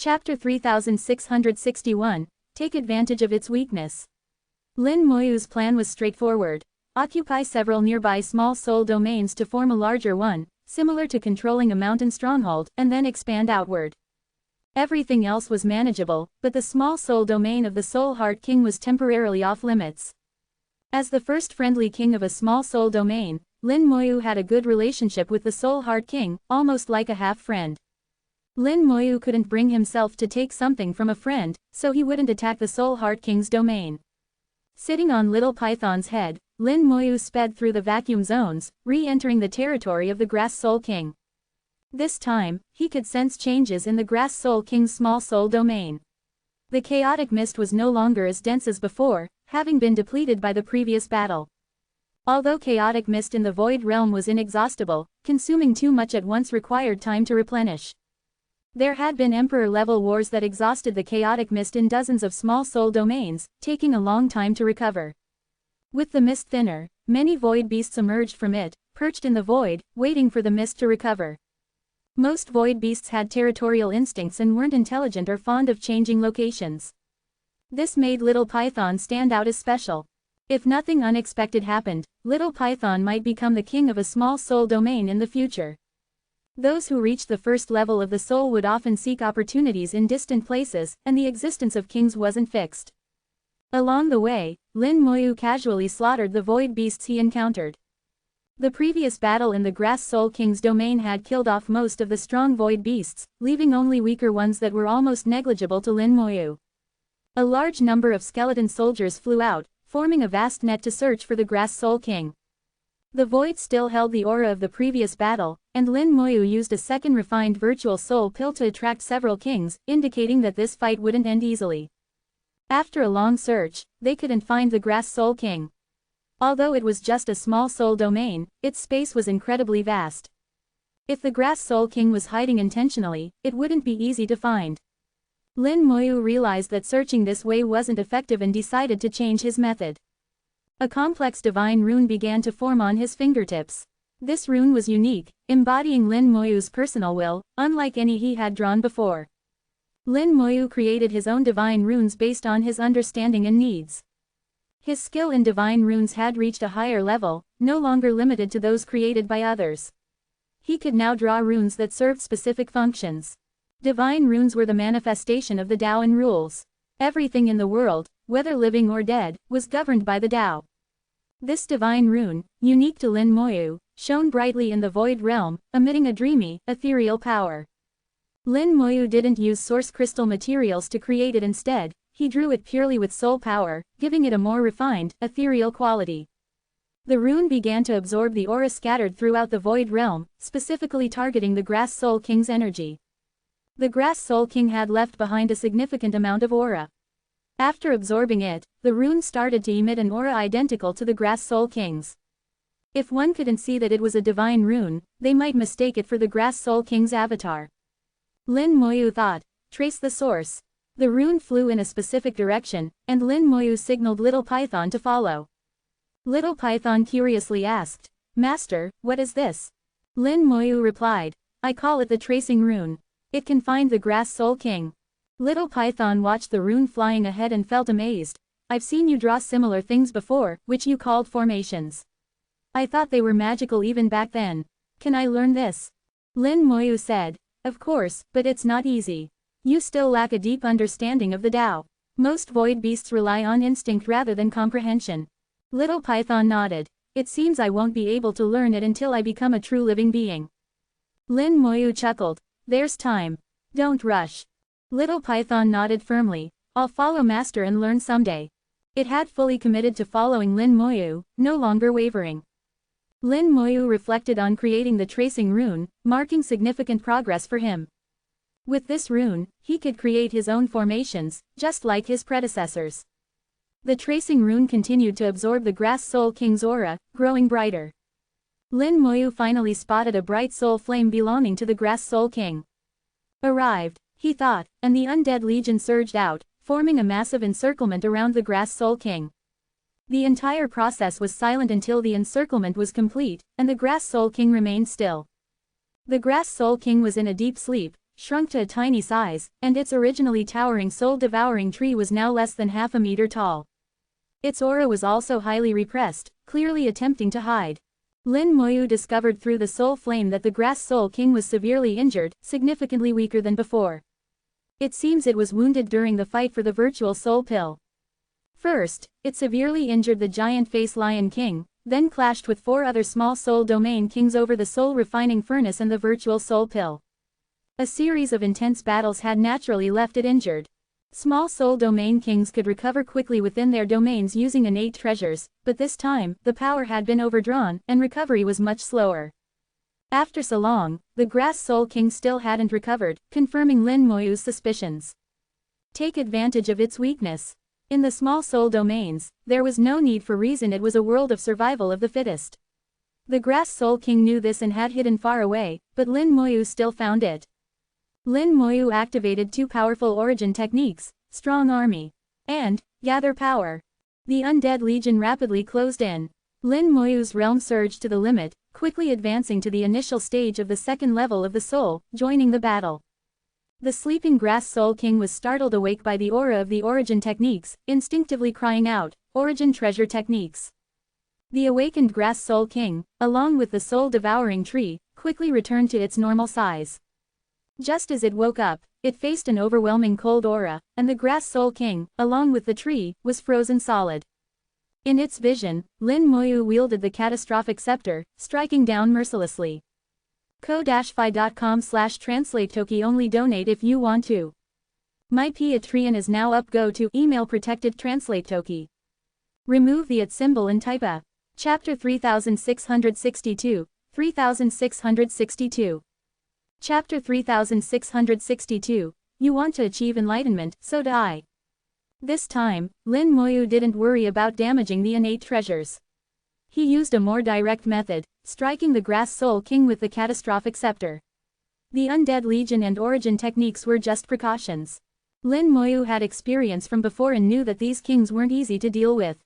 Chapter 3661, Take advantage of its weakness. Lin Moyu's plan was straightforward. Occupy several nearby small soul domains to form a larger one, similar to controlling a mountain stronghold, and then expand outward. Everything else was manageable, but the small soul domain of the Soul Heart King was temporarily off limits. As the first friendly king of a small soul domain, Lin Moyu had a good relationship with the Soul Heart King, almost like a half-friend. Lin Moyu couldn't bring himself to take something from a friend, so he wouldn't attack the Soul Heart King's domain. Sitting on Little Python's head, Lin Moyu sped through the vacuum zones, re-entering the territory of the Grass Soul King. This time, he could sense changes in the Grass Soul King's small soul domain. The chaotic mist was no longer as dense as before, having been depleted by the previous battle. Although chaotic mist in the Void Realm was inexhaustible, consuming too much at once required time to replenish. There had been Emperor-level wars that exhausted the chaotic mist in dozens of small soul domains, taking a long time to recover. With the mist thinner, many void beasts emerged from it, perched in the void, waiting for the mist to recover. Most void beasts had territorial instincts and weren't intelligent or fond of changing locations. This made Little Python stand out as special. If nothing unexpected happened, Little Python might become the king of a small soul domain in the future. Those who reached the first level of the soul would often seek opportunities in distant places, and the existence of kings wasn't fixed. Along the way, Lin Moyu casually slaughtered the void beasts he encountered. The previous battle in the Grass Soul King's domain had killed off most of the strong void beasts, leaving only weaker ones that were almost negligible to Lin Moyu. A large number of skeleton soldiers flew out, forming a vast net to search for the Grass Soul King. The void still held the aura of the previous battle, and Lin Moyu used a second refined virtual soul pill to attract several kings, indicating that this fight wouldn't end easily. After a long search, they couldn't find the Grass Soul King. Although it was just a small soul domain, its space was incredibly vast. If the Grass Soul King was hiding intentionally, it wouldn't be easy to find. Lin Moyu realized that searching this way wasn't effective and decided to change his method. A complex divine rune began to form on his fingertips. This rune was unique, embodying Lin Moyu's personal will, unlike any he had drawn before. Lin Moyu created his own divine runes based on his understanding and needs. His skill in divine runes had reached a higher level, no longer limited to those created by others. He could now draw runes that served specific functions. Divine runes were the manifestation of the Tao and rules. Everything in the world, whether living or dead, was governed by the Tao. This divine rune, unique to Lin Moyu, shone brightly in the void realm, emitting a dreamy, ethereal power. Lin Moyu didn't use source crystal materials to create it. Instead, he drew it purely with soul power, giving it a more refined, ethereal quality. The rune began to absorb the aura scattered throughout the void realm, specifically targeting the Grass Soul King's energy. The Grass Soul King had left behind a significant amount of aura. After absorbing it, the rune started to emit an aura identical to the Grass Soul King's. If one couldn't see that it was a divine rune, they might mistake it for the Grass Soul King's avatar. Lin Moyu thought, trace the source. The rune flew in a specific direction, and Lin Moyu signaled Little Python to follow. Little Python curiously asked, "Master, what is this?" Lin Moyu replied, "I call it the tracing rune. It can find the Grass Soul King." Little Python watched the rune flying ahead and felt amazed. "I've seen you draw similar things before, which you called formations. I thought they were magical even back then. Can I learn this?" Lin Moyu said, "Of course, but it's not easy. You still lack a deep understanding of the Tao. Most void beasts rely on instinct rather than comprehension." Little Python nodded. "It seems I won't be able to learn it until I become a true living being." Lin Moyu chuckled. "There's time. Don't rush." Little Python nodded firmly. "I'll follow Master and learn someday." It had fully committed to following Lin Moyu, no longer wavering. Lin Moyu reflected on creating the tracing rune, marking significant progress for him. With this rune, he could create his own formations, just like his predecessors. The tracing rune continued to absorb the Grass Soul King's aura, growing brighter. Lin Moyu finally spotted a bright soul flame belonging to the Grass Soul King. Arrived, he thought, and the undead legion surged out, forming a massive encirclement around the Grass Soul King. The entire process was silent until the encirclement was complete, and the Grass Soul King remained still. The Grass Soul King was in a deep sleep, shrunk to a tiny size, and its originally towering soul-devouring tree was now less than half a meter tall. Its aura was also highly repressed, clearly attempting to hide. Lin Moyu discovered through the soul flame that the Grass Soul King was severely injured, significantly weaker than before. It seems it was wounded during the fight for the virtual soul pill. First, it severely injured the giant face Lion King, then clashed with 4 other small soul domain kings over the soul refining furnace and the virtual soul pill. A series of intense battles had naturally left it injured. Small soul domain kings could recover quickly within their domains using innate treasures, but this time, the power had been overdrawn, and recovery was much slower. After so long, the Grass Soul King still hadn't recovered, confirming Lin Moyu's suspicions. Take advantage of its weakness. In the small soul domains, there was no need for reason. It was a world of survival of the fittest. The Grass Soul King knew this and had hidden far away, but Lin Moyu still found it. Lin Moyu activated 2 powerful origin techniques, Strong Army and Gather Power. The Undead Legion rapidly closed in. Lin Moyu's realm surged to the limit, quickly advancing to the initial stage of the 2nd level of the soul, joining the battle. The sleeping Grass Soul King was startled awake by the aura of the origin techniques, instinctively crying out, "Origin treasure techniques." The awakened Grass Soul King, along with the soul-devouring tree, quickly returned to its normal size. Just as it woke up, it faced an overwhelming cold aura, and the Grass Soul King, along with the tree, was frozen solid. In its vision, Lin Moyu wielded the catastrophic scepter, striking down mercilessly. ko-fi.com/translate-toki only donate if you want to. My Patreon is now up. Go to email protected translate toki. Remove the @ symbol and type a. Chapter 3662, 3662. Chapter 3662, you want to achieve enlightenment, so do I. This time, Lin Moyu didn't worry about damaging the innate treasures. He used a more direct method, striking the Grass Soul King with the catastrophic scepter. The Undead Legion and origin techniques were just precautions. Lin Moyu had experience from before and knew that these kings weren't easy to deal with.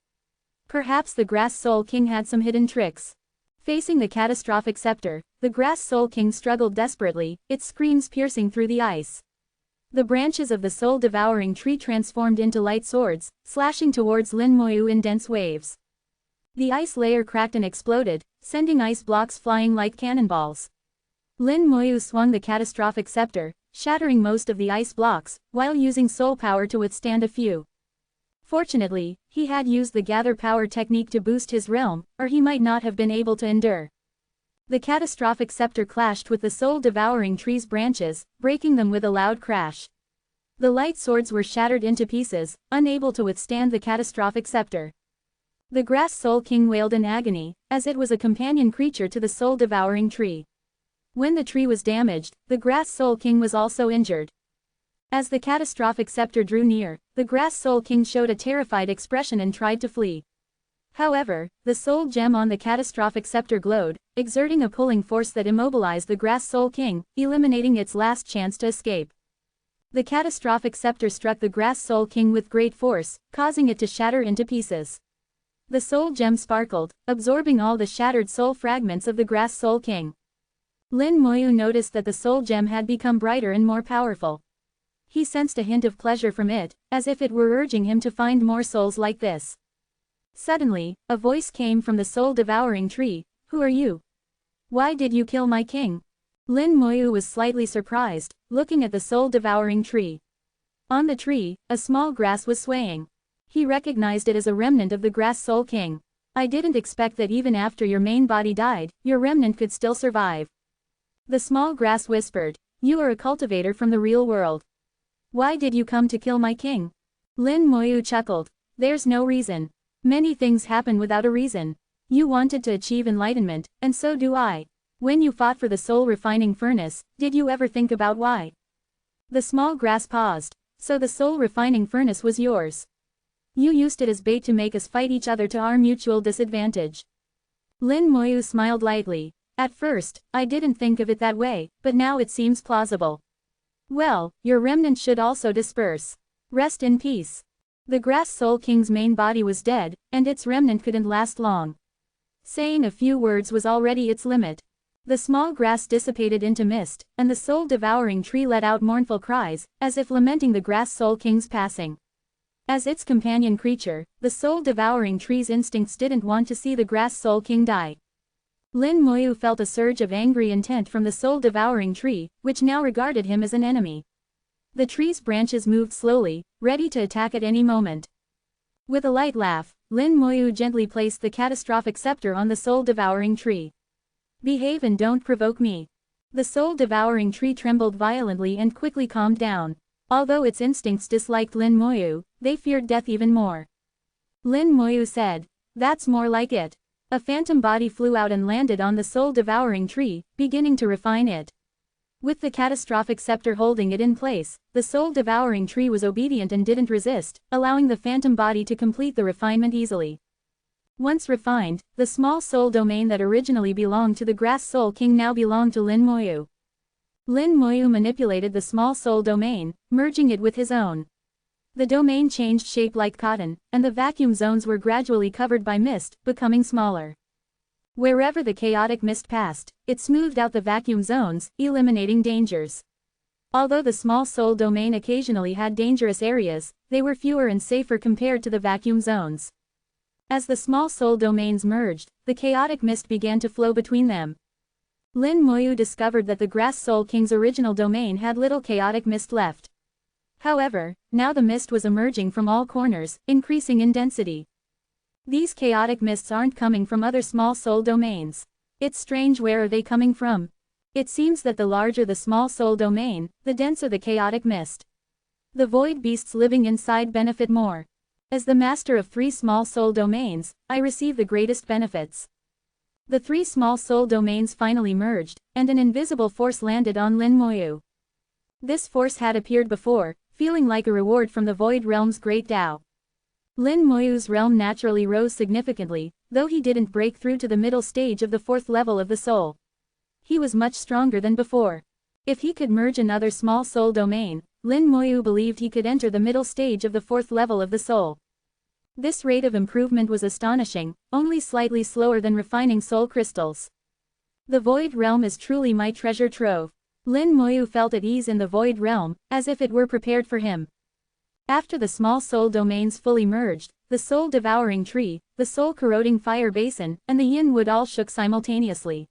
Perhaps the Grass Soul King had some hidden tricks. Facing the catastrophic scepter, the Grass Soul King struggled desperately, its screams piercing through the ice. The branches of the soul-devouring tree transformed into light swords, slashing towards Lin Moyu in dense waves. The ice layer cracked and exploded, sending ice blocks flying like cannonballs. Lin Moyu swung the catastrophic scepter, shattering most of the ice blocks, while using soul power to withstand a few. Fortunately, he had used the Gather Power technique to boost his realm, or he might not have been able to endure. The catastrophic scepter clashed with the soul-devouring tree's branches, breaking them with a loud crash. The light swords were shattered into pieces, unable to withstand the catastrophic scepter. The Grass Soul King wailed in agony, as it was a companion creature to the soul-devouring tree. When the tree was damaged, the Grass Soul King was also injured. As the catastrophic scepter drew near, the Grass Soul King showed a terrified expression and tried to flee. However, the soul gem on the catastrophic scepter glowed, exerting a pulling force that immobilized the Grass Soul King, eliminating its last chance to escape. The catastrophic scepter struck the Grass Soul King with great force, causing it to shatter into pieces. The soul gem sparkled, absorbing all the shattered soul fragments of the Grass Soul King. Lin Moyu noticed that the soul gem had become brighter and more powerful. He sensed a hint of pleasure from it, as if it were urging him to find more souls like this. Suddenly, a voice came from the soul-devouring tree. "Who are you? Why did you kill my king?" Lin Moyu was slightly surprised, looking at the soul-devouring tree. On the tree, a small grass was swaying. He recognized it as a remnant of the Grass Soul King. "I didn't expect that even after your main body died, your remnant could still survive." The small grass whispered, "You are a cultivator from the real world. Why did you come to kill my king?" Lin Moyu chuckled. "There's no reason. Many things happen without a reason. You wanted to achieve enlightenment, and so do I. When you fought for the soul refining furnace, did you ever think about why?" The small grass paused. "So the soul refining furnace was yours. You used it as bait to make us fight each other to our mutual disadvantage." Lin Moyu smiled lightly. "At first, I didn't think of it that way, but now it seems plausible. Well, your remnant should also disperse. Rest in peace." The Grass Soul King's main body was dead, and its remnant couldn't last long. Saying a few words was already its limit. The small grass dissipated into mist, and the soul-devouring tree let out mournful cries, as if lamenting the grass soul king's passing. As its companion creature, the soul-devouring tree's instincts didn't want to see the grass soul king die. Lin Moyu felt a surge of angry intent from the soul-devouring tree, which now regarded him as an enemy. The tree's branches moved slowly, ready to attack at any moment. With a light laugh, Lin Moyu gently placed the catastrophic scepter on the soul-devouring tree. "Behave and don't provoke me." The soul-devouring tree trembled violently and quickly calmed down. Although its instincts disliked Lin Moyu, they feared death even more. Lin Moyu said, "That's more like it." A phantom body flew out and landed on the soul-devouring tree, beginning to refine it. With the catastrophic scepter holding it in place, the soul-devouring tree was obedient and didn't resist, allowing the phantom body to complete the refinement easily. Once refined, the small soul domain that originally belonged to the grass soul king now belonged to Lin Moyu. Lin Moyu manipulated the small soul domain, merging it with his own. The domain changed shape like cotton, and the vacuum zones were gradually covered by mist, becoming smaller. Wherever the chaotic mist passed, it smoothed out the vacuum zones, eliminating dangers. Although the small soul domain occasionally had dangerous areas, they were fewer and safer compared to the vacuum zones. As the small soul domains merged, the chaotic mist began to flow between them. Lin Moyu discovered that the grass soul king's original domain had little chaotic mist left. However, now the mist was emerging from all corners, increasing in density. These chaotic mists aren't coming from other small soul domains. It's strange, where are they coming from? It seems that the larger the small soul domain, the denser the chaotic mist. The void beasts living inside benefit more. As the master of 3 small soul domains, I receive the greatest benefits. The 3 small soul domains finally merged, and an invisible force landed on Lin Moyu. This force had appeared before, feeling like a reward from the Void Realm's great Tao. Lin Moyu's realm naturally rose significantly, though he didn't break through to the middle stage of the 4th level of the soul. He was much stronger than before. If he could merge another small soul domain, Lin Moyu believed he could enter the middle stage of the 4th level of the soul. This rate of improvement was astonishing, only slightly slower than refining soul crystals. The Void Realm is truly my treasure trove. Lin Moyu felt at ease in the Void Realm, as if it were prepared for him. After the small soul domains fully merged, the soul-devouring tree, the soul-corroding fire basin, and the yin wood all shook simultaneously.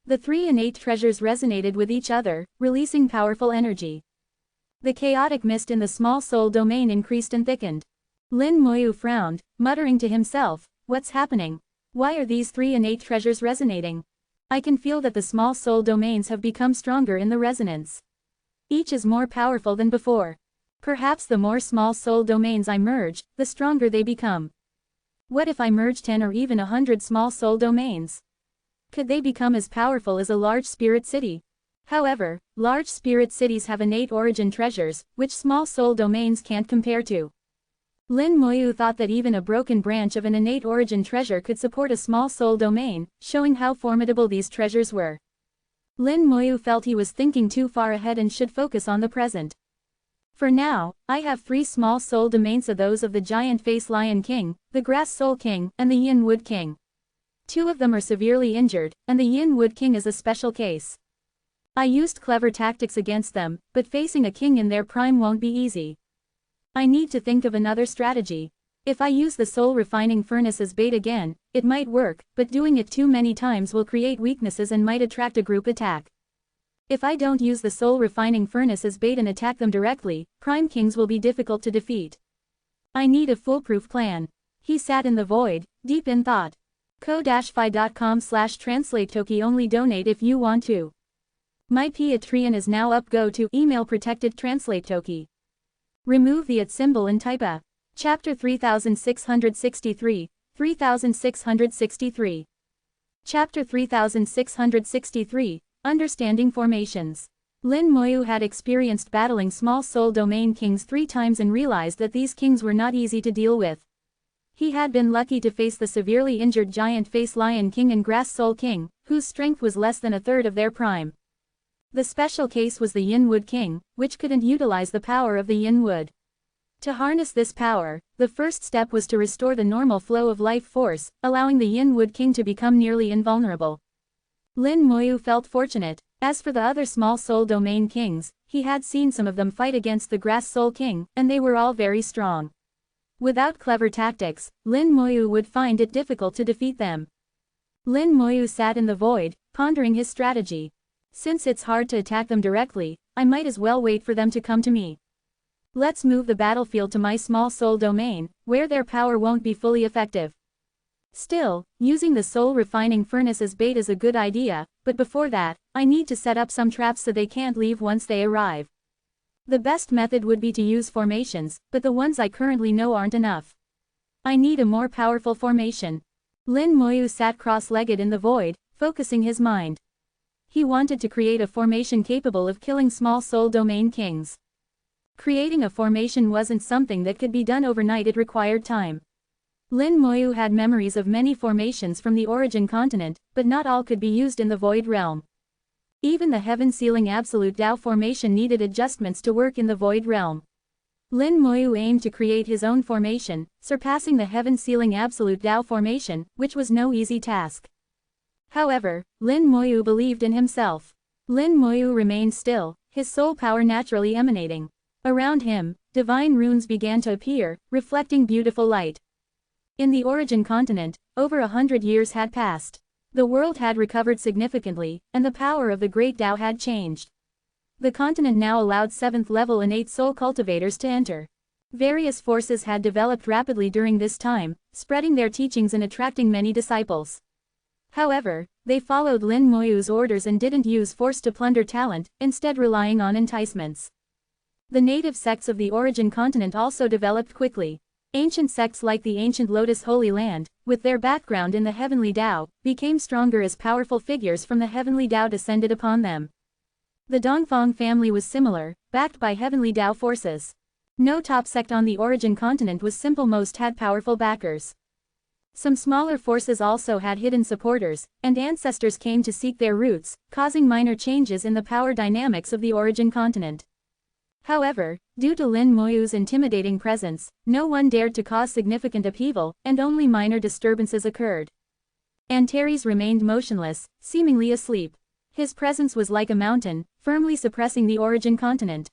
The 3 innate treasures resonated with each other, releasing powerful energy. The chaotic mist in the small soul domain increased and thickened. Lin Moyu frowned, muttering to himself, "What's happening? Why are these 3 innate treasures resonating? I can feel that the small soul domains have become stronger in the resonance. Each is more powerful than before. Perhaps the more small soul domains I merge, the stronger they become. What if I merge 10 or even 100 small soul domains? Could they become as powerful as a large spirit city? However, large spirit cities have innate origin treasures, which small soul domains can't compare to." Lin Moyu thought that even a broken branch of an innate origin treasure could support a small soul domain, showing how formidable these treasures were. Lin Moyu felt he was thinking too far ahead and should focus on the present. "For now, I have 3 small soul domains, those of the giant face lion king, the grass soul king, and the yin wood king. 2 of them are severely injured, and the yin wood king is a special case. I used clever tactics against them, but facing a king in their prime won't be easy. I need to think of another strategy. If I use the soul refining furnace as bait again, it might work, but doing it too many times will create weaknesses and might attract a group attack. If I don't use the soul refining furnace as bait and attack them directly, prime kings will be difficult to defeat. I need a foolproof plan." He sat in the void, deep in thought. ko-fi.com/translate-toki only donate if you want to. My Patreon is now up. Go to email protected translate toki. Remove the @ symbol and type a. Chapter 3663, 3663. Chapter 3663, Understanding Formations. Lin Moyu had experienced battling small soul domain kings 3 times and realized that these kings were not easy to deal with. He had been lucky to face the severely injured giant face lion king and grass soul king, whose strength was less than a third of their prime. The special case was the yin wood king, which couldn't utilize the power of the yin wood. To harness this power, the first step was to restore the normal flow of life force, allowing the yin wood king to become nearly invulnerable. Lin Moyu felt fortunate. As for the other small soul domain kings, he had seen some of them fight against the Grass Soul King, and they were all very strong. Without clever tactics, Lin Moyu would find it difficult to defeat them. Lin Moyu sat in the void, pondering his strategy. Since it's hard to attack them directly, I might as well wait for them to come to me. Let's move the battlefield to my small soul domain, where their power won't be fully effective. Still, using the soul refining furnace as bait is a good idea, but before that, I need to set up some traps so they can't leave once they arrive. The best method would be to use formations, but the ones I currently know aren't enough. I need a more powerful formation. Lin Moyu sat cross-legged in the void, focusing his mind. He wanted to create a formation capable of killing small soul domain kings. Creating a formation wasn't something that could be done overnight, it required time. Lin Moyu had memories of many formations from the origin continent, but not all could be used in the void realm. Even the heaven-sealing absolute Tao formation needed adjustments to work in the void realm. Lin Moyu aimed to create his own formation, surpassing the heaven-sealing absolute Tao formation, which was no easy task. However, Lin Moyu believed in himself. Lin Moyu remained still, his soul power naturally emanating. Around him, divine runes began to appear, reflecting beautiful light. In the origin continent, over 100 years had passed. The world had recovered significantly, and the power of the great Tao had changed. The continent now allowed 7th level innate soul cultivators to enter. Various forces had developed rapidly during this time, spreading their teachings and attracting many disciples. However, they followed Lin Moyu's orders and didn't use force to plunder talent, instead relying on enticements. The native sects of the origin continent also developed quickly. Ancient sects like the ancient Lotus Holy Land, with their background in the heavenly Tao, became stronger as powerful figures from the heavenly Tao descended upon them. The Dongfang family was similar, backed by heavenly Tao forces. No top sect on the origin continent was simple, most had powerful backers. Some smaller forces also had hidden supporters, and ancestors came to seek their roots, causing minor changes in the power dynamics of the origin continent. However, due to Lin Moyu's intimidating presence, no one dared to cause significant upheaval, and only minor disturbances occurred. Antares remained motionless, seemingly asleep. His presence was like a mountain, firmly suppressing the origin continent.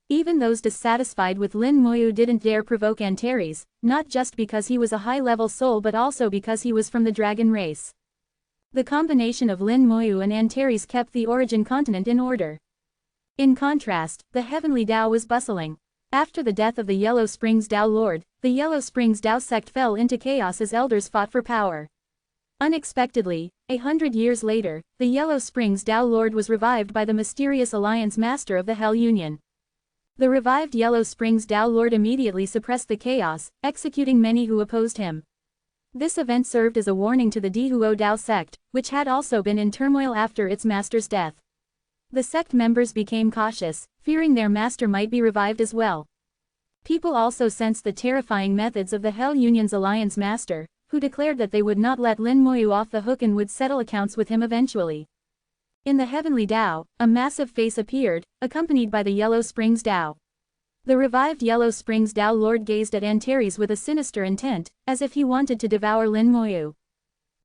Even those dissatisfied with Lin Moyu didn't dare provoke Antares, not just because he was a high-level soul but also because he was from the dragon race. The combination of Lin Moyu and Antares kept the origin continent in order. In contrast, the heavenly Tao was bustling. After the death of the Yellow Springs Tao Lord, the Yellow Springs Tao sect fell into chaos as elders fought for power. Unexpectedly, 100 years later, the Yellow Springs Tao Lord was revived by the mysterious Alliance Master of the Hell Union. The revived Yellow Springs Tao Lord immediately suppressed the chaos, executing many who opposed him. This event served as a warning to the Dihuo Tao sect, which had also been in turmoil after its master's death. The sect members became cautious, fearing their master might be revived as well. People also sensed the terrifying methods of the Hell Union's Alliance Master, who declared that they would not let Lin Moyu off the hook and would settle accounts with him eventually. In the heavenly Tao, a massive face appeared, accompanied by the Yellow Springs Tao. The revived Yellow Springs Tao Lord gazed at Antares with a sinister intent, as if he wanted to devour Lin Moyu.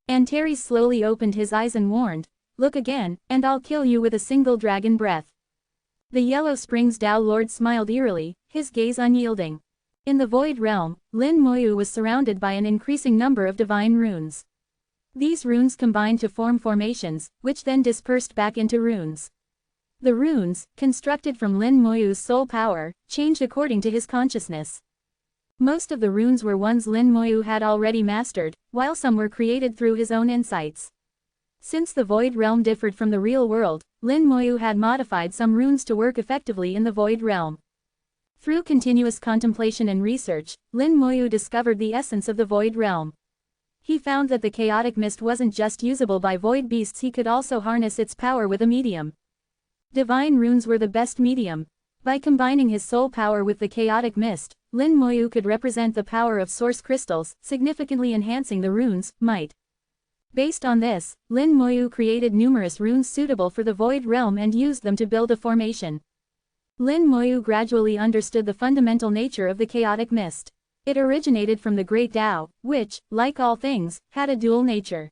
Antares slowly opened his eyes and warned, "Look again, and I'll kill you with a single dragon breath." The Yellow Springs Tao Lord smiled eerily, his gaze unyielding. In the Void Realm, Lin Moyu was surrounded by an increasing number of divine runes. These runes combined to form formations, which then dispersed back into runes. The runes, constructed from Lin Moyu's soul power, changed according to his consciousness. Most of the runes were ones Lin Moyu had already mastered, while some were created through his own insights. Since the Void Realm differed from the real world, Lin Moyu had modified some runes to work effectively in the Void Realm. Through continuous contemplation and research, Lin Moyu discovered the essence of the Void Realm. He found that the chaotic mist wasn't just usable by void beasts, he could also harness its power with a medium. Divine runes were the best medium. By combining his soul power with the chaotic mist, Lin Moyu could represent the power of source crystals, significantly enhancing the rune's might. Based on this, Lin Moyu created numerous runes suitable for the Void Realm and used them to build a formation. Lin Moyu gradually understood the fundamental nature of the chaotic mist. It originated from the Great Tao, which, like all things, had a dual nature.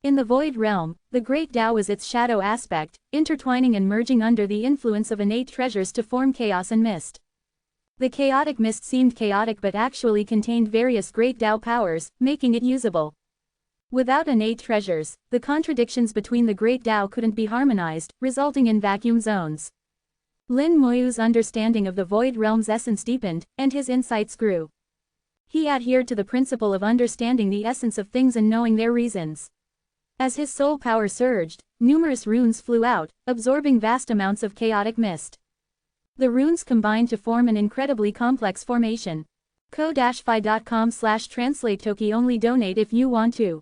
In the Void Realm, the Great Tao was its shadow aspect, intertwining and merging under the influence of innate treasures to form chaos and mist. The chaotic mist seemed chaotic but actually contained various Great Tao powers, making it usable. Without innate treasures, the contradictions between the Great Tao couldn't be harmonized, resulting in vacuum zones. Lin Moyu's understanding of the Void Realm's essence deepened, and his insights grew. He adhered to the principle of understanding the essence of things and knowing their reasons. As his soul power surged, numerous runes flew out, absorbing vast amounts of chaotic mist. The runes combined to form an incredibly complex formation. ko-fi.com/translate-toki only donate if you want to.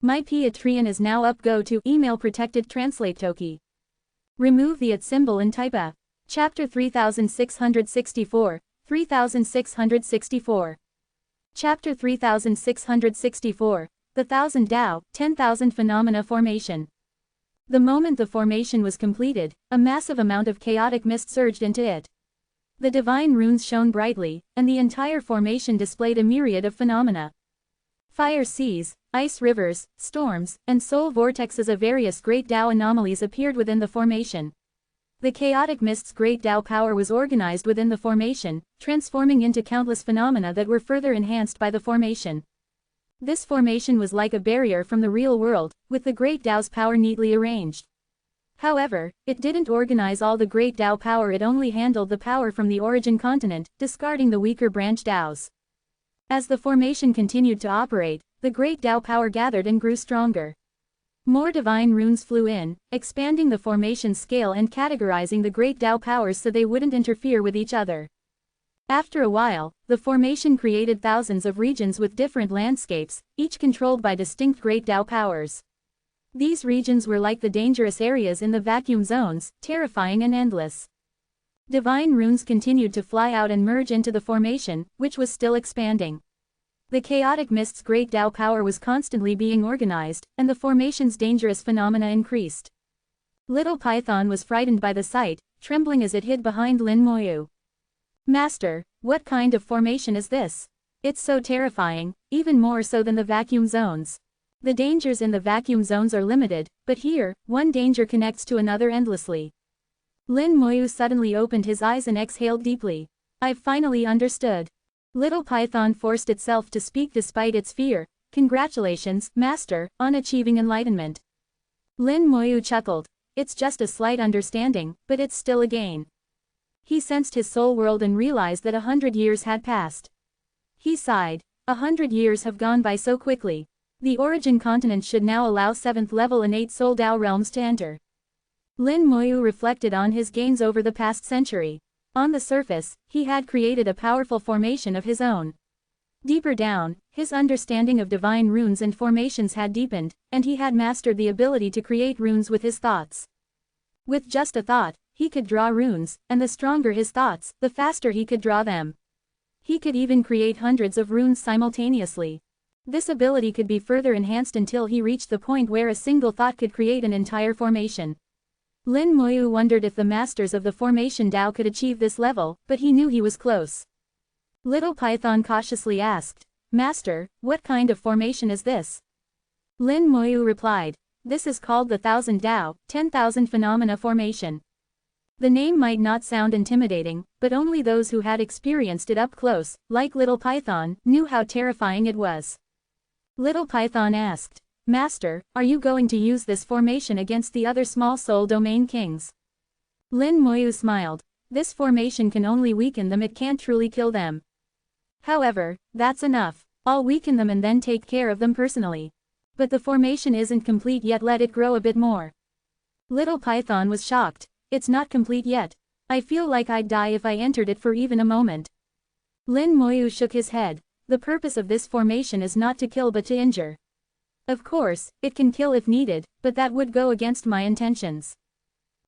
My Patreon is now up. Go to email protected translate toki. Remove the @ symbol and type a. Chapter 3664, 3664. Chapter 3664, The Thousand Tao, 10,000 Phenomena Formation. The moment the formation was completed, a massive amount of chaotic mist surged into it. The divine runes shone brightly, and the entire formation displayed a myriad of phenomena. Fire seas, ice rivers, storms, and soul vortexes of various Great Tao anomalies appeared within the formation. The chaotic mist's Great Tao power was organized within the formation, transforming into countless phenomena that were further enhanced by the formation. This formation was like a barrier from the real world, with the Great Tao's power neatly arranged. However, it didn't organize all the Great Tao power, it only handled the power from the origin continent, discarding the weaker branch Taos. As the formation continued to operate, the Great Tao power gathered and grew stronger. More divine runes flew in, expanding the formation's scale and categorizing the Great Tao powers so they wouldn't interfere with each other. After a while, the formation created thousands of regions with different landscapes, each controlled by distinct Great Tao powers. These regions were like the dangerous areas in the vacuum zones, terrifying and endless. Divine runes continued to fly out and merge into the formation, which was still expanding. The chaotic mist's Great Tao power was constantly being organized, and the formation's dangerous phenomena increased. Little Python was frightened by the sight, trembling as it hid behind Lin Moyu. "Master, what kind of formation is this? It's so terrifying, even more so than the vacuum zones. The dangers in the vacuum zones are limited, but here, one danger connects to another endlessly." Lin Moyu suddenly opened his eyes and exhaled deeply. "I've finally understood." Little Python forced itself to speak despite its fear. "Congratulations, Master, on achieving enlightenment." Lin Moyu chuckled. "It's just a slight understanding, but it's still a gain." He sensed his soul world and realized that 100 years had passed. He sighed. 100 years have gone by so quickly. The origin continent should now allow 7th level innate soul Tao realms to enter. Lin Moyu reflected on his gains over the past century. On the surface, he had created a powerful formation of his own. Deeper down, his understanding of divine runes and formations had deepened, and he had mastered the ability to create runes with his thoughts. With just a thought, he could draw runes, and the stronger his thoughts, the faster he could draw them. He could even create hundreds of runes simultaneously. This ability could be further enhanced until he reached the point where a single thought could create an entire formation. Lin Moyu wondered if the masters of the formation Tao could achieve this level, but he knew he was close. Little Python cautiously asked, "Master, what kind of formation is this?" Lin Moyu replied, "This is called the Thousand Tao, 10,000 Phenomena Formation." The name might not sound intimidating, but only those who had experienced it up close, like Little Python, knew how terrifying it was. Little Python asked, "Master, are you going to use this formation against the other small soul domain kings?" Lin Moyu smiled. "This formation can only weaken them, it can't truly kill them. However, that's enough. I'll weaken them and then take care of them personally. But the formation isn't complete yet, let it grow a bit more." Little Python was shocked. "It's not complete yet. I feel like I'd die if I entered it for even a moment." Lin Moyu shook his head. "The purpose of this formation is not to kill but to injure. Of course, it can kill if needed, but that would go against my intentions."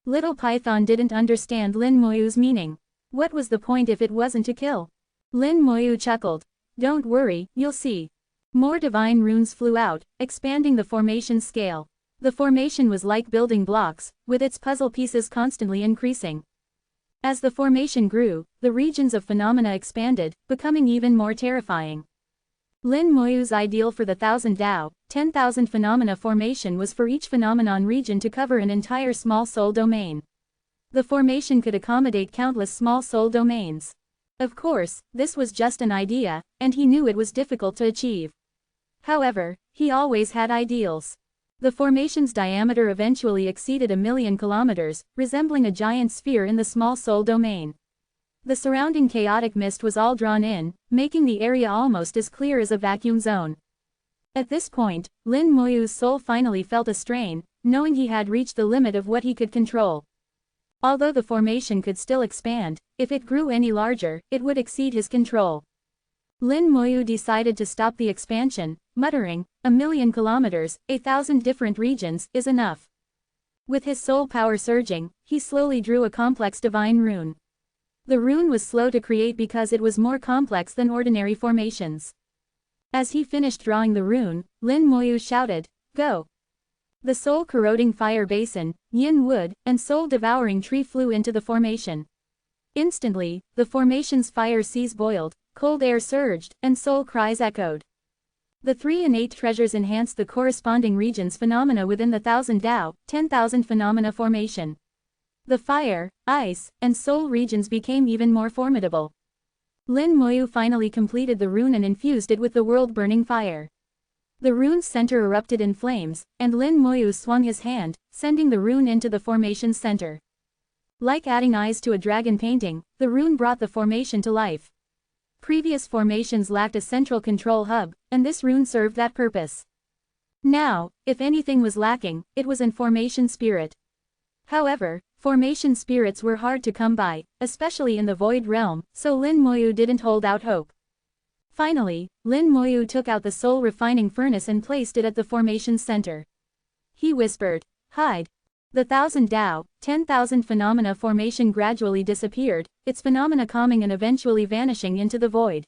Little Python didn't understand Lin Moyu's meaning. What was the point if it wasn't to kill? Lin Moyu chuckled. "Don't worry, you'll see." More divine runes flew out, expanding the formation's scale. The formation was like building blocks, with its puzzle pieces constantly increasing. As the formation grew, the regions of phenomena expanded, becoming even more terrifying. Lin Moyu's ideal for the 1000 Dao, 10,000 phenomena formation was for each phenomenon region to cover an entire small soul domain. The formation could accommodate countless small soul domains. Of course, this was just an idea, and he knew it was difficult to achieve. However, he always had ideals. The formation's diameter eventually exceeded 1,000,000 kilometers, resembling a giant sphere in the small soul domain. The surrounding chaotic mist was all drawn in, making the area almost as clear as a vacuum zone. At this point, Lin Moyu's soul finally felt a strain, knowing he had reached the limit of what he could control. Although the formation could still expand, if it grew any larger, it would exceed his control. Lin Moyu decided to stop the expansion, muttering, 1,000,000 kilometers, 1,000 different regions, is enough. With his soul power surging, he slowly drew a complex divine rune. The rune was slow to create because it was more complex than ordinary formations. As he finished drawing the rune, Lin Moyu shouted, "Go!" The soul-corroding fire basin, yin wood, and soul-devouring tree flew into the formation. Instantly, the formation's fire seas boiled, cold air surged, and soul cries echoed. The three innate treasures enhanced the corresponding region's phenomena within the 1000 Dao, 10,000 phenomena formation. The fire, ice, and soul regions became even more formidable. Lin Moyu finally completed the rune and infused it with the world-burning fire. The rune's center erupted in flames, and Lin Moyu swung his hand, sending the rune into the formation's center. Like adding eyes to a dragon painting, the rune brought the formation to life. Previous formations lacked a central control hub, and this rune served that purpose. Now, if anything was lacking, it was in formation spirit. However, formation spirits were hard to come by, especially in the void realm, so Lin Moyu didn't hold out hope. Finally, Lin Moyu took out the soul refining furnace and placed it at the formation's center. He whispered, "Hide." The 1000 Dao, 10,000 phenomena formation gradually disappeared, its phenomena calming and eventually vanishing into the void.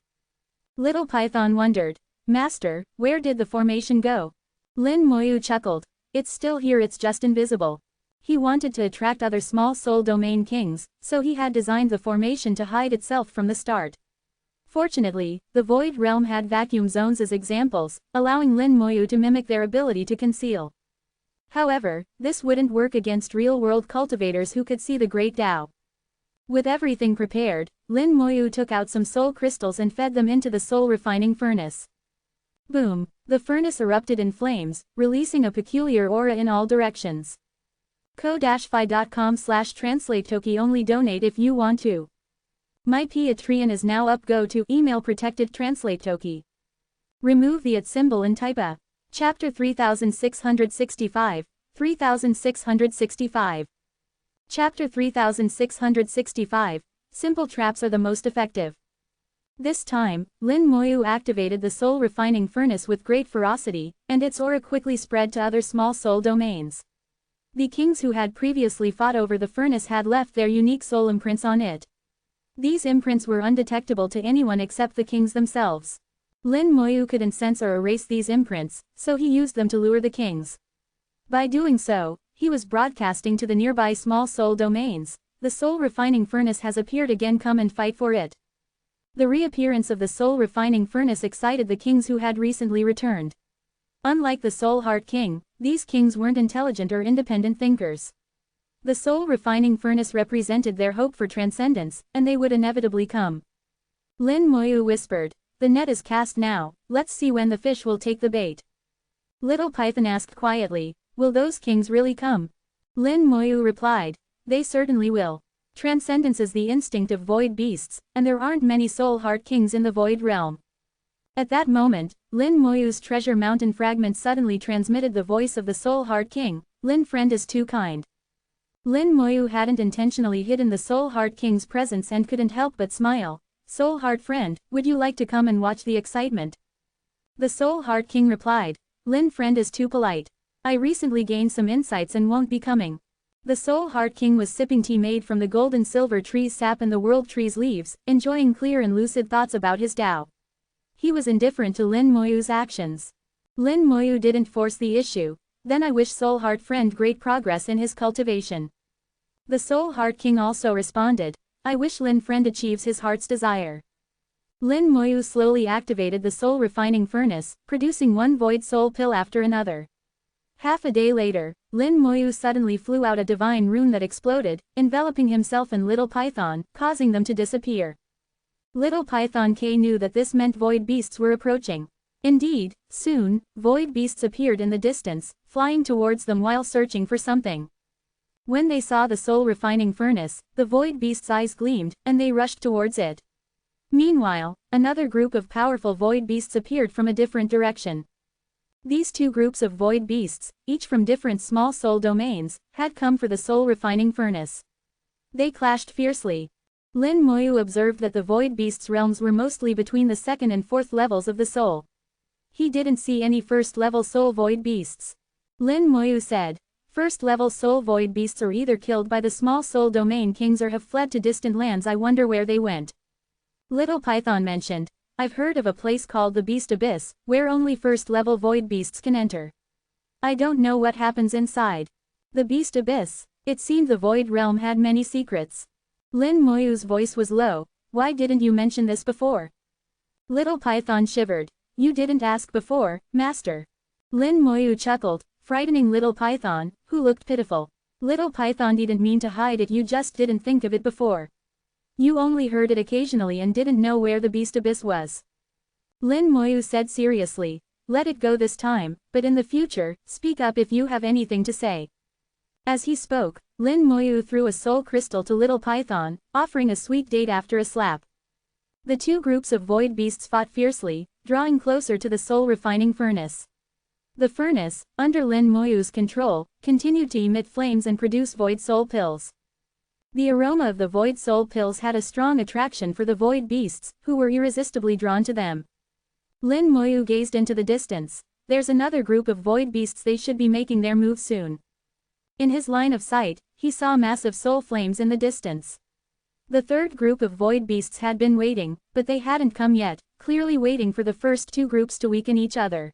Little Python wondered, "Master, where did the formation go?" Lin Moyu chuckled, "It's still here, it's just invisible." He wanted to attract other small soul domain kings, so he had designed the formation to hide itself from the start. Fortunately, the void realm had vacuum zones as examples, allowing Lin Moyu to mimic their ability to conceal. However, this wouldn't work against real-world cultivators who could see the Great Tao. With everything prepared, Lin Moyu took out some soul crystals and fed them into the soul refining furnace. Boom! The furnace erupted in flames, releasing a peculiar aura in all directions. ko-fi.com/translate-toki only donate if you want to. My Patreon is now up. Go to email protected translate toki. Remove the @ symbol and type a. Chapter 3665, 3665. Chapter 3665, Simple traps are the most effective. This time, Lin Moyu activated the soul refining furnace with great ferocity, and its aura quickly spread to other small soul domains. The kings who had previously fought over the furnace had left their unique soul imprints on it. These imprints were undetectable to anyone except the kings themselves. Lin Moyu couldn't sense or erase these imprints, so he used them to lure the kings. By doing so, he was broadcasting to the nearby small soul domains, "The soul refining furnace has appeared again, come and fight for it." The reappearance of the soul refining furnace excited the kings who had recently returned. Unlike the Soul Heart King, these kings weren't intelligent or independent thinkers. The soul refining furnace represented their hope for transcendence, and they would inevitably come. Lin Moyu whispered, "The net is cast now, let's see when the fish will take the bait." Little Python asked quietly, "Will those kings really come?" Lin Moyu replied, "They certainly will. Transcendence is the instinct of void beasts, and there aren't many Soul Heart Kings in the void realm." At that moment, Lin Moyu's treasure mountain fragment suddenly transmitted the voice of the Soul Heart King, "Lin friend is too kind." Lin Moyu hadn't intentionally hidden the Soul Heart King's presence and couldn't help but smile. "Soul Heart friend, would you like to come and watch the excitement?" The Soul Heart King replied, "Lin friend is too polite. I recently gained some insights and won't be coming." The Soul Heart King was sipping tea made from the gold and silver tree's sap and the world tree's leaves, enjoying clear and lucid thoughts about his Tao. He was indifferent to Lin Moyu's actions. Lin Moyu didn't force the issue. "Then I wish Soul Heart friend great progress in his cultivation." The Soul Heart King also responded, "I wish Lin friend achieves his heart's desire." Lin Moyu slowly activated the soul refining furnace, producing one void soul pill after another. Half a day later, Lin Moyu suddenly flew out a divine rune that exploded, enveloping himself and Little Python, causing them to disappear. Little Python K knew that this meant void beasts were approaching. Indeed, soon, void beasts appeared in the distance, flying towards them while searching for something. When they saw the soul refining furnace, the void beasts' eyes gleamed, and they rushed towards it. Meanwhile, another group of powerful void beasts appeared from a different direction. These two groups of void beasts, each from different small soul domains, had come for the soul refining furnace. They clashed fiercely. Lin Moyu observed that the void beasts' realms were mostly between the second and fourth levels of the soul. He didn't see any first-level soul void beasts. Lin Moyu said, "First-level soul void beasts are either killed by the small soul domain kings or have fled to distant lands. I wonder where they went." Little Python mentioned, "I've heard of a place called the Beast Abyss, where only first-level void beasts can enter. I don't know what happens inside. The Beast Abyss." It seemed the void realm had many secrets. Lin Moyu's voice was low. "Why didn't you mention this before?" Little Python shivered. "You didn't ask before, Master." Lin Moyu chuckled, frightening Little Python, who looked pitiful. "Little Python didn't mean to hide it, you just didn't think of it before. You only heard it occasionally and didn't know where the Beast Abyss was." Lin Moyu said seriously, "Let it go this time, but in the future, speak up if you have anything to say." As he spoke, Lin Moyu threw a soul crystal to Little Python, offering a sweet date after a slap. The two groups of void beasts fought fiercely, drawing closer to the soul refining furnace. The furnace, under Lin Moyu's control, continued to emit flames and produce void soul pills. The aroma of the void soul pills had a strong attraction for the void beasts, who were irresistibly drawn to them. Lin Moyu gazed into the distance. There's another group of void beasts, they should be making their move soon. In his line of sight, he saw massive soul flames in the distance. The third group of void beasts had been waiting, but they hadn't come yet, clearly waiting for the first two groups to weaken each other.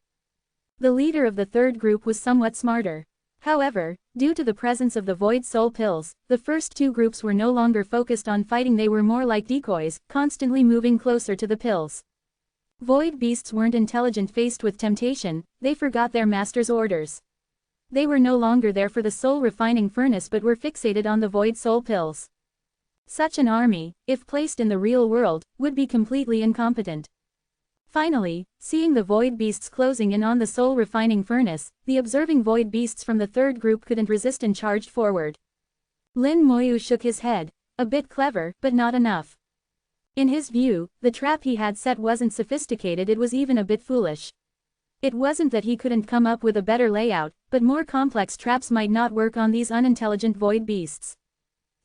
The leader of the third group was somewhat smarter. However, due to the presence of the void soul pills, the first two groups were no longer focused on fighting, they were more like decoys, constantly moving closer to the pills. Void beasts weren't intelligent. Faced with temptation, they forgot their master's orders. They were no longer there for the soul refining furnace but were fixated on the void soul pills. Such an army, if placed in the real world, would be completely incompetent. Finally, seeing the void beasts closing in on the soul refining furnace, the observing void beasts from the third group couldn't resist and charged forward. Lin Moyu shook his head. A bit clever, but not enough. In his view, the trap he had set wasn't sophisticated, it was even a bit foolish. It wasn't that he couldn't come up with a better layout, but more complex traps might not work on these unintelligent void beasts.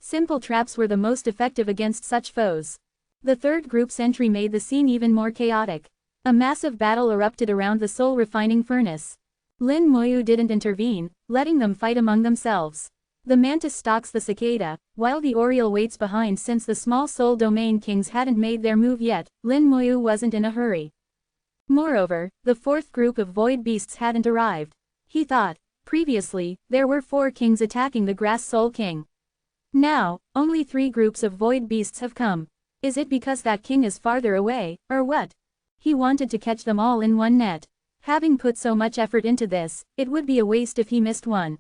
Simple traps were the most effective against such foes. The third group's entry made the scene even more chaotic. A massive battle erupted around the soul refining furnace. Lin Moyu didn't intervene, letting them fight among themselves. The mantis stalks the cicada, while the oriole waits behind. Since the small soul domain kings hadn't made their move yet, Lin Moyu wasn't in a hurry. Moreover, the fourth group of void beasts hadn't arrived. He thought, previously, there were 4 kings attacking the grass soul king. Now, only 3 groups of void beasts have come. Is it because that king is farther away, or what? He wanted to catch them all in one net. Having put so much effort into this, it would be a waste if he missed one.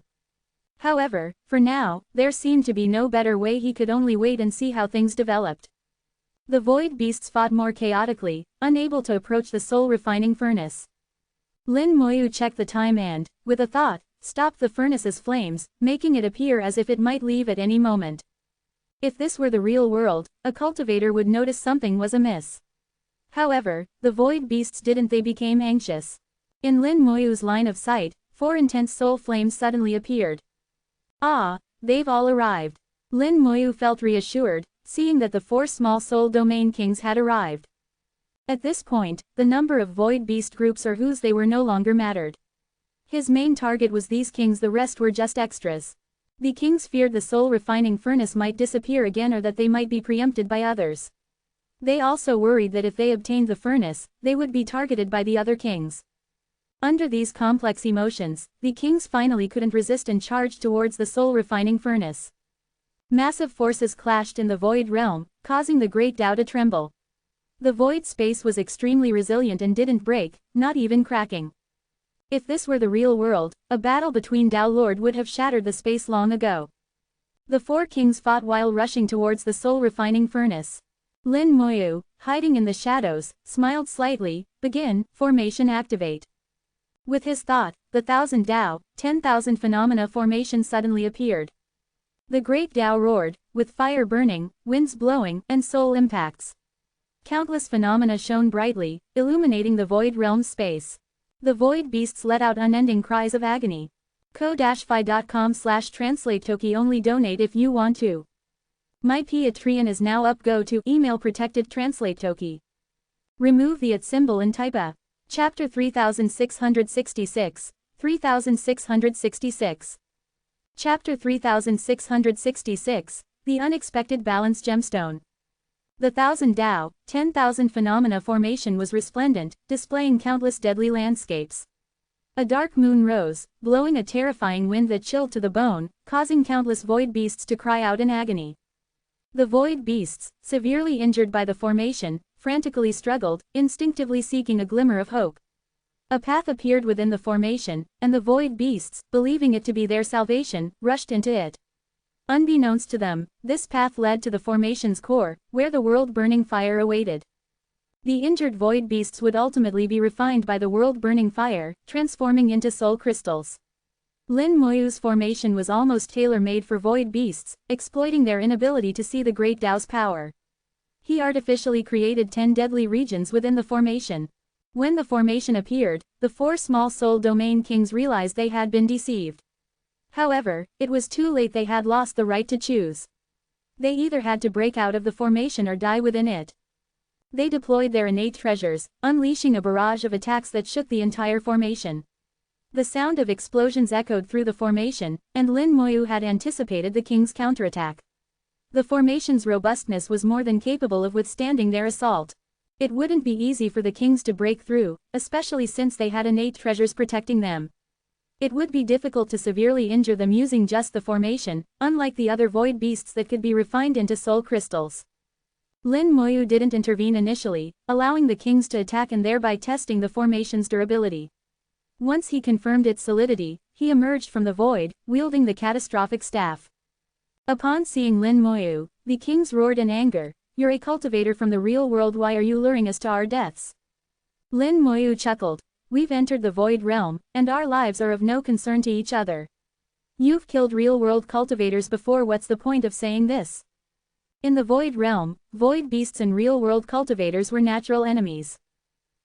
However, for now, there seemed to be no better way. He could only wait and see how things developed. The void beasts fought more chaotically, unable to approach the soul refining furnace. Lin Moyu checked the time and, with a thought, stopped the furnace's flames, making it appear as if it might leave at any moment. If this were the real world, a cultivator would notice something was amiss. However, the void beasts didn't. They became anxious. In Lin Moyu's line of sight, 4 intense soul flames suddenly appeared. Ah, they've all arrived. Lin Moyu felt reassured, seeing that the 4 small soul domain kings had arrived. At this point, the number of void beast groups or whose they were no longer mattered. His main target was these kings, the rest were just extras. The kings feared the soul refining furnace might disappear again or that they might be preempted by others. They also worried that if they obtained the furnace, they would be targeted by the other kings. Under these complex emotions, the kings finally couldn't resist and charged towards the soul refining furnace. Massive forces clashed in the void realm, causing the great Tao to tremble. The void space was extremely resilient and didn't break, not even cracking. If this were the real world, a battle between Tao Lord would have shattered the space long ago. The four kings fought while rushing towards the soul-refining furnace. Lin Moyu, hiding in the shadows, smiled slightly. Begin, formation activate. With his thought, the 1,000 Tao, 10,000 phenomena formation suddenly appeared. The great Tao roared, with fire burning, winds blowing, and soul impacts. Countless phenomena shone brightly, illuminating the void realm space. The void beasts let out unending cries of agony. ko-fi.com/translate-toki only donate if you want to. My Patreon is now up. Go to email protected translate toki. Remove the @ symbol and type a. Chapter 3666, 3666. Chapter 3666, The Unexpected Balance Gemstone. The 1,000 Tao, 10,000 phenomena formation was resplendent, displaying countless deadly landscapes. A dark moon rose, blowing a terrifying wind that chilled to the bone, causing countless void beasts to cry out in agony. The void beasts, severely injured by the formation, frantically struggled, instinctively seeking a glimmer of hope. A path appeared within the formation, and the void beasts, believing it to be their salvation, rushed into it. Unbeknownst to them, this path led to the formation's core, where the world-burning fire awaited. The injured void beasts would ultimately be refined by the world-burning fire, transforming into soul crystals. Lin Moyu's formation was almost tailor-made for void beasts, exploiting their inability to see the great Tao's power. He artificially created 10 deadly regions within the formation. When the formation appeared, the 4 small soul domain kings realized they had been deceived. However, it was too late. They had lost the right to choose. They either had to break out of the formation or die within it. They deployed their innate treasures, unleashing a barrage of attacks that shook the entire formation. The sound of explosions echoed through the formation, and Lin Moyu had anticipated the king's counterattack. The formation's robustness was more than capable of withstanding their assault. It wouldn't be easy for the kings to break through, especially since they had innate treasures protecting them. It would be difficult to severely injure them using just the formation, unlike the other void beasts that could be refined into soul crystals. Lin Moyu didn't intervene initially, allowing the kings to attack and thereby testing the formation's durability. Once he confirmed its solidity, he emerged from the void, wielding the catastrophic staff. Upon seeing Lin Moyu, the kings roared in anger, "You're a cultivator from the real world. Why are you luring us to our deaths?" Lin Moyu chuckled, "We've entered the void realm, and our lives are of no concern to each other. You've killed real world cultivators before. What's the point of saying this?" In the void realm, void beasts and real world cultivators were natural enemies.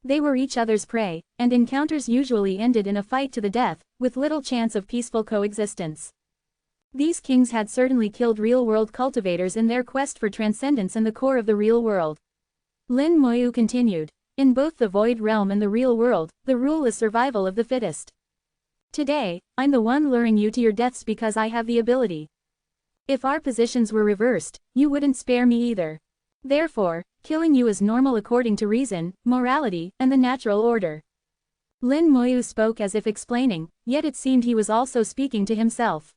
They were each other's prey, and encounters usually ended in a fight to the death, with little chance of peaceful coexistence. These kings had certainly killed real-world cultivators in their quest for transcendence in the core of the real world. Lin Moyu continued, "In both the void realm and the real world, the rule is survival of the fittest. Today, I'm the one luring you to your deaths because I have the ability. If our positions were reversed, you wouldn't spare me either. Therefore, killing you is normal according to reason, morality, and the natural order." Lin Moyu spoke as if explaining, yet it seemed he was also speaking to himself.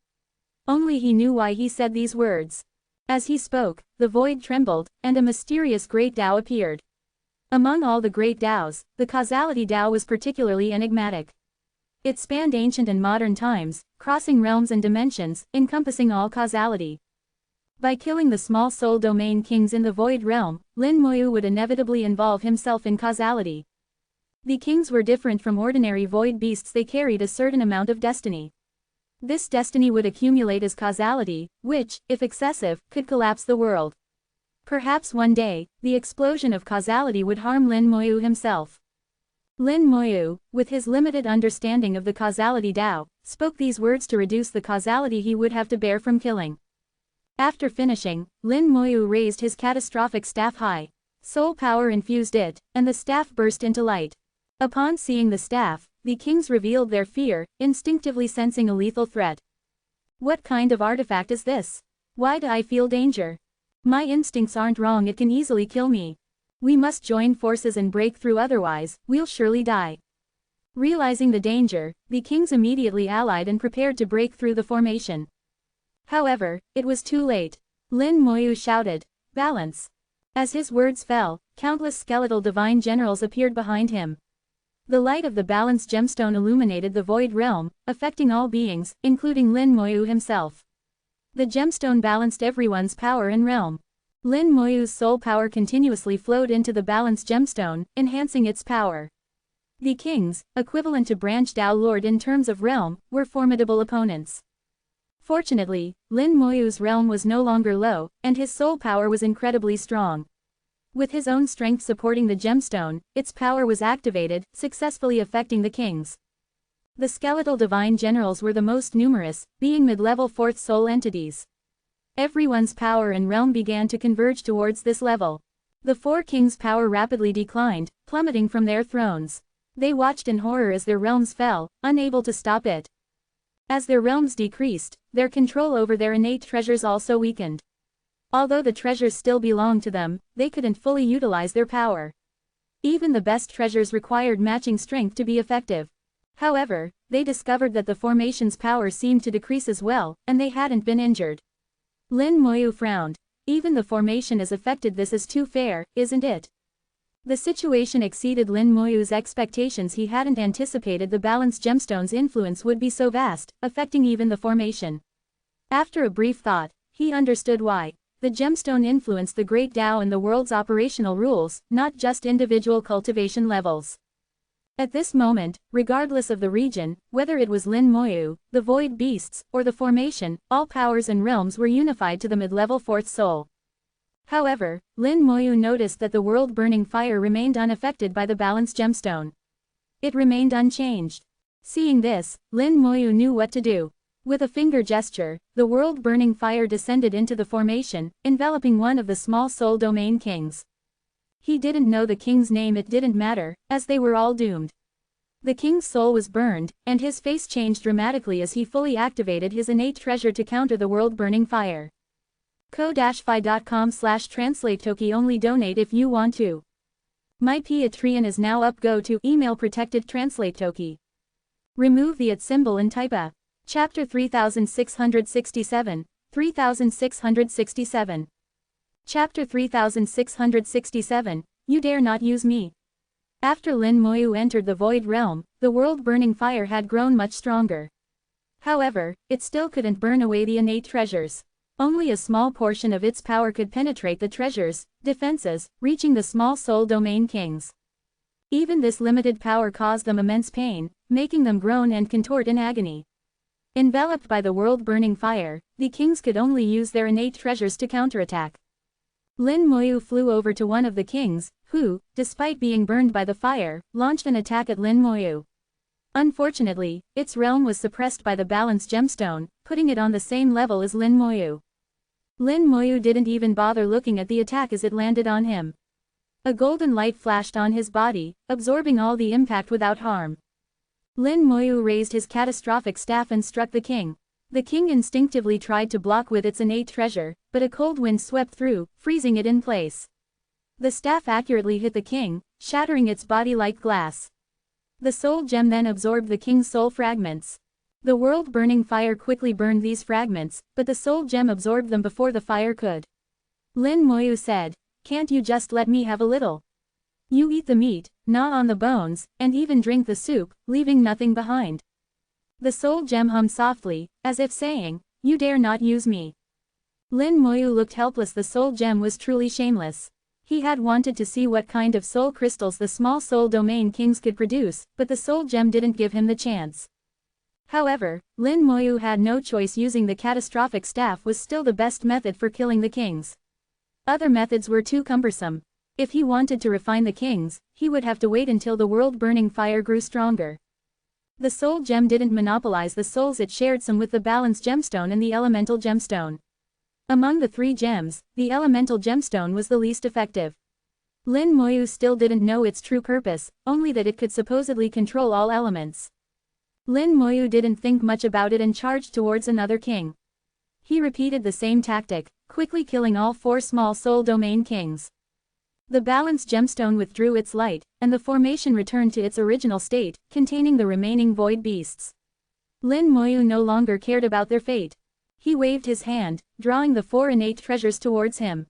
Only he knew why he said these words. As he spoke, the void trembled, and a mysterious great Tao appeared. Among all the great Taos, the causality Tao was particularly enigmatic. It spanned ancient and modern times, crossing realms and dimensions, encompassing all causality. By killing the small soul domain kings in the void realm, Lin Moyu would inevitably involve himself in causality. The kings were different from ordinary void beasts. They carried a certain amount of destiny. This destiny would accumulate as causality, which, if excessive, could collapse the world. Perhaps one day, the explosion of causality would harm Lin Moyu himself. Lin Moyu, with his limited understanding of the causality Tao, spoke these words to reduce the causality he would have to bear from killing. After finishing, Lin Moyu raised his catastrophic staff high. Soul power infused it, and the staff burst into light. Upon seeing the staff, the kings revealed their fear, instinctively sensing a lethal threat. "What kind of artifact is this? Why do I feel danger? My instincts aren't wrong. It can easily kill me. We must join forces and break through, otherwise, we'll surely die." Realizing the danger, the kings immediately allied and prepared to break through the formation. However, it was too late. Lin Moyu shouted, "Balance! As his words fell, countless skeletal divine generals appeared behind him. The light of the balanced gemstone illuminated the void realm, affecting all beings, including Lin Moyu himself. The gemstone balanced everyone's power and realm. Lin Moyu's soul power continuously flowed into the balanced gemstone, enhancing its power. The kings, equivalent to Branch Dao Lord in terms of realm, were formidable opponents. Fortunately, Lin Moyu's realm was no longer low, and his soul power was incredibly strong. With his own strength supporting the gemstone, its power was activated, successfully affecting the kings. The skeletal divine generals were the most numerous, being mid-level fourth soul entities. Everyone's power and realm began to converge towards this level. The four kings' power rapidly declined, plummeting from their thrones. They watched in horror as their realms fell, unable to stop it. As their realms decreased, their control over their innate treasures also weakened. Although the treasures still belonged to them, they couldn't fully utilize their power. Even the best treasures required matching strength to be effective. However, they discovered that the formation's power seemed to decrease as well, and they hadn't been injured. Lin Moyu frowned. Even the formation has affected. This is too fair, isn't it? The situation exceeded Lin Moyu's expectations. He hadn't anticipated the balanced gemstone's influence would be so vast, affecting even the formation. After a brief thought, he understood why. The gemstone influenced the great Tao and the world's operational rules, not just individual cultivation levels. At this moment, regardless of the region, whether it was Lin Moyu, the void beasts, or the formation, all powers and realms were unified to the mid-level fourth soul. However, Lin Moyu noticed that the world-burning fire remained unaffected by the balanced gemstone. It remained unchanged. Seeing this, Lin Moyu knew what to do. With a finger gesture, the world-burning fire descended into the formation, enveloping one of the small soul domain kings. He didn't know the king's name. It didn't matter, as they were all doomed. The king's soul was burned, and his face changed dramatically as he fully activated his innate treasure to counter the world-burning fire. ko-fi.com/translate-toki only donate if you want to. My Patreon is now up. Go to email protected translate toki. Remove the @ symbol and type a. Chapter 3667, 3667. Chapter 3667, You Dare Not Use Me. After Lin Moyu entered the void realm, the world-burning fire had grown much stronger. However, it still couldn't burn away the innate treasures. Only a small portion of its power could penetrate the treasures' defenses, reaching the small soul domain kings. Even this limited power caused them immense pain, making them groan and contort in agony. Enveloped by the world-burning fire, the kings could only use their innate treasures to counterattack. Lin Moyu flew over to one of the kings, who, despite being burned by the fire, launched an attack at Lin Moyu. Unfortunately, its realm was suppressed by the balanced gemstone, putting it on the same level as Lin Moyu. Lin Moyu didn't even bother looking at the attack as it landed on him. A golden light flashed on his body, absorbing all the impact without harm. Lin Moyu raised his catastrophic staff and struck the king. The king instinctively tried to block with its innate treasure, but a cold wind swept through, freezing it in place. The staff accurately hit the king, shattering its body like glass. The soul gem then absorbed the king's soul fragments. The world-burning fire quickly burned these fragments, but the soul gem absorbed them before the fire could. Lin Moyu said, "Can't you just let me have a little? You eat the meat, gnaw on the bones, and even drink the soup, leaving nothing behind." The soul gem hummed softly, as if saying, "You dare not use me." Lin Moyu looked helpless. The soul gem was truly shameless. He had wanted to see what kind of soul crystals the small soul domain kings could produce, but the soul gem didn't give him the chance. However, Lin Moyu had no choice. Using the catastrophic staff was still the best method for killing the kings. Other methods were too cumbersome. If he wanted to refine the kings, he would have to wait until the world-burning fire grew stronger. The soul gem didn't monopolize the souls. It shared some with the balanced gemstone and the elemental gemstone. Among the three gems, the elemental gemstone was the least effective. Lin Moyu still didn't know its true purpose, only that it could supposedly control all elements. Lin Moyu didn't think much about it and charged towards another king. He repeated the same tactic, quickly killing all four small soul domain kings. The balanced gemstone withdrew its light, and the formation returned to its original state, containing the remaining void beasts. Lin Moyu no longer cared about their fate. He waved his hand, drawing the four innate treasures towards him.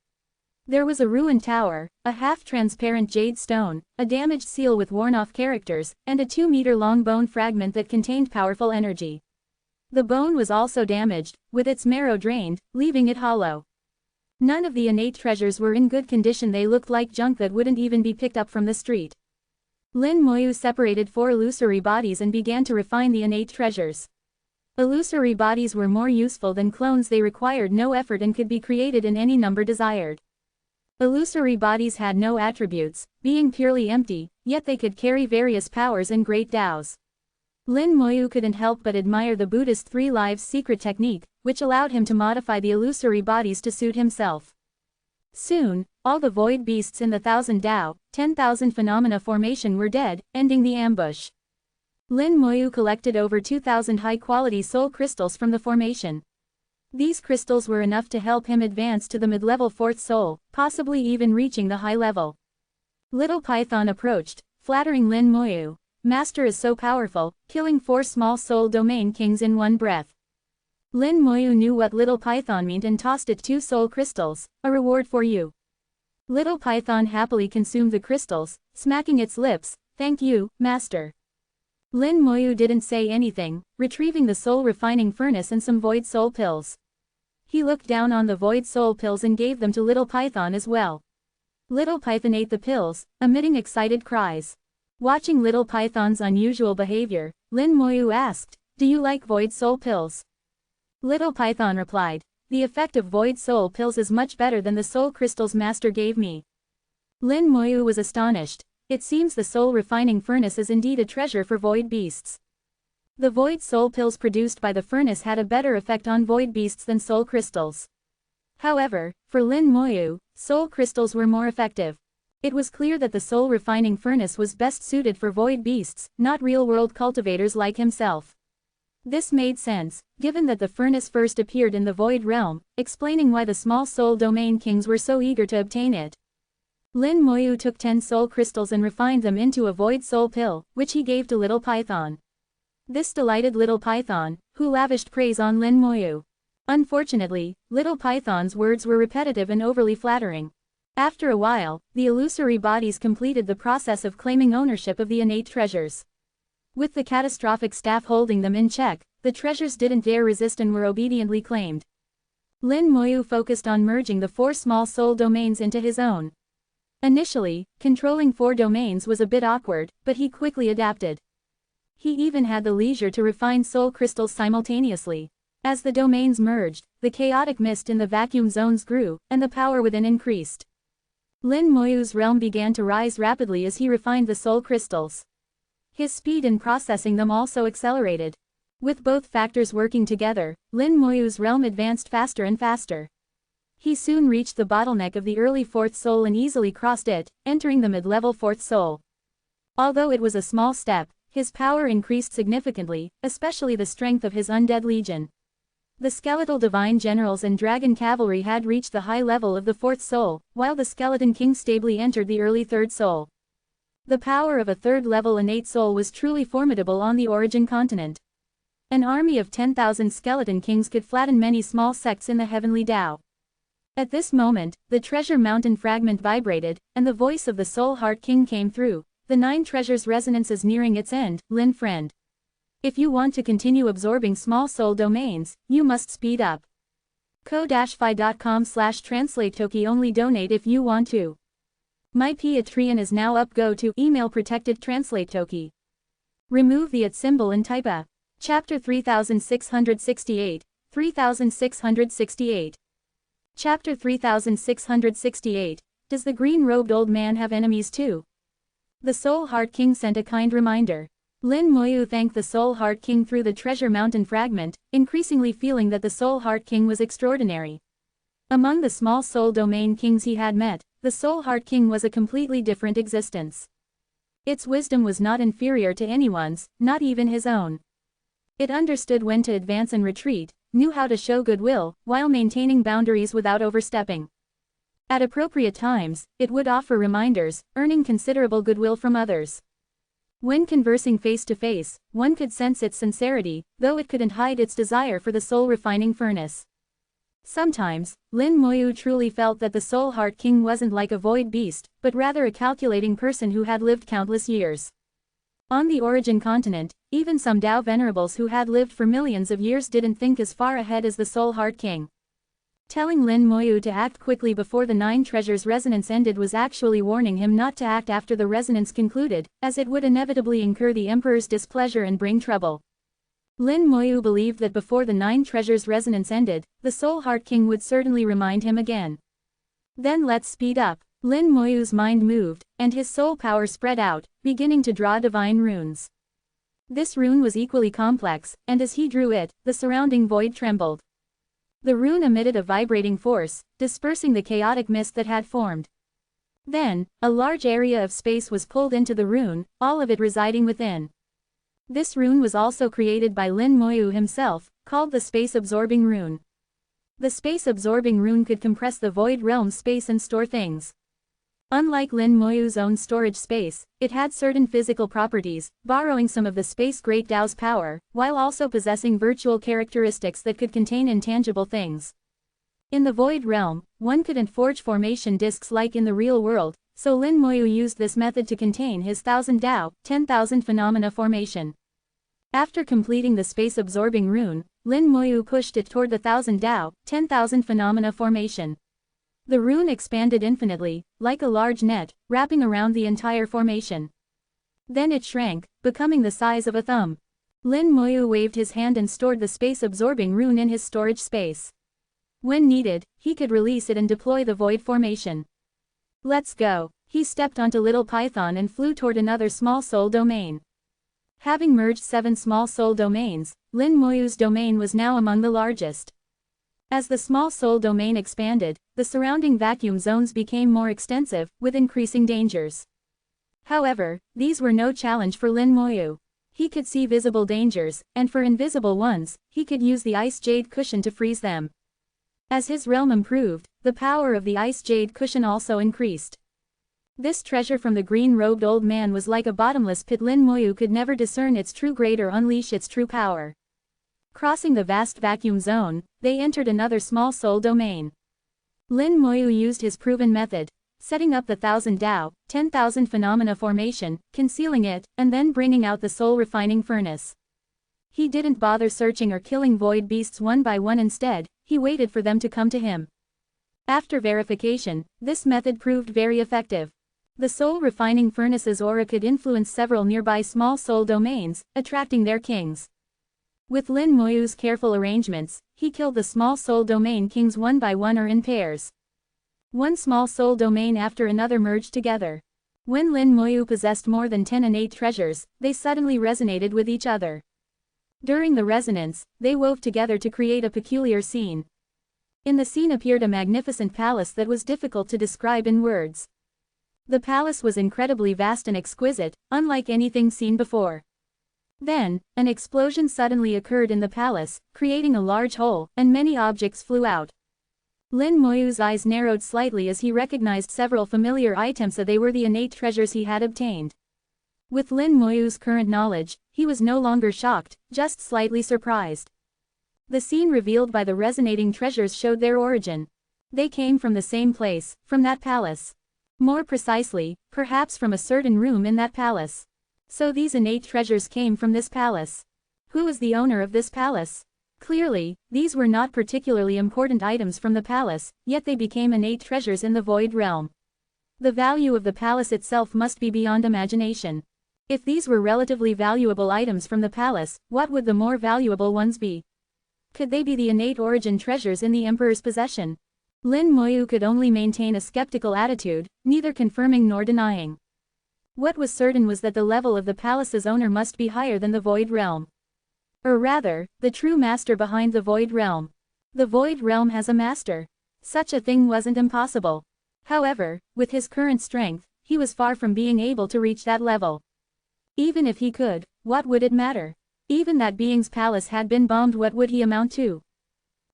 There was a ruined tower, a half-transparent jade stone, a damaged seal with worn-off characters, and a 2-meter-long bone fragment that contained powerful energy. The bone was also damaged, with its marrow drained, leaving it hollow. None of the innate treasures were in good condition. They looked like junk that wouldn't even be picked up from the street. Lin Moyu separated 4 illusory bodies and began to refine the innate treasures. Illusory bodies were more useful than clones. They required no effort and could be created in any number desired. Illusory bodies had no attributes, being purely empty, yet they could carry various powers and great Taos. Lin Moyu couldn't help but admire the Buddhist 3 lives secret technique, which allowed him to modify the illusory bodies to suit himself. Soon, all the void beasts in the 1,000 Tao, 10,000 phenomena formation were dead, ending the ambush. Lin Moyu collected over 2,000 high-quality soul crystals from the formation. These crystals were enough to help him advance to the mid-level 4th soul, possibly even reaching the high level. Little Python approached, flattering Lin Moyu. Master is so powerful, killing 4 small soul domain kings in one breath. Lin Moyu knew what Little Python meant and tossed it 2 soul crystals, a reward for you. Little Python happily consumed the crystals, smacking its lips, thank you, Master. Lin Moyu didn't say anything, retrieving the soul refining furnace and some void soul pills. He looked down on the void soul pills and gave them to Little Python as well. Little Python ate the pills, emitting excited cries. Watching Little Python's unusual behavior, Lin Moyu asked, do you like void soul pills? Little Python replied, the effect of void soul pills is much better than the soul crystals Master gave me. Lin Moyu was astonished. It seems the soul refining furnace is indeed a treasure for void beasts. The void soul pills produced by the furnace had a better effect on void beasts than soul crystals. However, for Lin Moyu, soul crystals were more effective. It was clear that the soul refining furnace was best suited for void beasts, not real-world cultivators like himself. This made sense, given that the furnace first appeared in the void realm, explaining why the small soul domain kings were so eager to obtain it. Lin Moyu took 10 soul crystals and refined them into a void soul pill, which he gave to Little Python. This delighted Little Python, who lavished praise on Lin Moyu. Unfortunately, Little Python's words were repetitive and overly flattering. After a while, the illusory bodies completed the process of claiming ownership of the innate treasures. With the catastrophic staff holding them in check, the treasures didn't dare resist and were obediently claimed. Lin Moyu focused on merging the 4 small soul domains into his own. Initially, controlling 4 domains was a bit awkward, but he quickly adapted. He even had the leisure to refine soul crystals simultaneously. As the domains merged, the chaotic mist in the vacuum zones grew, and the power within increased. Lin Moyu's realm began to rise rapidly as he refined the soul crystals. His speed in processing them also accelerated. With both factors working together, Lin Moyu's realm advanced faster and faster. He soon reached the bottleneck of the early 4th soul and easily crossed it, entering the mid-level 4th soul. Although it was a small step, his power increased significantly, especially the strength of his undead legion. The skeletal divine generals and dragon cavalry had reached the high level of the 4th soul, while the skeleton king stably entered the early 3rd soul. The power of a 3rd-level innate soul was truly formidable on the origin continent. An army of 10,000 skeleton kings could flatten many small sects in the heavenly Tao. At this moment, the treasure mountain fragment vibrated, and the voice of the Soul Heart King came through. The 9 treasures' resonance is nearing its end, Lin friend. If you want to continue absorbing small soul domains, you must speed up. ko-fi.com/translate-toki only donate if you want to. My Patreon is now up. Go to email protected translate toki. Remove the @ symbol and type a. Chapter 3668, 3668. Chapter 3668, Does the green-robed old man have enemies too? The Soul Heart King sent a kind reminder. Lin Moyu thanked the Soul Heart King through the treasure mountain fragment, increasingly feeling that the Soul Heart King was extraordinary. Among the small soul domain kings he had met, the Soul Heart King was a completely different existence. Its wisdom was not inferior to anyone's, not even his own. It understood when to advance and retreat, knew how to show goodwill, while maintaining boundaries without overstepping. At appropriate times, it would offer reminders, earning considerable goodwill from others. When conversing face to face, one could sense its sincerity, though it couldn't hide its desire for the soul refining furnace. Sometimes, Lin Moyu truly felt that the Soul Heart King wasn't like a void beast, but rather a calculating person who had lived countless years. On the Origin continent, even some Dao venerables who had lived for millions of years didn't think as far ahead as the Soul Heart King. Telling Lin Moyu to act quickly before the 9 treasures' resonance ended was actually warning him not to act after the resonance concluded, as it would inevitably incur the Emperor's displeasure and bring trouble. Lin Moyu believed that before the 9 treasures' resonance ended, the Soul Heart King would certainly remind him again. Then let's speed up. Lin Moyu's mind moved, and his soul power spread out, beginning to draw divine runes. This rune was equally complex, and as he drew it, the surrounding void trembled. The rune emitted a vibrating force, dispersing the chaotic mist that had formed. Then, a large area of space was pulled into the rune, all of it residing within. This rune was also created by Lin Moyu himself, called the Space-Absorbing Rune. The Space-Absorbing Rune could compress the void realm's space and store things. Unlike Lin Moyu's own storage space, it had certain physical properties, borrowing some of the Space Great Dao's power, while also possessing virtual characteristics that could contain intangible things. In the void realm, one couldn't forge formation disks like in the real world, so Lin Moyu used this method to contain his 1000 Dao, 10,000 phenomena formation. After completing the Space-Absorbing Rune, Lin Moyu pushed it toward the 1000 Dao, 10,000 phenomena formation. The rune expanded infinitely, like a large net, wrapping around the entire formation. Then it shrank, becoming the size of a thumb. Lin Moyu waved his hand and stored the space-absorbing rune in his storage space. When needed, he could release it and deploy the void formation. Let's go. He stepped onto Little Python and flew toward another small soul domain. Having merged 7 small soul domains, Lin Moyu's domain was now among the largest. As the small soul domain expanded, the surrounding vacuum zones became more extensive, with increasing dangers. However, these were no challenge for Lin Moyu. He could see visible dangers, and for invisible ones, he could use the ice jade cushion to freeze them. As his realm improved, the power of the ice jade cushion also increased. This treasure from the green-robed old man was like a bottomless pit. Lin Moyu could never discern its true grade or unleash its true power. Crossing the vast vacuum zone, they entered another small soul domain. Lin Moyu used his proven method, setting up the 1000 Dao, 10,000 phenomena formation, concealing it, and then bringing out the soul refining furnace. He didn't bother searching or killing void beasts one by one. Instead, he waited for them to come to him. After verification, this method proved very effective. The soul refining furnace's aura could influence several nearby small soul domains, attracting their kings. With Lin Moyu's careful arrangements, he killed the small soul domain kings one by one or in pairs. One small soul domain after another merged together. When Lin Moyu possessed more than 10 innate treasures, they suddenly resonated with each other. During the resonance, they wove together to create a peculiar scene. In the scene appeared a magnificent palace that was difficult to describe in words. The palace was incredibly vast and exquisite, unlike anything seen before. Then, an explosion suddenly occurred in the palace, creating a large hole, and many objects flew out. Lin Moyu's eyes narrowed slightly as he recognized several familiar items. They were the innate treasures he had obtained. With Lin Moyu's current knowledge, he was no longer shocked, just slightly surprised. The scene revealed by the resonating treasures showed their origin. They came from the same place, from that palace. More precisely, perhaps from a certain room in that palace. So these innate treasures came from this palace. Who is the owner of this palace? Clearly, these were not particularly important items from the palace, yet they became innate treasures in the void realm. The value of the palace itself must be beyond imagination. If these were relatively valuable items from the palace, what would the more valuable ones be? Could they be the innate origin treasures in the Emperor's possession? Lin Moyu could only maintain a skeptical attitude, neither confirming nor denying. What was certain was that the level of the palace's owner must be higher than the void realm. Or rather, the true master behind the void realm. The void realm has a master. Such a thing wasn't impossible. However, with his current strength, he was far from being able to reach that level. Even if he could, what would it matter? Even that being's palace had been bombed. What would he amount to?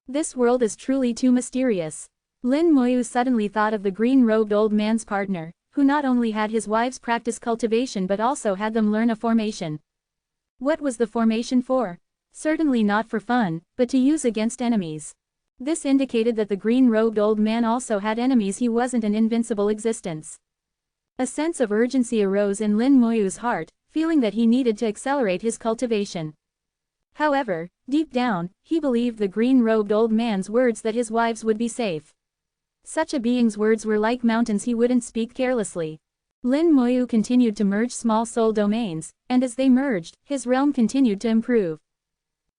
This world is truly too mysterious. Lin Moyu suddenly thought of the green-robed old man's partner, who not only had his wives practice cultivation but also had them learn a formation. What was the formation for? Certainly not for fun, but to use against enemies. This indicated that the green-robed old man also had enemies. He wasn't an invincible existence. A sense of urgency arose in Lin Moyu's heart, feeling that he needed to accelerate his cultivation. However, deep down, he believed the green-robed old man's words that his wives would be safe. Such a being's words were like mountains. He wouldn't speak carelessly. Lin Moyu continued to merge small soul domains, and as they merged, his realm continued to improve.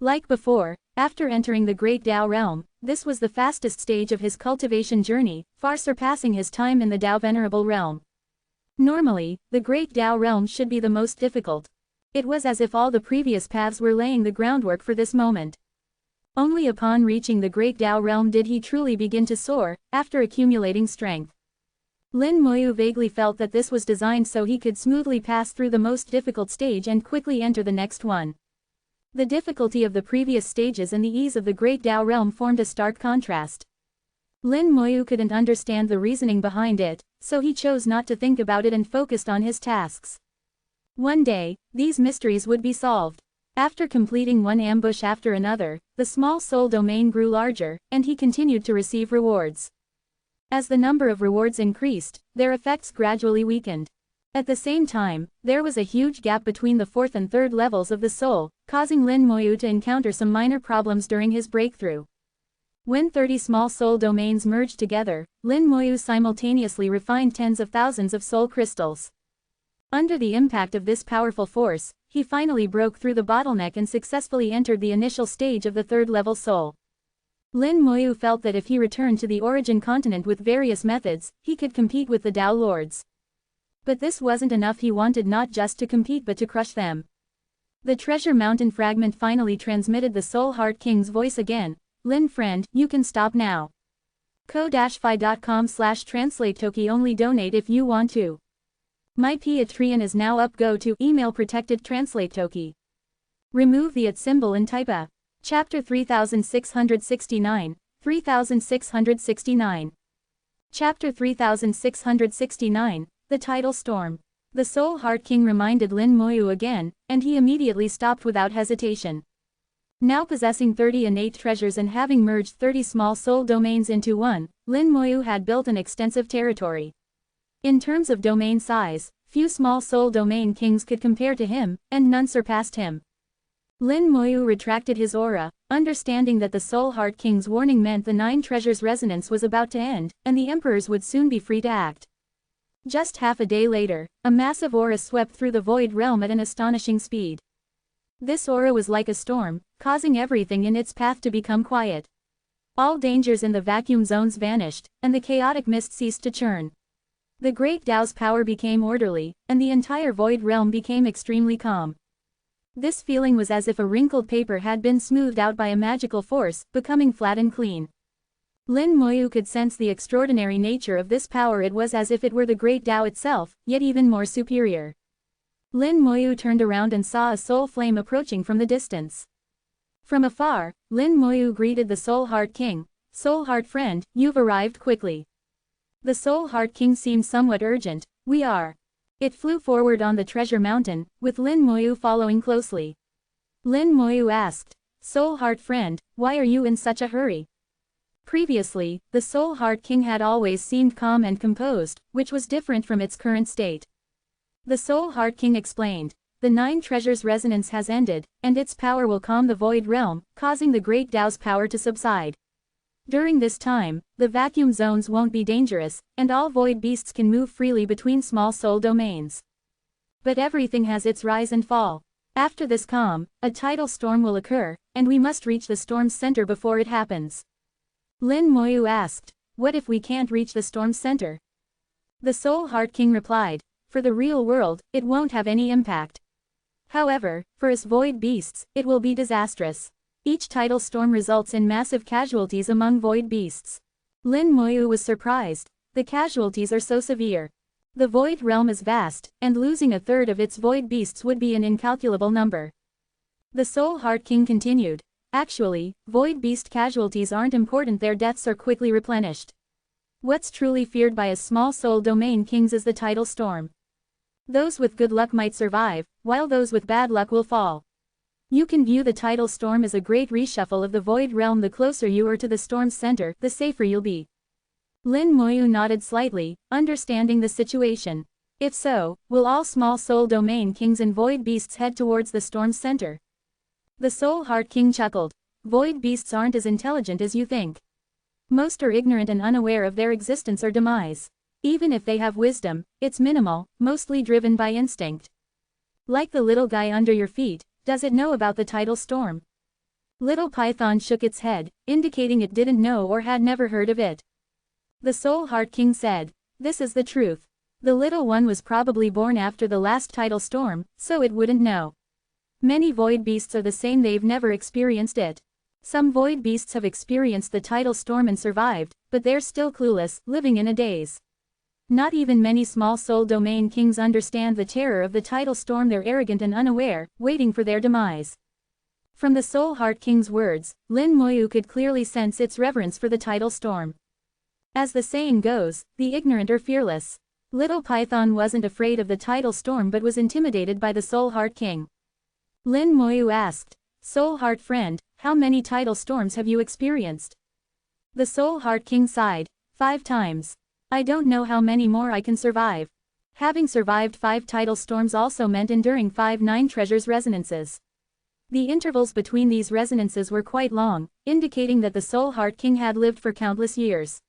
Like before, after entering the Great Tao realm, this was the fastest stage of his cultivation journey, far surpassing his time in the Tao Venerable realm. Normally, the Great Tao realm should be the most difficult. It was as if all the previous paths were laying the groundwork for this moment. Only upon reaching the Great Tao realm did he truly begin to soar, after accumulating strength. Lin Moyu vaguely felt that this was designed so he could smoothly pass through the most difficult stage and quickly enter the next one. The difficulty of the previous stages and the ease of the Great Tao realm formed a stark contrast. Lin Moyu couldn't understand the reasoning behind it, so he chose not to think about it and focused on his tasks. One day, these mysteries would be solved. After completing one ambush after another, the small soul domain grew larger, and he continued to receive rewards. As the number of rewards increased, their effects gradually weakened. At the same time, there was a huge gap between the fourth and third levels of the soul, causing Lin Moyu to encounter some minor problems during his breakthrough. When 30 small soul domains merged together, Lin Moyu simultaneously refined tens of thousands of soul crystals. Under the impact of this powerful force, he finally broke through the bottleneck and successfully entered the initial stage of the third-level soul. Lin Moyu felt that if he returned to the origin continent with various methods, he could compete with the Tao Lords. But this wasn't enough. He wanted not just to compete but to crush them. The Treasure Mountain fragment finally transmitted the Soul Heart King's voice again. Lin friend, you can stop now. ko-fi.com/translate-toki only donate if you want to. My Patreon is now up. Go to email protected translate toki. Remove the @ symbol and type a. Chapter 3669, 3669. Chapter 3669, The Tidal Storm. The Soul Heart King reminded Lin Moyu again, and he immediately stopped without hesitation. Now possessing 30 innate treasures and having merged 30 small soul domains into one, Lin Moyu had built an extensive territory. In terms of domain size, few small soul domain kings could compare to him, and none surpassed him. Lin Moyu retracted his aura, understanding that the Soul Heart King's warning meant the 9 treasures' resonance was about to end, and the emperors would soon be free to act. Just half a day later, a massive aura swept through the void realm at an astonishing speed. This aura was like a storm, causing everything in its path to become quiet. All dangers in the vacuum zones vanished, and the chaotic mist ceased to churn. The Great Tao's power became orderly, and the entire void realm became extremely calm. This feeling was as if a wrinkled paper had been smoothed out by a magical force, becoming flat and clean. Lin Moyu could sense the extraordinary nature of this power. It was as if it were the Great Tao itself, yet even more superior. Lin Moyu turned around and saw a soul flame approaching from the distance. From afar, Lin Moyu greeted the Soul Heart King. Soul Heart friend, you've arrived quickly. The Soul Heart King seemed somewhat urgent. We are. It flew forward on the Treasure Mountain, with Lin Moyu following closely. Lin Moyu asked, Soul Heart friend, why are you in such a hurry? Previously, the Soul Heart King had always seemed calm and composed, which was different from its current state. The Soul Heart King explained, the 9 treasures' resonance has ended, and its power will calm the void realm, causing the Great Tao's power to subside. During this time, the vacuum zones won't be dangerous, and all void beasts can move freely between small soul domains. But everything has its rise and fall. After this calm, a tidal storm will occur, and we must reach the storm's center before it happens. Lin Moyu asked, what if we can't reach the storm's center? The Soul Heart King replied, for the real world, it won't have any impact. However, for us void beasts, it will be disastrous. Each tidal storm results in massive casualties among void beasts. Lin Moyu was surprised. The casualties are so severe. The void realm is vast, and losing a third of its void beasts would be an incalculable number. The Soul Heart King continued. Actually, void beast casualties aren't important. Their deaths are quickly replenished. What's truly feared by a small soul domain kings is the tidal storm. Those with good luck might survive, while those with bad luck will fall. You can view the tidal storm as a great reshuffle of the void realm. The closer you are to the storm's center, the safer you'll be. Lin Moyu nodded slightly, understanding the situation. If so, will all small soul domain kings and void beasts head towards the storm's center? The Soul Heart King chuckled. Void beasts aren't as intelligent as you think. Most are ignorant and unaware of their existence or demise. Even if they have wisdom, it's minimal, mostly driven by instinct. Like the little guy under your feet, does it know about the tidal storm? Little Python shook its head, indicating it didn't know or had never heard of it. The Soul Heart King said, "This is the truth. The little one was probably born after the last tidal storm, so it wouldn't know. Many void beasts are the same, they've never experienced it. Some void beasts have experienced the tidal storm and survived, but they're still clueless, living in a daze. Not even many small soul domain kings understand the terror of the tidal storm. They're arrogant and unaware, waiting for their demise." From the Soul Heart King's words, Lin Moyu could clearly sense its reverence for the tidal storm. As the saying goes, the ignorant are fearless. Little Python wasn't afraid of the tidal storm but was intimidated by the Soul Heart King. Lin Moyu asked, "Soul Heart friend, how many tidal storms have you experienced?" The Soul Heart King sighed, 5 times. "I don't know how many more I can survive." Having survived 5 tidal storms also meant enduring 5 9 treasures resonances. The intervals between these resonances were quite long, indicating that the Soul Heart King had lived for countless years.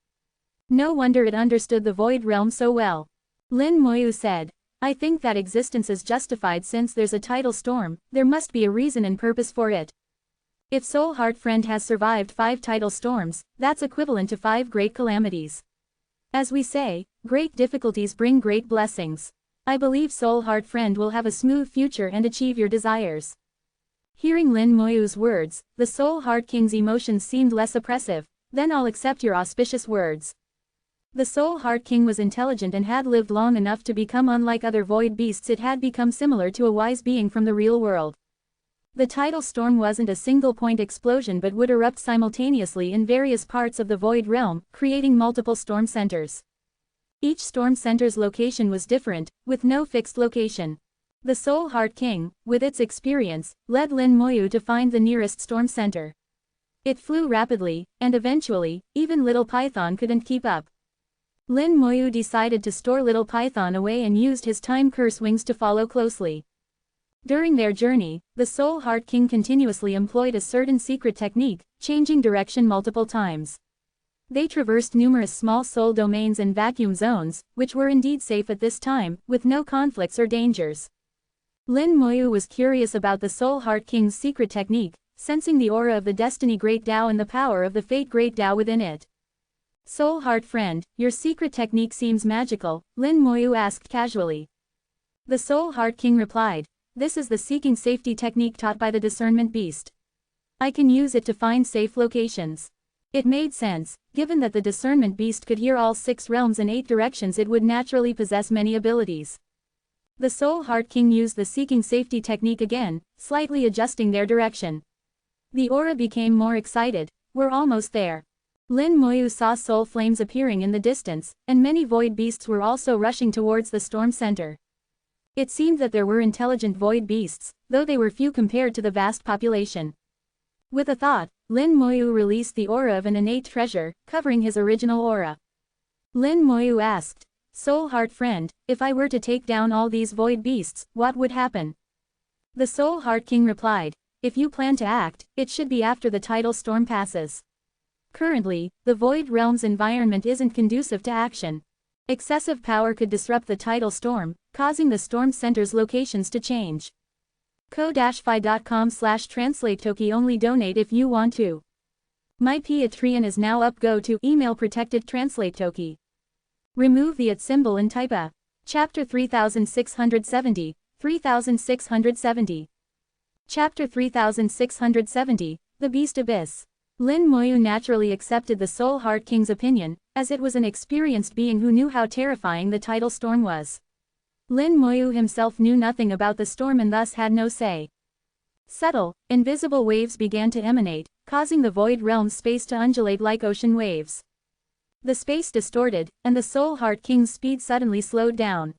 No wonder it understood the void realm so well. Lin Moyu said, "I think that existence is justified since there's a tidal storm, there must be a reason and purpose for it. If Soul Heart Friend has survived 5 tidal storms, that's equivalent to 5 great calamities. As we say, great difficulties bring great blessings. I believe Soul Heart Friend will have a smooth future and achieve your desires." Hearing Lin Moyu's words, the Soul Heart King's emotions seemed less oppressive. "Then I'll accept your auspicious words." The Soul Heart King was intelligent and had lived long enough to become unlike other void beasts. It had become similar to a wise being from the real world. The tidal storm wasn't a single-point explosion but would erupt simultaneously in various parts of the void realm, creating multiple storm centers. Each storm center's location was different, with no fixed location. The Soul Heart King, with its experience, led Lin Moyu to find the nearest storm center. It flew rapidly, and eventually, even Little Python couldn't keep up. Lin Moyu decided to store Little Python away and used his time curse wings to follow closely. During their journey, the Soul Heart King continuously employed a certain secret technique, changing direction multiple times. They traversed numerous small soul domains and vacuum zones, which were indeed safe at this time, with no conflicts or dangers. Lin Moyu was curious about the Soul Heart King's secret technique, sensing the aura of the Destiny Great Tao and the power of the Fate Great Tao within it. "Soul Heart Friend, your secret technique seems magical," Lin Moyu asked casually. The Soul Heart King replied, "This is the seeking safety technique taught by the discernment beast. I can use it to find safe locations." It made sense, given that the discernment beast could hear all 6 realms and 8 directions. It would naturally possess many abilities. The Soul Heart King used the seeking safety technique again, slightly adjusting their direction. The aura became more excited. "We're almost there." Lin Moyu saw soul flames appearing in the distance, and many void beasts were also rushing towards the storm center. It seemed that there were intelligent void beasts, though they were few compared to the vast population. With a thought, Lin Moyu released the aura of an innate treasure, covering his original aura. Lin Moyu asked, "Soul Heart Friend, if I were to take down all these void beasts, what would happen?" The Soul Heart King replied, "If you plan to act, it should be after the tidal storm passes. Currently, the Void Realm's environment isn't conducive to action. Excessive power could disrupt the tidal storm, causing the storm center's locations to change. ko-fi.com/translate-toki only donate if you want to. My Patreon is now up. Go to email protected translate toki. Remove the @ symbol and type a. Chapter 3670, 3670. Chapter 3670, The Beast Abyss. Lin Moyu naturally accepted the Soul Heart King's opinion, as it was an experienced being who knew how terrifying the tidal storm was. Lin Moyu himself knew nothing about the storm and thus had no say. Subtle, invisible waves began to emanate, causing the void realm's space to undulate like ocean waves. The space distorted, and the Soul Heart King's speed suddenly slowed down.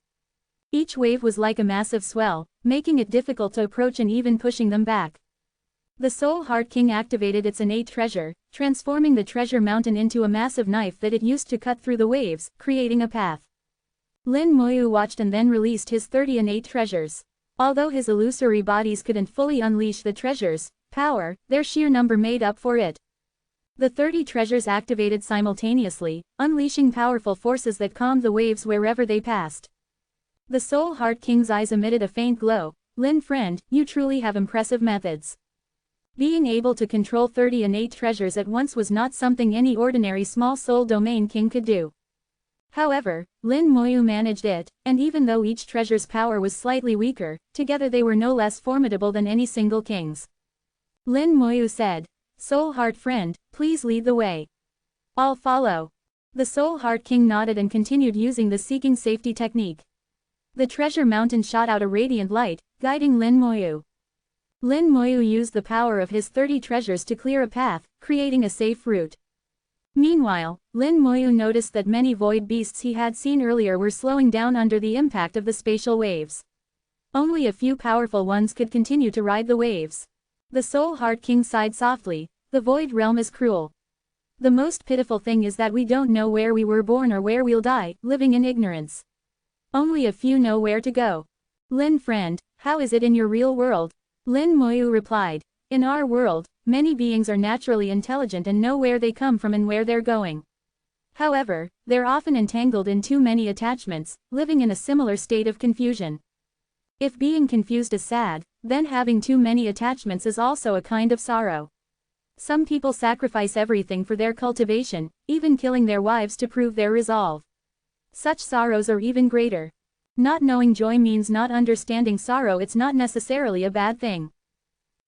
Each wave was like a massive swell, making it difficult to approach and even pushing them back. The Soul Heart King activated its innate treasure, transforming the treasure mountain into a massive knife that it used to cut through the waves, creating a path. Lin Moyu watched and then released his 30 innate treasures. Although his illusory bodies couldn't fully unleash the treasures' power, their sheer number made up for it. The 30 treasures activated simultaneously, unleashing powerful forces that calmed the waves wherever they passed. The Soul Heart King's eyes emitted a faint glow. Lin friend, you truly have impressive methods. Being able to control 30 innate treasures at once was not something any ordinary small soul domain king could do. However, Lin Moyu managed it, and even though each treasure's power was slightly weaker, together they were no less formidable than any single king's. Lin Moyu said, Soul Heart friend, please lead the way. I'll follow. The Soul Heart King nodded and continued using the seeking safety technique. The treasure mountain shot out a radiant light, guiding Lin Moyu. Lin Moyu used the power of his 30 treasures to clear a path, creating a safe route. Meanwhile, Lin Moyu noticed that many void beasts he had seen earlier were slowing down under the impact of the spatial waves. Only a few powerful ones could continue to ride the waves. The Soul Heart King sighed softly, the void realm is cruel. The most pitiful thing is that we don't know where we were born or where we'll die, living in ignorance. Only a few know where to go. Lin friend, how is it in your real world? Lin Moyu replied, in our world, many beings are naturally intelligent and know where they come from and where they're going. However, they're often entangled in too many attachments, living in a similar state of confusion. If being confused is sad, then having too many attachments is also a kind of sorrow. Some people sacrifice everything for their cultivation, even killing their wives to prove their resolve. Such sorrows are even greater. Not knowing joy means not understanding sorrow. It's not necessarily a bad thing.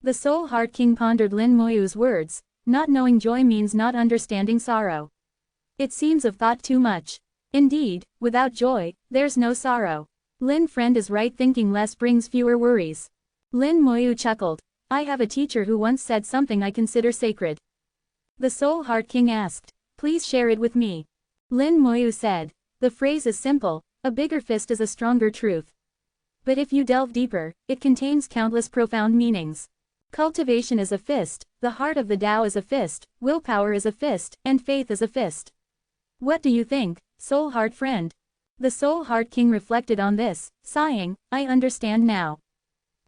The Soul Heart King pondered Lin Moyu's words, not knowing joy means not understanding sorrow. It seems I've thought too much. Indeed, without joy, there's no sorrow. Lin friend is right, thinking less brings fewer worries. Lin Moyu chuckled. I have a teacher who once said something I consider sacred. The Soul Heart King asked, please share it with me. Lin Moyu said, the phrase is simple, a bigger fist is a stronger truth. But if you delve deeper, it contains countless profound meanings. Cultivation is a fist, the heart of the Tao is a fist, willpower is a fist, and faith is a fist. What do you think, Soul Heart friend? The Soul Heart King reflected on this, sighing, I understand now.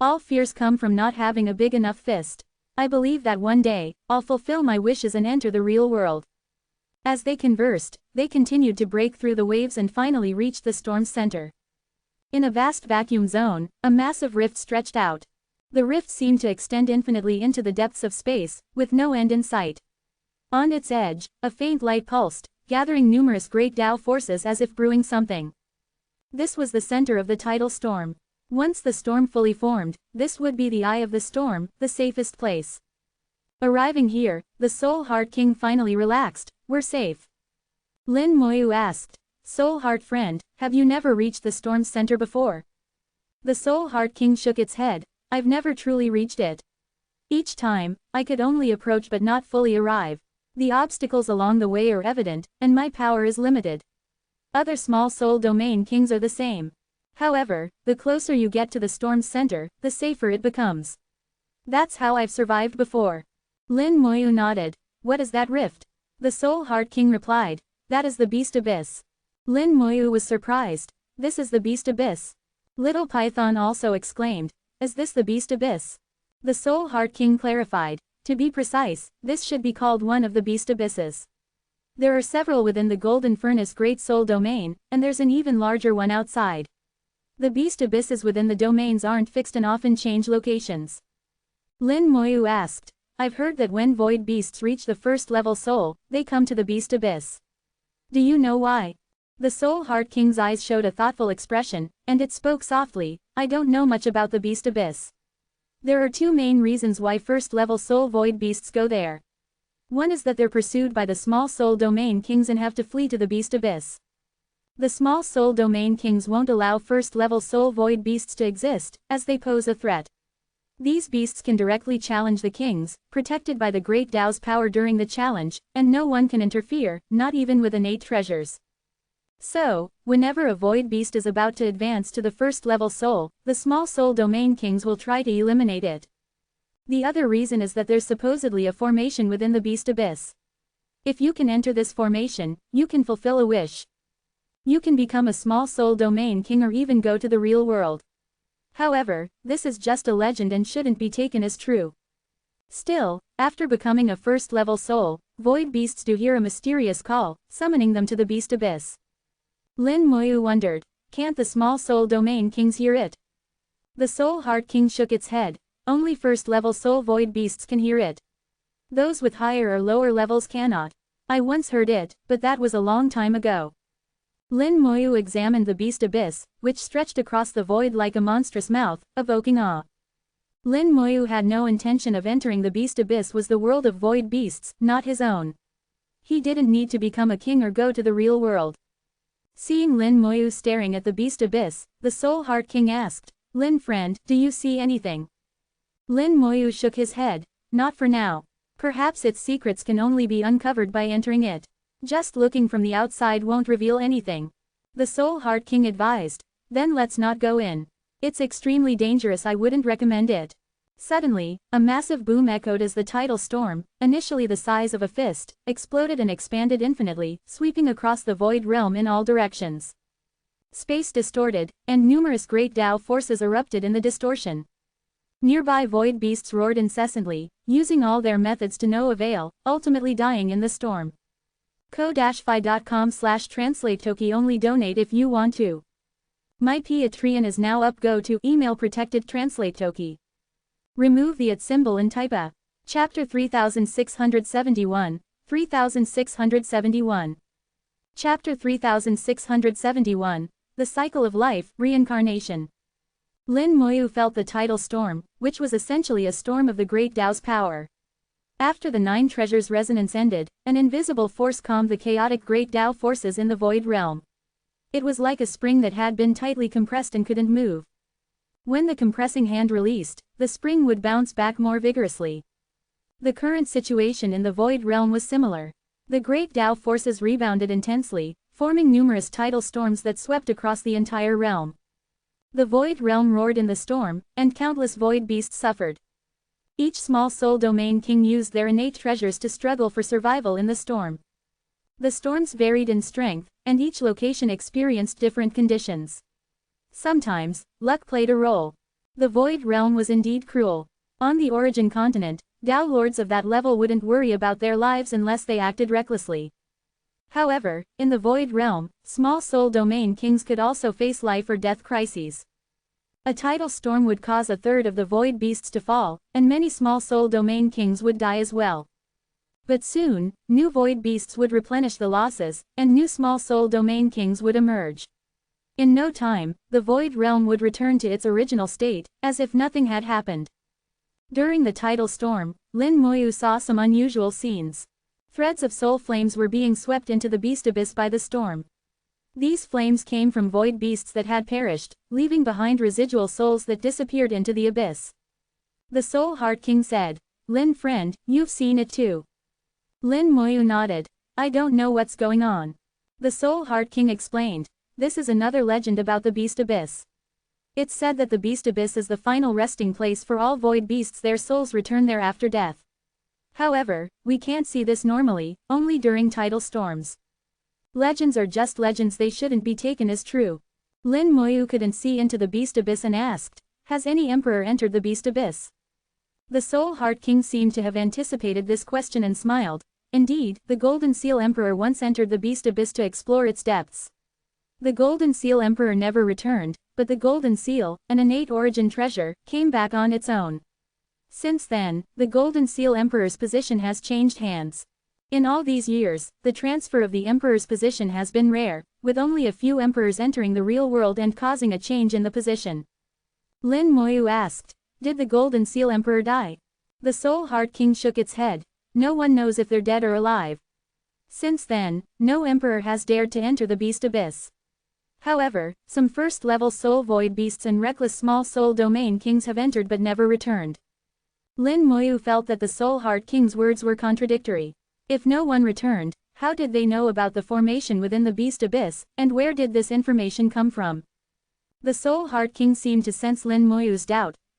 All fears come from not having a big enough fist. I believe that one day, I'll fulfill my wishes and enter the real world. As they conversed, they continued to break through the waves and finally reached the storm's center. In a vast vacuum zone, a massive rift stretched out. The rift seemed to extend infinitely into the depths of space, with no end in sight. On its edge, a faint light pulsed, gathering numerous great Tao forces as if brewing something. This was the center of the tidal storm. Once the storm fully formed, this would be the eye of the storm, the safest place. Arriving here, the Soul Heart King finally relaxed. We're safe. Lin Moyu asked, Soul Heart friend, have you never reached the storm's center before? The Soul Heart King shook its head, I've never truly reached it. Each time, I could only approach but not fully arrive. The obstacles along the way are evident, and my power is limited. Other small soul domain kings are the same. However, the closer you get to the storm's center, the safer it becomes. That's how I've survived before. Lin Moyu nodded. What is that rift? The Soul Heart King replied, that is the Beast Abyss. Lin Moyu was surprised. This is the Beast Abyss. Little Python also exclaimed, is this the Beast Abyss? The Soul Heart King clarified, to be precise, this should be called one of the Beast Abysses. There are several within the Golden Furnace Great Soul domain, and there's an even larger one outside. The Beast Abysses within the domains aren't fixed and often change locations. Lin Moyu asked, I've heard that when void beasts reach the first level soul, they come to the Beast Abyss. Do you know why? The Soul Heart King's eyes showed a thoughtful expression, and it spoke softly, I don't know much about the Beast Abyss. There are two main reasons why first-level soul void beasts go there. One is that they're pursued by the small soul domain kings and have to flee to the Beast Abyss. The small soul domain kings won't allow first-level soul void beasts to exist, as they pose a threat. These beasts can directly challenge the kings, protected by the Great Tao's power during the challenge, and no one can interfere, not even with innate treasures. So, whenever a void beast is about to advance to the first level soul, the small soul domain kings will try to eliminate it. The other reason is that there's supposedly a formation within the beast abyss. If you can enter this formation, you can fulfill a wish. You can become a small soul domain king or even go to the real world. However, this is just a legend and shouldn't be taken as true. Still, after becoming a first-level soul, void beasts do hear a mysterious call, summoning them to the beast abyss. Lin Moyu wondered, can't the small soul domain kings hear it? The soul heart king shook its head, only first-level soul void beasts can hear it. Those with higher or lower levels cannot. I once heard it, but that was a long time ago. Lin Moyu examined the beast abyss, which stretched across the void like a monstrous mouth, evoking awe. Lin Moyu had no intention of entering the beast abyss, was the world of void beasts, not his own. He didn't need to become a king or go to the real world. Seeing Lin Moyu staring at the beast abyss, the soul heart king asked, Lin friend, do you see anything? Lin Moyu shook his head, not for now. Perhaps its secrets can only be uncovered by entering it. Just looking from the outside won't reveal anything. The soul heart king advised, then let's not go in. It's extremely dangerous, I wouldn't recommend it. Suddenly, a massive boom echoed as the tidal storm, initially the size of a fist, exploded and expanded infinitely, sweeping across the void realm in all directions. Space distorted, and numerous great Tao forces erupted in the distortion. Nearby void beasts roared incessantly, using all their methods to no avail, ultimately dying in the storm. ko-fi.com/translate-toki only donate if you want to. My Patreon is now up, go to email protected translate toki. Remove the @ symbol and type a. Chapter 3671, 3671. Chapter 3671, The Cycle of Life, Reincarnation. Lin Moyu felt the tidal storm, which was essentially a storm of the great Tao's power. After the 9 treasures' resonance ended, an invisible force calmed the chaotic great Tao forces in the void realm. It was like a spring that had been tightly compressed and couldn't move. When the compressing hand released, the spring would bounce back more vigorously. The current situation in the void realm was similar. The great Tao forces rebounded intensely, forming numerous tidal storms that swept across the entire realm. The void realm roared in the storm, and countless void beasts suffered. Each small soul domain king used their innate treasures to struggle for survival in the storm. The storms varied in strength, and each location experienced different conditions. Sometimes, luck played a role. The void realm was indeed cruel. On the origin continent, Tao lords of that level wouldn't worry about their lives unless they acted recklessly. However, in the void realm, small soul domain kings could also face life or death crises. A tidal storm would cause a third of the void beasts to fall, and many small soul domain kings would die as well. But soon, new void beasts would replenish the losses, and new small soul domain kings would emerge. In no time, the void realm would return to its original state, as if nothing had happened. During the tidal storm, Lin Moyu saw some unusual scenes. Threads of soul flames were being swept into the beast abyss by the storm. These flames came from void beasts that had perished, leaving behind residual souls that disappeared into the abyss. The Soul Heart King said, Lin friend, you've seen it too. Lin Moyu nodded. I don't know what's going on. The Soul Heart King explained. This is another legend about the beast abyss. It's said that the beast abyss is the final resting place for all void beasts, their souls return there after death. However, we can't see this normally, only during tidal storms. Legends are just legends, they shouldn't be taken as true. Lin Moyu couldn't see into the beast abyss and asked, has any emperor entered the beast abyss? The Soul Heart King seemed to have anticipated this question and smiled. Indeed, the Golden Seal Emperor once entered the beast abyss to explore its depths. The Golden Seal Emperor never returned, but the Golden Seal, an innate origin treasure, came back on its own. Since then, the Golden Seal Emperor's position has changed hands. In all these years, the transfer of the Emperor's position has been rare, with only a few Emperors entering the real world and causing a change in the position. Lin Moyu asked, did the Golden Seal Emperor die? The Soul Heart King shook its head. No one knows if they're dead or alive. Since then, no Emperor has dared to enter the beast abyss. However, some first-level soul void beasts and reckless small soul domain kings have entered but never returned. Lin Moyu felt that the Soul Heart King's words were contradictory. If no one returned, how did they know about the formation within the beast abyss, and where did this information come from? The Soul Heart King seemed to sense Lin Moyu's doubt.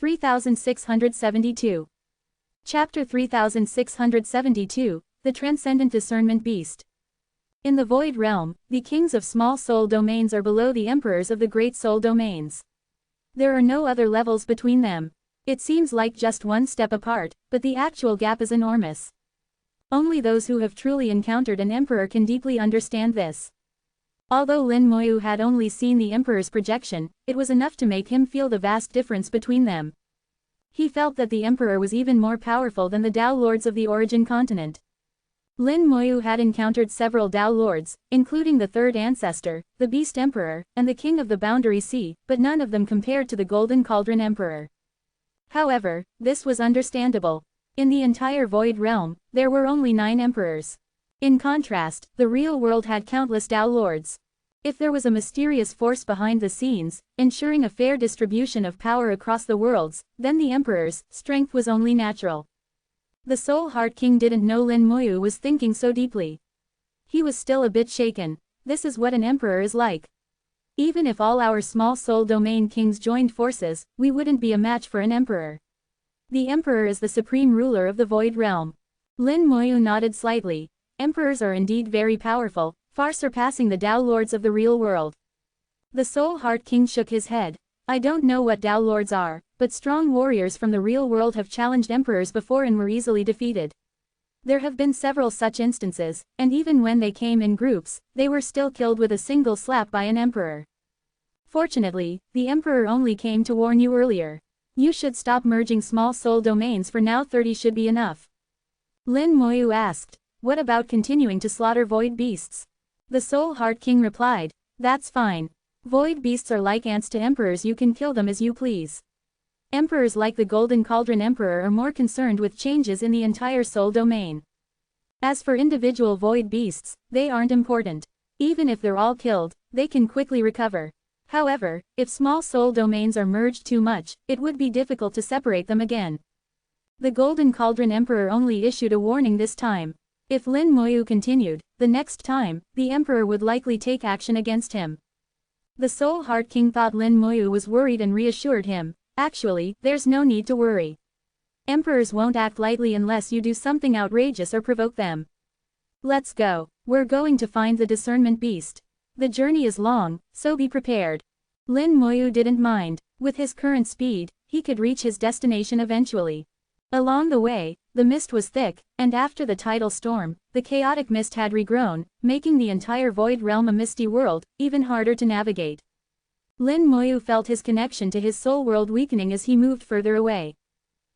3672. Chapter 3672, The Transcendent Discernment Beast. In the Void Realm, the kings of small soul domains are below the emperors of the great soul domains. There are no other levels between them. It seems like just one step apart, but the actual gap is enormous. Only those who have truly encountered an emperor can deeply understand this. Although Lin Moyu had only seen the emperor's projection, it was enough to make him feel the vast difference between them. He felt that the emperor was even more powerful than the Tao lords of the origin continent. Lin Moyu had encountered several Tao lords, including the third ancestor, the Beast Emperor, and the King of the Boundary Sea, but none of them compared to the Golden Cauldron Emperor. However, this was understandable. In the entire Void Realm, there were only 9 emperors. In contrast, the real world had countless Tao lords. If there was a mysterious force behind the scenes, ensuring a fair distribution of power across the worlds, then the emperor's strength was only natural. The Soul Heart King didn't know Lin Moyu was thinking so deeply. He was still a bit shaken. This is what an emperor is like. Even if all our small soul domain kings joined forces, we wouldn't be a match for an emperor. The emperor is the supreme ruler of the Void Realm. Lin Moyu nodded slightly. Emperors are indeed very powerful, far surpassing the Tao lords of the real world. The Soul Heart King shook his head. I don't know what Tao lords are, but strong warriors from the real world have challenged emperors before and were easily defeated. There have been several such instances, and even when they came in groups, they were still killed with a single slap by an emperor. Fortunately, the emperor only came to warn you earlier. You should stop merging small soul domains for now. 30 should be enough. Lin Moyu asked, what about continuing to slaughter void beasts? The Soul Heart King replied, that's fine. Void beasts are like ants to emperors, you can kill them as you please. Emperors like the Golden Cauldron Emperor are more concerned with changes in the entire soul domain. As for individual void beasts, they aren't important. Even if they're all killed, they can quickly recover. However, if small soul domains are merged too much, it would be difficult to separate them again. The Golden Cauldron Emperor only issued a warning this time. If Lin Moyu continued, the next time, the emperor would likely take action against him. The Soul Heart King thought Lin Moyu was worried and reassured him, actually, there's no need to worry. Emperors won't act lightly unless you do something outrageous or provoke them. Let's go. We're going to find the discernment beast. The journey is long, so be prepared. Lin Moyu didn't mind. With his current speed, he could reach his destination eventually. Along the way, the mist was thick, and after the tidal storm, the chaotic mist had regrown, making the entire Void Realm a misty world, even harder to navigate. Lin Moyu felt his connection to his soul world weakening as he moved further away.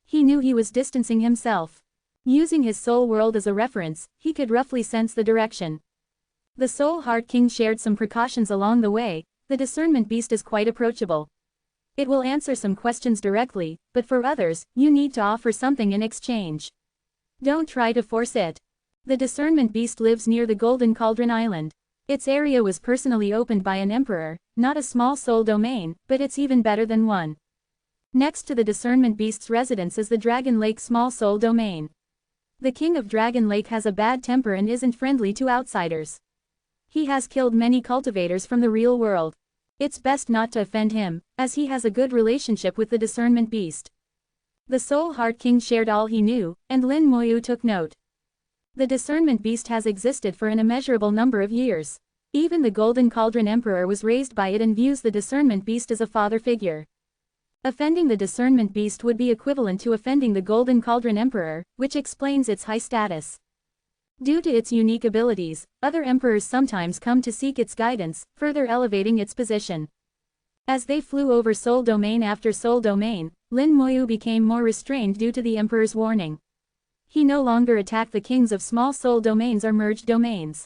He knew he was distancing himself. Using his soul world as a reference, he could roughly sense the direction. The Soul Heart King shared some precautions along the way. The discernment beast is quite approachable. It will answer some questions directly, but for others, you need to offer something in exchange. Don't try to force it. The discernment beast lives near the Golden Cauldron Island. Its area was personally opened by an emperor, not a small soul domain, but it's even better than one. Next to the discernment beast's residence is the Dragon Lake small soul domain. The king of Dragon Lake has a bad temper and isn't friendly to outsiders. He has killed many cultivators from the real world. It's best not to offend him, as he has a good relationship with the discernment beast. The Soul Heart King shared all he knew, and Lin Moyu took note. The discernment beast has existed for an immeasurable number of years. Even the Golden Cauldron Emperor was raised by it and views the discernment beast as a father figure. Offending the discernment beast would be equivalent to offending the Golden Cauldron Emperor, which explains its high status. Due to its unique abilities, other emperors sometimes come to seek its guidance, further elevating its position. As they flew over soul domain after soul domain, Lin Moyu became more restrained due to the emperor's warning. He no longer attacked the kings of small soul domains or merged domains.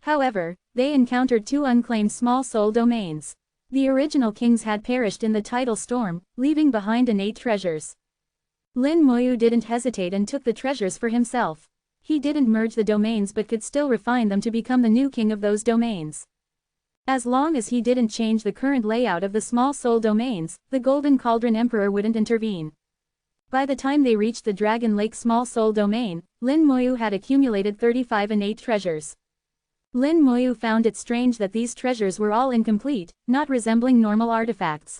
However, they encountered 2 unclaimed small soul domains. The original kings had perished in the tidal storm, leaving behind innate treasures. Lin Moyu didn't hesitate and took the treasures for himself. He didn't merge the domains but could still refine them to become the new king of those domains. As long as he didn't change the current layout of the small soul domains, the Golden Cauldron Emperor wouldn't intervene. By the time they reached the Dragon Lake small soul domain, Lin Moyu had accumulated 35 innate treasures. Lin Moyu found it strange that these treasures were all incomplete, not resembling normal artifacts.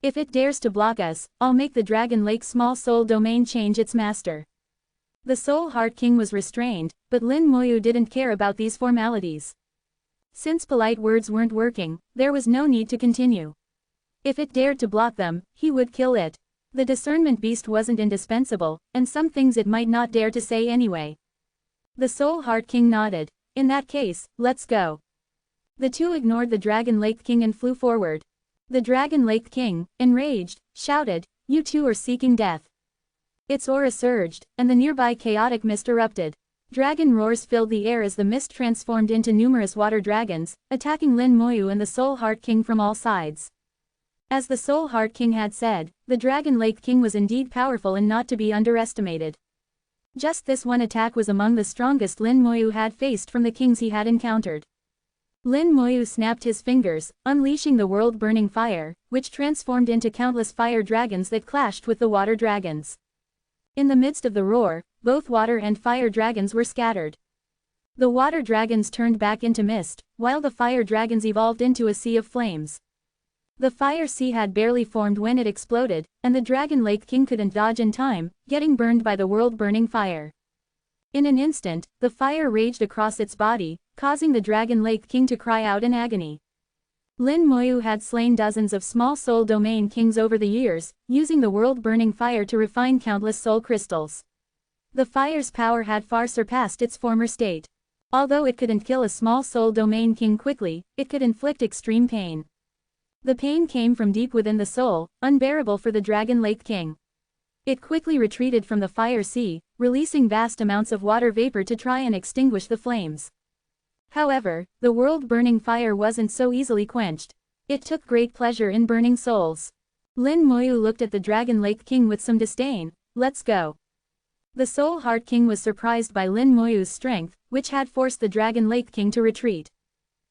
If it dares to block us, I'll make the Dragon Lake small soul domain change its master. The Soul Heart King was restrained, but Lin Moyu didn't care about these formalities. Since polite words weren't working, there was no need to continue. If it dared to block them, he would kill it. The discernment beast wasn't indispensable, and some things it might not dare to say anyway. The Soul Heart King nodded. In that case, let's go. The two ignored the Dragon Lake King and flew forward. The Dragon Lake King, enraged, shouted, "You two are seeking death." Its aura surged, and the nearby chaotic mist erupted. Dragon roars filled the air as the mist transformed into numerous water dragons, attacking Lin Moyu and the Soul Heart King from all sides. As the Soul Heart King had said, the Dragon Lake King was indeed powerful and not to be underestimated. Just this one attack was among the strongest Lin Moyu had faced from the kings he had encountered. Lin Moyu snapped his fingers, unleashing the world-burning fire, which transformed into countless fire dragons that clashed with the water dragons. In the midst of the roar, both water and fire dragons were scattered. The water dragons turned back into mist, while the fire dragons evolved into a sea of flames. The fire sea had barely formed when it exploded, and the Dragon Lake King couldn't dodge in time, getting burned by the world-burning fire. In an instant, the fire raged across its body, causing the Dragon Lake King to cry out in agony. Lin Moyu had slain dozens of small soul domain kings over the years, using the world-burning fire to refine countless soul crystals. The fire's power had far surpassed its former state. Although it couldn't kill a small soul domain king quickly, it could inflict extreme pain. The pain came from deep within the soul, unbearable for the Dragon Lake King. It quickly retreated from the fire sea, releasing vast amounts of water vapor to try and extinguish the flames. However, the world-burning fire wasn't so easily quenched. It took great pleasure in burning souls. Lin Moyu looked at the Dragon Lake King with some disdain. "Let's go." The Soul Heart King was surprised by Lin Moyu's strength, which had forced the Dragon Lake King to retreat.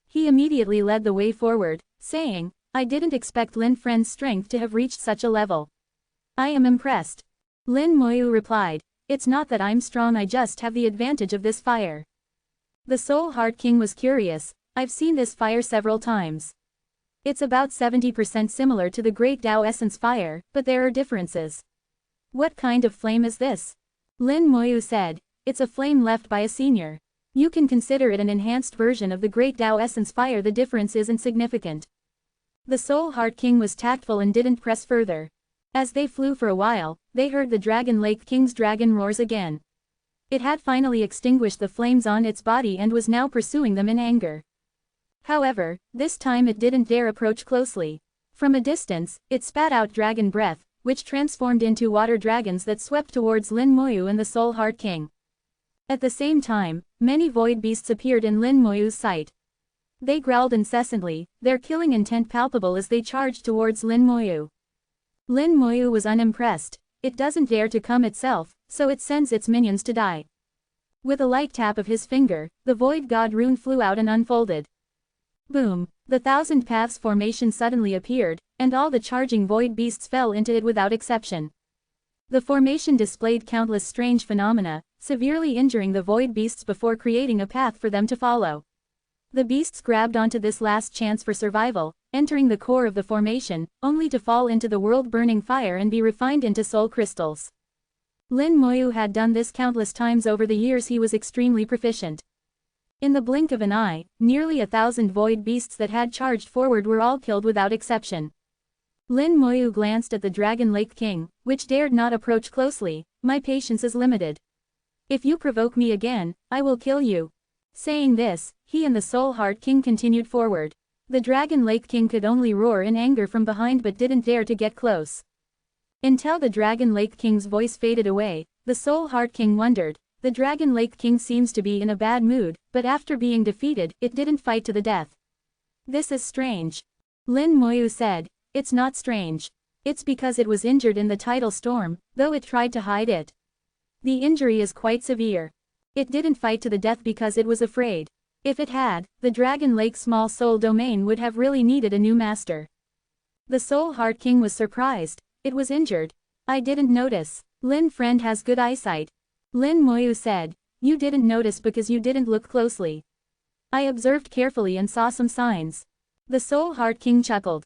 He immediately led the way forward, saying, "I didn't expect Lin Friend's strength to have reached such a level. I am impressed." Lin Moyu replied, "It's not that I'm strong, I just have the advantage of this fire." The Soul Heart King was curious. "I've seen this fire several times. It's about 70% similar to the Great Tao Essence fire, but there are differences." "What kind of flame is this?" Lin Moyu said, "It's a flame left by a senior. You can consider it an enhanced version of the Great Tao Essence fire. The difference isn't significant." The Soul Heart King was tactful and didn't press further. As they flew for a while, they heard the Dragon Lake King's dragon roars again. It had finally extinguished the flames on its body and was now pursuing them in anger. However, this time it didn't dare approach closely. From a distance, it spat out dragon breath, which transformed into water dragons that swept towards Lin Moyu and the Soul Heart King. At the same time, many void beasts appeared in Lin Moyu's sight. They growled incessantly, their killing intent palpable as they charged towards Lin Moyu. Lin Moyu was unimpressed. It doesn't dare to come itself, so it sends its minions to die. With a light tap of his finger, the Void God rune flew out and unfolded. Boom! The Thousand Paths formation suddenly appeared, and all the charging void beasts fell into it without exception. The formation displayed countless strange phenomena, severely injuring the void beasts before creating a path for them to follow. The beasts grabbed onto this last chance for survival, entering the core of the formation, only to fall into the world-burning fire and be refined into soul crystals. Lin Moyu had done this countless times over the years. He was extremely proficient. In the blink of an eye, nearly 1,000 void beasts that had charged forward were all killed without exception. Lin Moyu glanced at the Dragon Lake King, which dared not approach closely. "My patience is limited. If you provoke me again, I will kill you." Saying this, he and the Soul Heart King continued forward. The Dragon Lake King could only roar in anger from behind but didn't dare to get close. Until the Dragon Lake King's voice faded away, the Soul Heart King wondered. The Dragon Lake King seems to be in a bad mood, but after being defeated, it didn't fight to the death. "This is strange." Lin Moyu said, "It's not strange. It's because it was injured in the tidal storm, though it tried to hide it. The injury is quite severe. It didn't fight to the death because it was afraid. If it had, the Dragon Lake Small Soul Domain would have really needed a new master." The Soul Heart King was surprised. "It was injured. I didn't notice. Lin Friend has good eyesight." Lin Moyu said, "You didn't notice because you didn't look closely. I observed carefully and saw some signs." The Soul Heart King chuckled.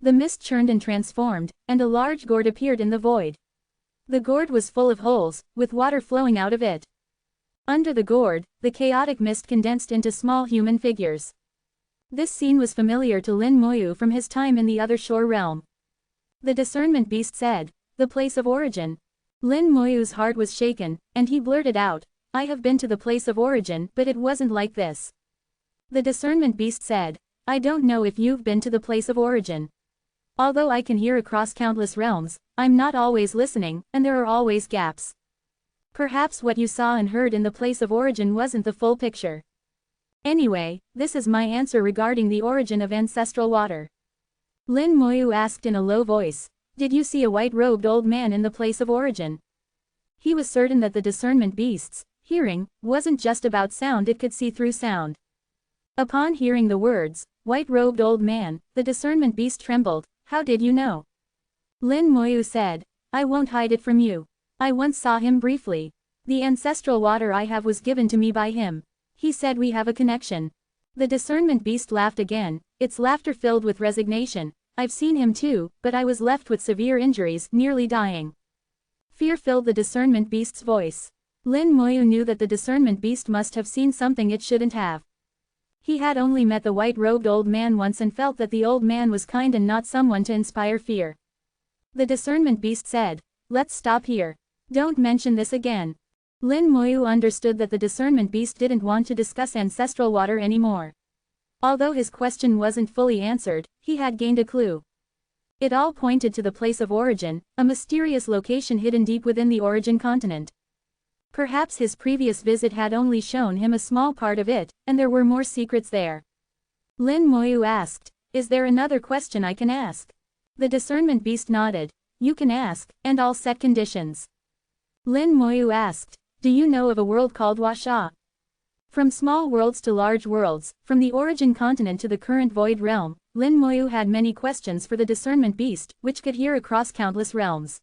The mist churned and transformed, and a large gourd appeared in the void. The gourd was full of holes, with water flowing out of it. Under the gourd, the chaotic mist condensed into small human figures. This scene was familiar to Lin Moyu from his time in the other shore realm. The discernment beast said, "The place of origin." Lin Moyu's heart was shaken, and he blurted out, "I have been to the place of origin, but it wasn't like this." The discernment beast said, "I don't know if you've been to the place of origin. Although I can hear across countless realms, I'm not always listening, and there are always gaps. Perhaps what you saw and heard in the place of origin wasn't the full picture. Anyway, this is my answer regarding the origin of ancestral water." Lin Moyu asked in a low voice, "Did you see a white-robed old man in the place of origin?" He was certain that the discernment beast's hearing wasn't just about sound, it could see through sound. Upon hearing the words, "white-robed old man," the discernment beast trembled. "How did you know?" Lin Moyu said, "I won't hide it from you. I once saw him briefly. The ancestral water I have was given to me by him. He said we have a connection." The discernment beast laughed again, its laughter filled with resignation. "I've seen him too, but I was left with severe injuries, nearly dying." Fear filled the discernment beast's voice. Lin Moyu knew that the discernment beast must have seen something it shouldn't have. He had only met the white-robed old man once and felt that the old man was kind and not someone to inspire fear. The discernment beast said, "Let's stop here. Don't mention this again." Lin Moyu understood that the discernment beast didn't want to discuss ancestral water anymore. Although his question wasn't fully answered, he had gained a clue. It all pointed to the place of origin, a mysterious location hidden deep within the origin continent. Perhaps his previous visit had only shown him a small part of it, and there were more secrets there. Lin Moyu asked, "Is there another question I can ask?" The discernment beast nodded. "You can ask, and I'll set conditions." Lin Moyu asked, "Do you know of a world called Washa?" From small worlds to large worlds, from the origin continent to the current void realm, Lin Moyu had many questions for the discernment beast, which could hear across countless realms.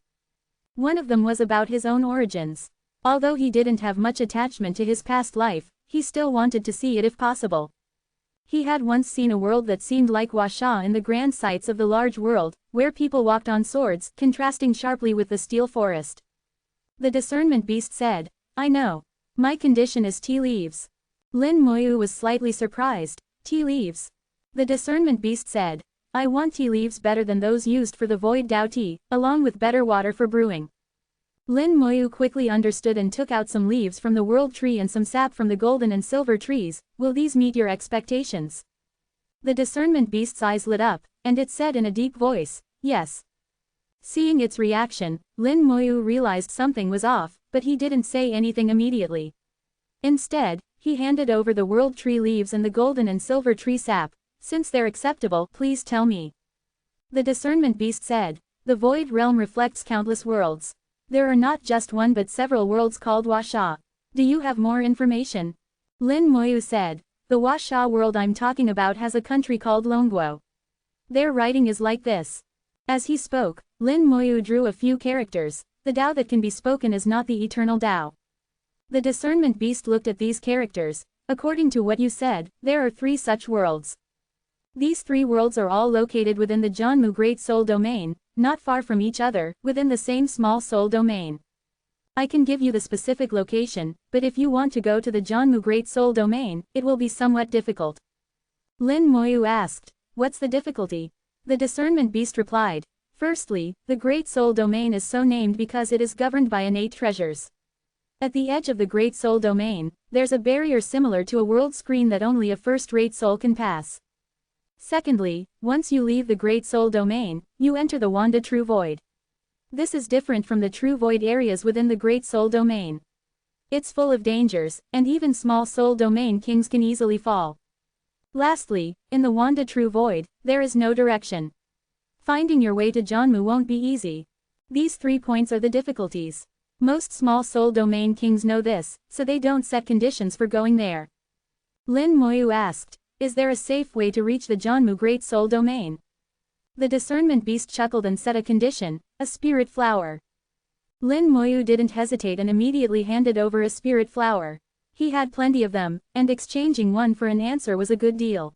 One of them was about his own origins. Although he didn't have much attachment to his past life, he still wanted to see it if possible. He had once seen a world that seemed like Washa in the grand sights of the large world, where people walked on swords, contrasting sharply with the steel forest. The discernment beast said, "I know. My condition is tea leaves." Lin Moyu was slightly surprised. "Tea leaves?" The discernment beast said, "I want tea leaves better than those used for the void Dao tea, along with better water for brewing." Lin Moyu quickly understood and took out some leaves from the world tree and some sap from the golden and silver trees. "Will these meet your expectations?" The discernment beast's eyes lit up, and it said in a deep voice, "Yes." Seeing its reaction, Lin Moyu realized something was off, but he didn't say anything immediately. Instead, he handed over the world tree leaves and the golden and silver tree sap. "Since they're acceptable, please tell me." The discernment beast said, "The void realm reflects countless worlds. There are not just one but several worlds called Washa. Do you have more information?" Lin Moyu said, "The Washa world I'm talking about has a country called Longguo. Their writing is like this." As he spoke, Lin Moyu drew a few characters. "The Tao that can be spoken is not the eternal Tao." The discernment beast looked at these characters. "According to what you said, there are 3 such worlds. These 3 worlds are all located within the Janmu Great Soul Domain, not far from each other, within the same small soul domain. I can give you the specific location, but if you want to go to the Janmu Great Soul Domain, it will be somewhat difficult." Lin Moyu asked, "What's the difficulty?" The discernment beast replied, "Firstly, the Great Soul Domain is so named because it is governed by innate treasures. At the edge of the Great Soul Domain, there's a barrier similar to a world screen that only a first-rate soul can pass. Secondly, once you leave the Great Soul Domain, you enter the Wanda True Void. This is different from the True Void areas within the Great Soul Domain. It's full of dangers, and even small soul domain kings can easily fall. Lastly, in the Wanda True Void, there is no direction. Finding your way to Janmu won't be easy. These 3 points are the difficulties. Most small soul domain kings know this, so they don't set conditions for going there." Lin Moyu asked, "Is there a safe way to reach the Janmu Great Soul Domain?" The discernment beast chuckled and set a condition, "A spirit flower." Lin Moyu didn't hesitate and immediately handed over a spirit flower. He had plenty of them, and exchanging one for an answer was a good deal.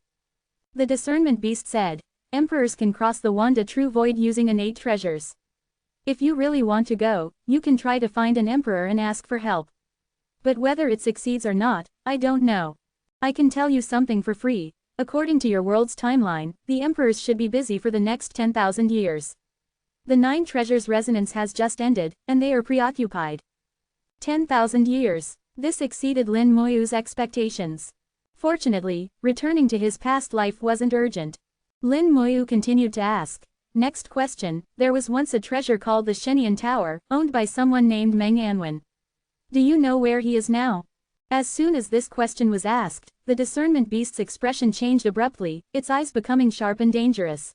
The discernment beast said, emperors can cross the Wanda true void using innate treasures. If you really want to go, you can try to find an emperor and ask for help. But whether it succeeds or not, I don't know. I can tell you something for free. According to your world's timeline, the emperors should be busy for the next 10,000 years. The 9 treasures resonance has just ended, and they are preoccupied. 10,000 years. This exceeded Lin Moyu's expectations. Fortunately, returning to his past life wasn't urgent. Lin Moyu continued to ask. Next question, there was once a treasure called the Shenian Tower, owned by someone named Meng Anwen. Do you know where he is now? As soon as this question was asked, the discernment beast's expression changed abruptly, its eyes becoming sharp and dangerous.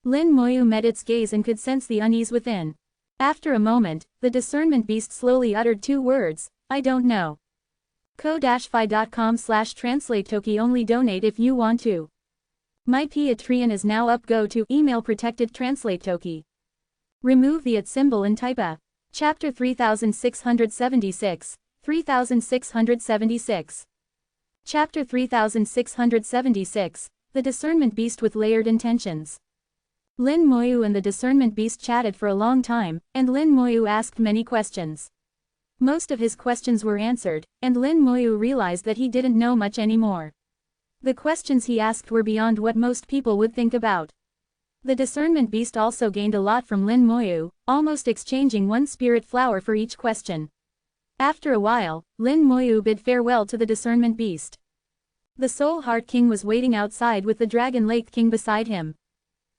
Lin Moyu met its gaze and could sense the unease within. After a moment, the discernment beast slowly uttered 2 words, I don't know. ko-fi.com/translate-toki only donate if you want to. My Patreon is now up. Go to email protected translate toki. Remove the @ symbol and type a. Chapter 3676, 3676. Chapter 3676, The Discernment Beast with Layered Intentions. Lin Moyu and the discernment beast chatted for a long time, and Lin Moyu asked many questions. Most of his questions were answered, and Lin Moyu realized that he didn't know much anymore. The questions he asked were beyond what most people would think about. The discernment beast also gained a lot from Lin Moyu, almost exchanging 1 spirit flower for each question. After a while, Lin Moyu bid farewell to the discernment beast. The Soul Heart King was waiting outside with the Dragon Lake King beside him.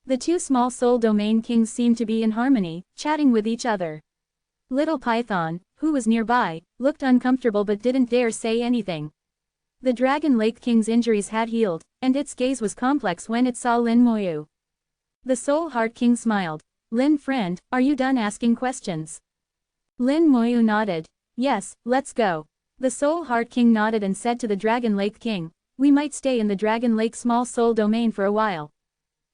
The 2 small soul domain kings seemed to be in harmony, chatting with each other. Little Python, who was nearby, looked uncomfortable but didn't dare say anything. The Dragon Lake King's injuries had healed, and its gaze was complex when it saw Lin Moyu. The Soul Heart King smiled. Lin friend, are you done asking questions? Lin Moyu nodded. Yes, let's go. The Soul Heart King nodded and said to the Dragon Lake King, we might stay in the Dragon Lake small soul domain for a while.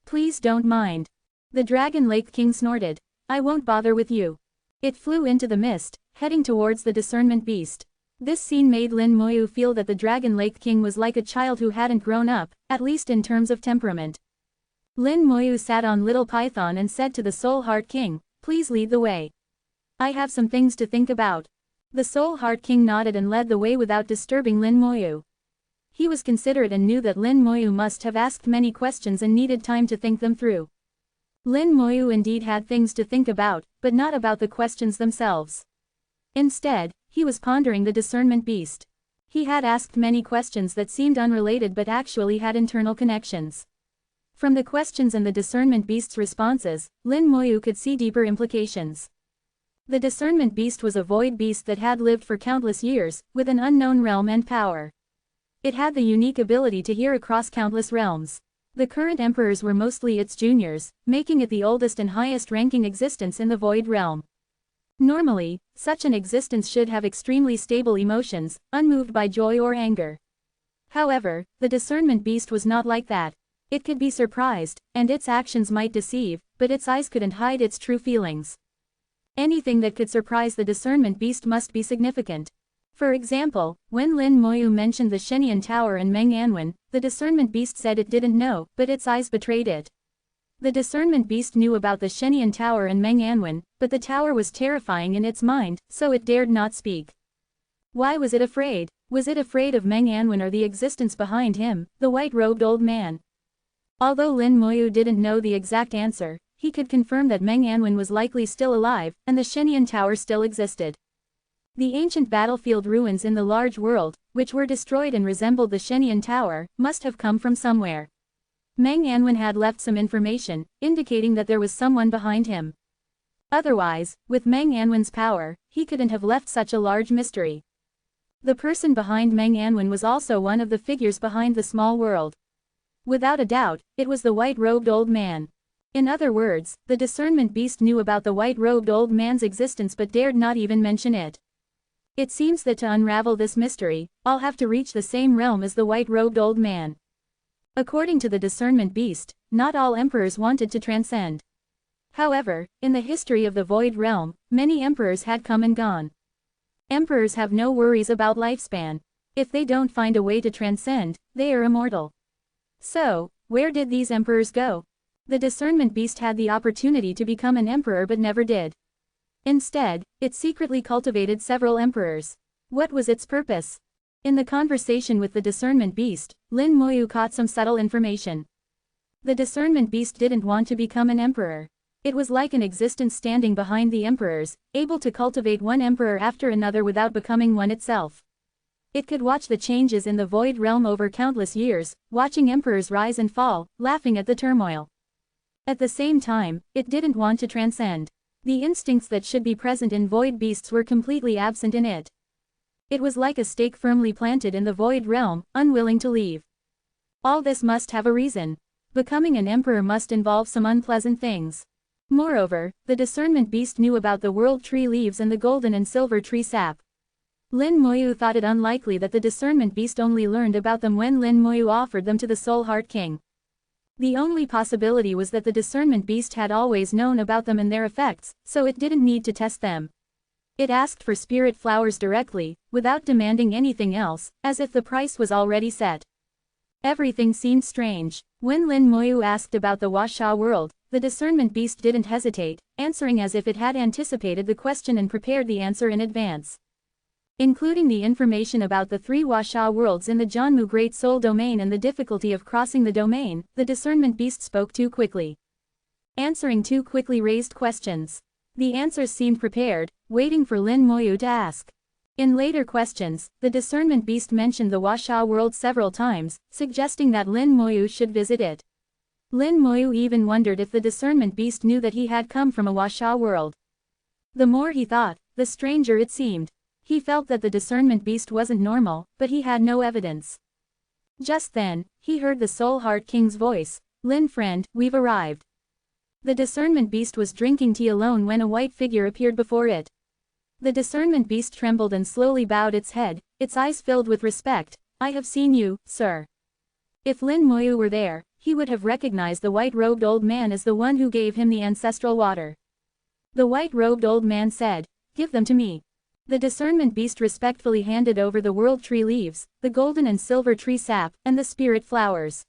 Please don't mind. The Dragon Lake King snorted. I won't bother with you. It flew into the mist, heading towards the discernment beast. This scene made Lin Moyu feel that the Dragon Lake King was like a child who hadn't grown up, at least in terms of temperament. Lin Moyu sat on Little Python and said to the Soul Heart King, please lead the way. I have some things to think about. The Soul Heart King nodded and led the way without disturbing Lin Moyu. He was considerate and knew that Lin Moyu must have asked many questions and needed time to think them through. Lin Moyu indeed had things to think about, but not about the questions themselves. Instead, he was pondering the discernment beast. He had asked many questions that seemed unrelated but actually had internal connections. From the questions and the discernment beast's responses, Lin Moyu could see deeper implications. The discernment beast was a void beast that had lived for countless years, with an unknown realm and power. It had the unique ability to hear across countless realms. The current emperors were mostly its juniors, making it the oldest and highest-ranking existence in the void realm. Normally, such an existence should have extremely stable emotions, unmoved by joy or anger. However, the discernment beast was not like that. It could be surprised, and its actions might deceive, but its eyes couldn't hide its true feelings. Anything that could surprise the discernment beast must be significant. For example, when Lin Moyu mentioned the Shenian Tower and Meng Anwen, the discernment beast said it didn't know, but its eyes betrayed it. The discernment beast knew about the Shenian Tower and Meng Anwen, but the tower was terrifying in its mind, so it dared not speak. Why was it afraid? Was it afraid of Meng Anwen or the existence behind him, the white-robed old man? Although Lin Moyu didn't know the exact answer, he could confirm that Meng Anwen was likely still alive, and the Shenian Tower still existed. The ancient battlefield ruins in the large world, which were destroyed and resembled the Shenian Tower, must have come from somewhere. Meng Anwen had left some information, indicating that there was someone behind him. Otherwise, with Meng Anwen's power, he couldn't have left such a large mystery. The person behind Meng Anwen was also one of the figures behind the small world. Without a doubt, it was the white-robed old man. In other words, the discernment beast knew about the white-robed old man's existence but dared not even mention it. It seems that to unravel this mystery, I'll have to reach the same realm as the white-robed old man. According to the discernment beast, not all emperors wanted to transcend. However, in the history of the void realm, many emperors had come and gone. Emperors have no worries about lifespan. If they don't find a way to transcend, they are immortal. So, where did these emperors go? The discernment beast had the opportunity to become an emperor but never did. Instead, it secretly cultivated several emperors. What was its purpose? In the conversation with the discernment beast, Lin Moyu caught some subtle information. The discernment beast didn't want to become an emperor. It was like an existence standing behind the emperors, able to cultivate one emperor after another without becoming one itself. It could watch the changes in the void realm over countless years, watching emperors rise and fall, laughing at the turmoil. At the same time, it didn't want to transcend. The instincts that should be present in void beasts were completely absent in it. It was like a stake firmly planted in the void realm, unwilling to leave. All this must have a reason. Becoming an emperor must involve some unpleasant things. Moreover, the discernment beast knew about the world tree leaves and the golden and silver tree sap. Lin Moyu thought it unlikely that the discernment beast only learned about them when Lin Moyu offered them to the Soul Heart King. The only possibility was that the discernment beast had always known about them and their effects, so it didn't need to test them. It asked for spirit flowers directly, without demanding anything else, as if the price was already set. Everything seemed strange. When Lin Moyu asked about the Washa world, the discernment beast didn't hesitate, answering as if it had anticipated the question and prepared the answer in advance. Including the information about the 3 Washa worlds in the Janmu Great Soul Domain and the difficulty of crossing the domain, the discernment beast spoke too quickly. Answering too quickly raised questions. The answers seemed prepared, waiting for Lin Moyu to ask. In later questions, the discernment beast mentioned the Washa world several times, suggesting that Lin Moyu should visit it. Lin Moyu even wondered if the discernment beast knew that he had come from a Washa world. The more he thought, the stranger it seemed. He felt that the discernment beast wasn't normal, but he had no evidence. Just then, he heard the Soul Heart King's voice, "Lin friend, we've arrived." The discernment beast was drinking tea alone when a white figure appeared before it. The discernment beast trembled and slowly bowed its head, its eyes filled with respect. "I have seen you, sir." If Lin Moyu were there, he would have recognized the white-robed old man as the one who gave him the ancestral water. The white-robed old man said, "Give them to me." The discernment beast respectfully handed over the world tree leaves, the golden and silver tree sap, and the spirit flowers.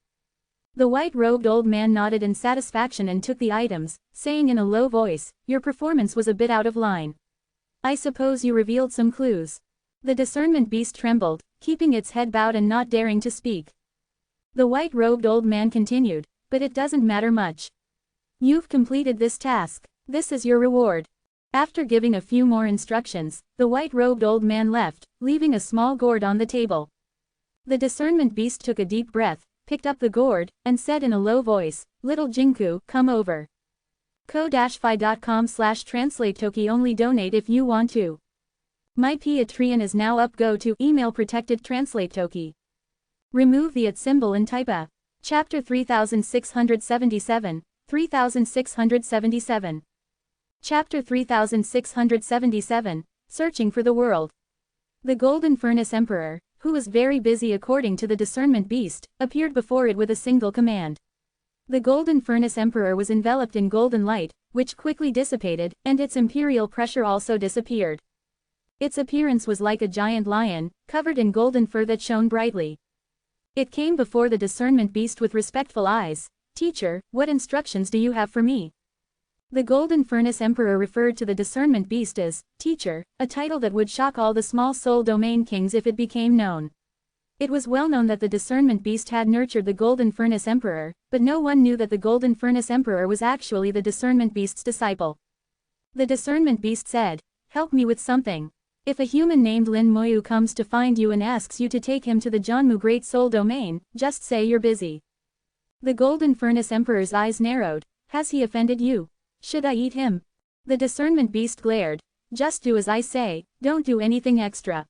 The white-robed old man nodded in satisfaction and took the items, saying in a low voice, "Your performance was a bit out of line. I suppose you revealed some clues." The discernment beast trembled, keeping its head bowed and not daring to speak. The white-robed old man continued, "But it doesn't matter much. You've completed this task. This is your reward." After giving a few more instructions, the white-robed old man left, leaving a small gourd on the table. The discernment beast took a deep breath, picked up the gourd, and said in a low voice, "Little Jinku, come over. ko-fi.com/translate-toki only donate if you want to. My Patreon is now up. Go to email protected translate toki. Remove the @ symbol and type a. Chapter 3677, 3677. Chapter 3677, Searching for the World. The Golden Furnace Emperor, who was very busy according to the discernment beast, appeared before it with a single command. The Golden Furnace Emperor was enveloped in golden light, which quickly dissipated, and its imperial pressure also disappeared. Its appearance was like a giant lion, covered in golden fur that shone brightly. It came before the discernment beast with respectful eyes. "Teacher, what instructions do you have for me?" The Golden Furnace Emperor referred to the discernment beast as "Teacher," a title that would shock all the small soul domain kings if it became known. It was well known that the discernment beast had nurtured the Golden Furnace Emperor, but no one knew that the Golden Furnace Emperor was actually the discernment beast's disciple. The discernment beast said, "Help me with something. If a human named Lin Moyu comes to find you and asks you to take him to the Janmu Great Soul Domain, just say you're busy." The Golden Furnace Emperor's eyes narrowed. "Has he offended you? Should I eat him?" The discernment beast glared. "Just do as I say, don't do anything extra."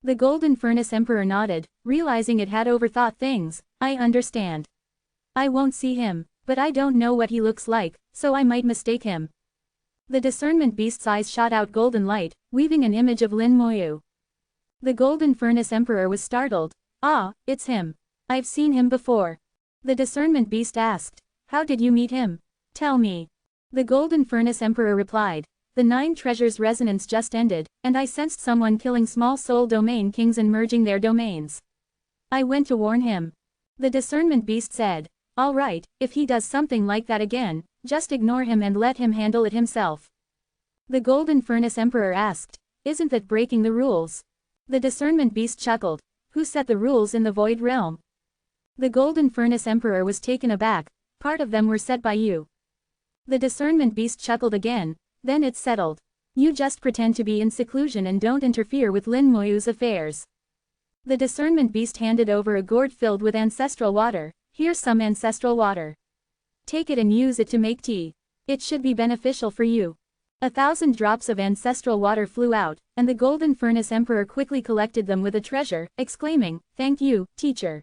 The Golden Furnace Emperor nodded, realizing it had overthought things. "I understand. I won't see him, but I don't know what he looks like, so I might mistake him." The discernment beast's eyes shot out golden light, weaving an image of Lin Moyu. The Golden Furnace Emperor was startled. "Ah, it's him. I've seen him before." The discernment beast asked, "How did you meet him? Tell me." The Golden Furnace Emperor replied, "The 9 treasures resonance just ended, and I sensed someone killing small soul domain kings and merging their domains. I went to warn him." The discernment beast said, Alright, if he does something like that again, just ignore him and let him handle it himself. The Golden Furnace Emperor asked, isn't that breaking the rules? The Discernment Beast chuckled, who set the rules in the Void Realm? The Golden Furnace Emperor was taken aback, part of them were set by you. The Discernment Beast chuckled again, then it's settled. You just pretend to be in seclusion and don't interfere with Lin Moyu's affairs. The Discernment Beast handed over a gourd filled with ancestral water. Here's some ancestral water. Take it and use it to make tea. It should be beneficial for you. 1,000 drops of ancestral water flew out, and the Golden Furnace Emperor quickly collected them with a treasure, exclaiming, thank you, teacher.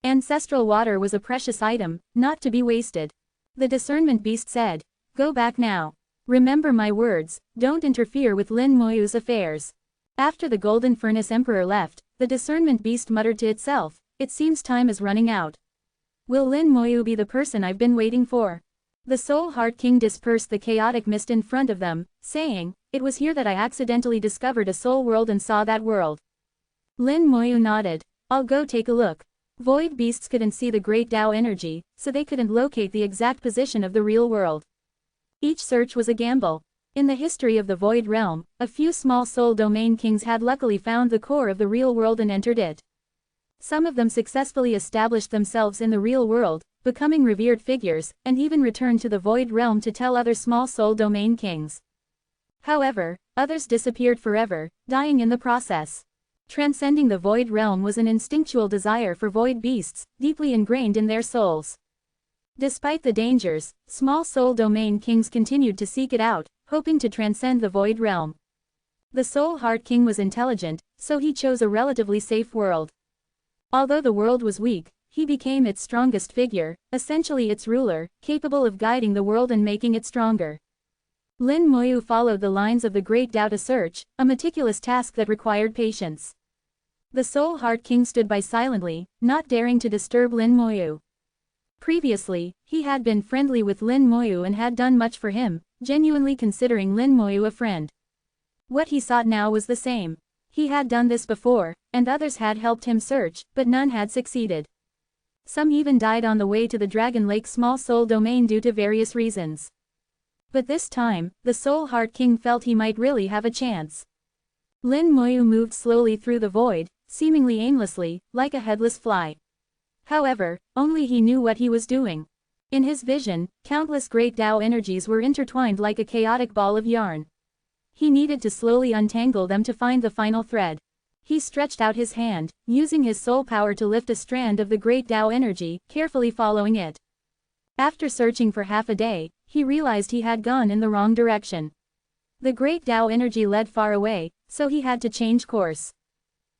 Ancestral water was a precious item, not to be wasted. The Discernment Beast said, go back now. Remember my words, don't interfere with Lin Moyu's affairs. After the Golden Furnace Emperor left, the Discernment Beast muttered to itself, it seems time is running out. Will Lin Moyu be the person I've been waiting for? The Soul Heart King dispersed the chaotic mist in front of them, saying, it was here that I accidentally discovered a soul world and saw that world. Lin Moyu nodded, I'll go take a look. Void beasts couldn't see the great Tao energy, so they couldn't locate the exact position of the real world. Each search was a gamble. In the history of the Void Realm, a few small soul domain kings had luckily found the core of the real world and entered it. Some of them successfully established themselves in the real world, becoming revered figures, and even returned to the Void Realm to tell other small soul domain kings. However, others disappeared forever, dying in the process. Transcending the Void Realm was an instinctual desire for void beasts, deeply ingrained in their souls. Despite the dangers, small soul domain kings continued to seek it out, hoping to transcend the Void Realm. The Soul Heart King was intelligent, so he chose a relatively safe world. Although the world was weak, he became its strongest figure, essentially its ruler, capable of guiding the world and making it stronger. Lin Moyu followed the lines of the Great Tao to search, a meticulous task that required patience. The Soul Heart King stood by silently, not daring to disturb Lin Moyu. Previously, he had been friendly with Lin Moyu and had done much for him, genuinely considering Lin Moyu a friend. What he sought now was the same. He had done this before, and others had helped him search, but none had succeeded. Some even died on the way to the Dragon Lake small soul domain due to various reasons. But this time, the Soul Heart King felt he might really have a chance. Lin Moyu moved slowly through the void, seemingly aimlessly, like a headless fly. However, only he knew what he was doing. In his vision, countless great Tao energies were intertwined like a chaotic ball of yarn. He needed to slowly untangle them to find the final thread. He stretched out his hand, using his soul power to lift a strand of the great Tao energy, carefully following it. After searching for half a day, he realized he had gone in the wrong direction. The great Tao energy led far away, so he had to change course.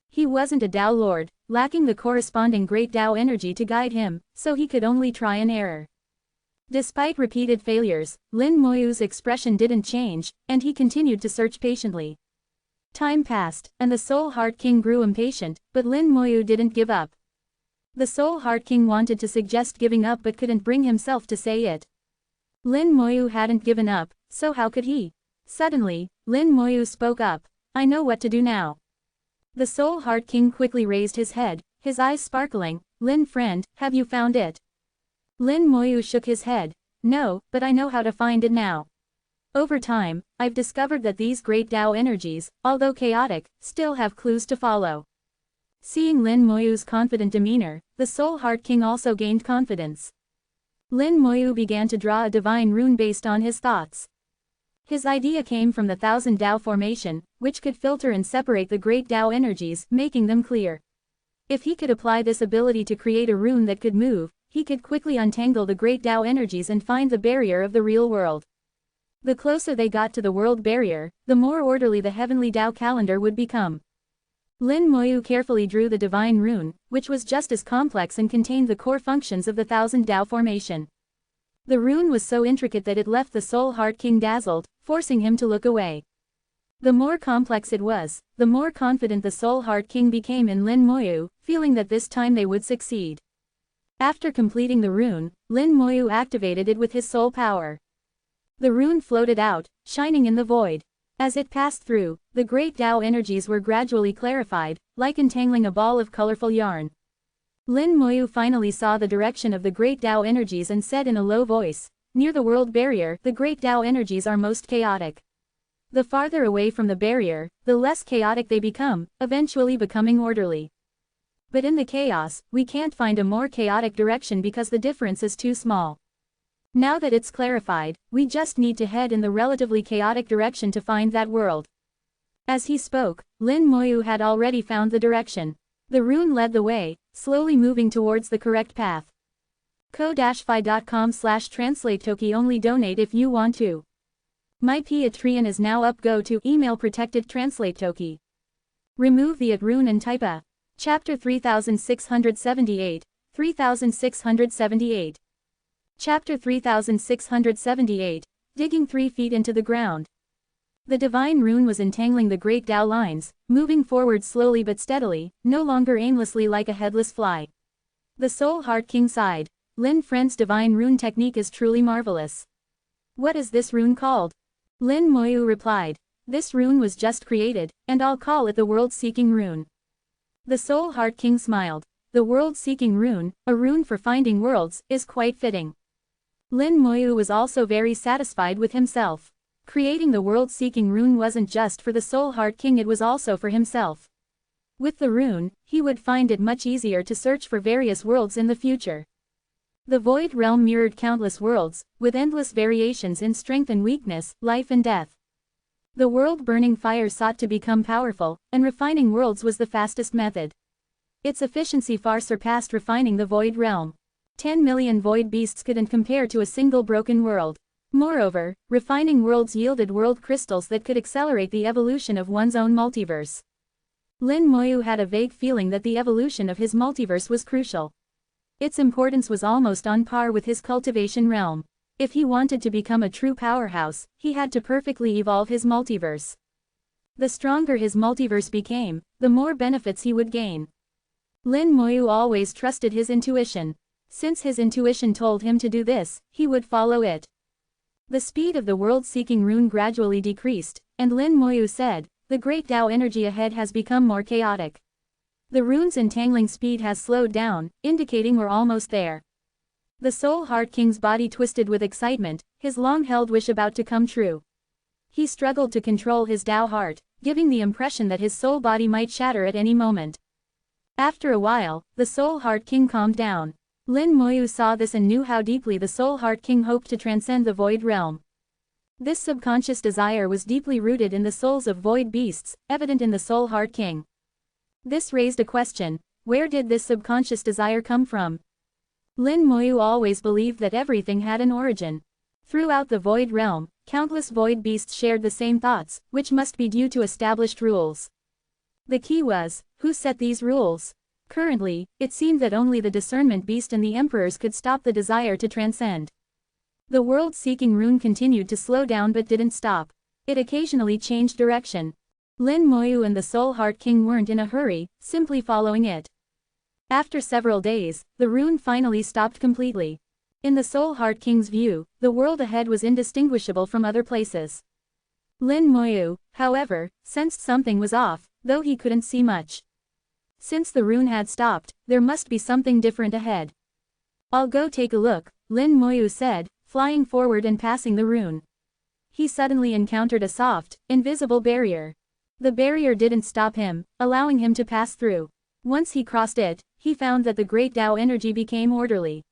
He wasn't a Tao Lord, lacking the corresponding great Tao energy to guide him, so he could only try and error. Despite repeated failures, Lin Moyu's expression didn't change, and he continued to search patiently. Time passed, and the Soul Heart King grew impatient, but Lin Moyu didn't give up. The Soul Heart King wanted to suggest giving up but couldn't bring himself to say it. Lin Moyu hadn't given up, so how could he? Suddenly, Lin Moyu spoke up, I know what to do now. The Soul Heart King quickly raised his head, his eyes sparkling, Lin friend, have you found it? Lin Moyu shook his head, no, but I know how to find it now. Over time, I've discovered that these great Tao energies, although chaotic, still have clues to follow. Seeing Lin Moyu's confident demeanor, the Soul Heart King also gained confidence. Lin Moyu began to draw a divine rune based on his thoughts. His idea came from the Thousand Tao formation, which could filter and separate the great Tao energies, making them clear. If he could apply this ability to create a rune that could move, he could quickly untangle the great Tao energies and find the barrier of the real world. The closer they got to the world barrier, the more orderly the heavenly Tao calendar would become. Lin Moyu carefully drew the divine rune, which was just as complex and contained the core functions of the Thousand Tao formation. The rune was so intricate that it left the Soul Heart King dazzled, forcing him to look away. The more complex it was, the more confident the Soul Heart King became in Lin Moyu, feeling that this time they would succeed. After completing the rune, Lin Moyu activated it with his soul power. The rune floated out, shining in the void. As it passed through, the great Tao energies were gradually clarified, like untangling a ball of colorful yarn. Lin Moyu finally saw the direction of the great Tao energies and said in a low voice, "Near the world barrier, the great Tao energies are most chaotic. The farther away from the barrier, the less chaotic they become, eventually becoming orderly. But in the chaos, we can't find a more chaotic direction because the difference is too small. Now that it's clarified, we just need to head in the relatively chaotic direction to find that world." As he spoke, Lin Moyu had already found the direction. The rune led the way, slowly moving towards the correct path. ko-fi.com/translate-toki only donate if you want to. My Patreon is now up. Go to email protected translate toki. Remove the at rune and type a. Chapter 3678, 3678. Chapter 3678, digging 3 feet into the ground. The divine rune was entangling the great Tao lines, moving forward slowly but steadily, no longer aimlessly like a headless fly. The Soul Heart King sighed. Lin Friend's divine rune technique is truly marvelous. What is this rune called? Lin Moyu replied. This rune was just created, and I'll call it the World-Seeking Rune. The Soul Heart King smiled. The World-Seeking Rune, a rune for finding worlds, is quite fitting. Lin Moyu was also very satisfied with himself. Creating the World-Seeking Rune wasn't just for the Soul Heart King, it was also for himself. With the rune, he would find it much easier to search for various worlds in the future. The Void Realm mirrored countless worlds, with endless variations in strength and weakness, life and death. The world-burning fire sought to become powerful, and refining worlds was the fastest method. Its efficiency far surpassed refining the Void Realm. 10 million void beasts couldn't compare to a single broken world. Moreover, refining worlds yielded world crystals that could accelerate the evolution of one's own multiverse. Lin Moyu had a vague feeling that the evolution of his multiverse was crucial. Its importance was almost on par with his cultivation realm. If he wanted to become a true powerhouse, he had to perfectly evolve his multiverse. The stronger his multiverse became, the more benefits he would gain. Lin Moyu always trusted his intuition. Since his intuition told him to do this, he would follow it. The speed of the world-seeking rune gradually decreased, and Lin Moyu said, "The great Tao energy ahead has become more chaotic. The rune's entangling speed has slowed down, indicating we're almost there." The Soul Heart King's body twisted with excitement, his long-held wish about to come true. He struggled to control his Tao heart, giving the impression that his soul body might shatter at any moment. After a while, the Soul Heart King calmed down. Lin Moyu saw this and knew how deeply the Soul Heart King hoped to transcend the Void Realm. This subconscious desire was deeply rooted in the souls of void beasts, evident in the Soul Heart King. This raised a question: where did this subconscious desire come from? Lin Moyu always believed that everything had an origin. Throughout the Void Realm, countless void beasts shared the same thoughts, which must be due to established rules. The key was, who set these rules? Currently, it seemed that only the discernment beast and the emperors could stop the desire to transcend. The world-seeking rune continued to slow down but didn't stop. It occasionally changed direction. Lin Moyu and the Soul Heart King weren't in a hurry, simply following it. After several days, the rune finally stopped completely. In the Soul Heart King's view, the world ahead was indistinguishable from other places. Lin Moyu, however, sensed something was off, though he couldn't see much. Since the rune had stopped, there must be something different ahead. "I'll go take a look," Lin Moyu said, flying forward and passing the rune. He suddenly encountered a soft, invisible barrier. The barrier didn't stop him, allowing him to pass through. Once he crossed it, he found that the great Tao energy became orderly.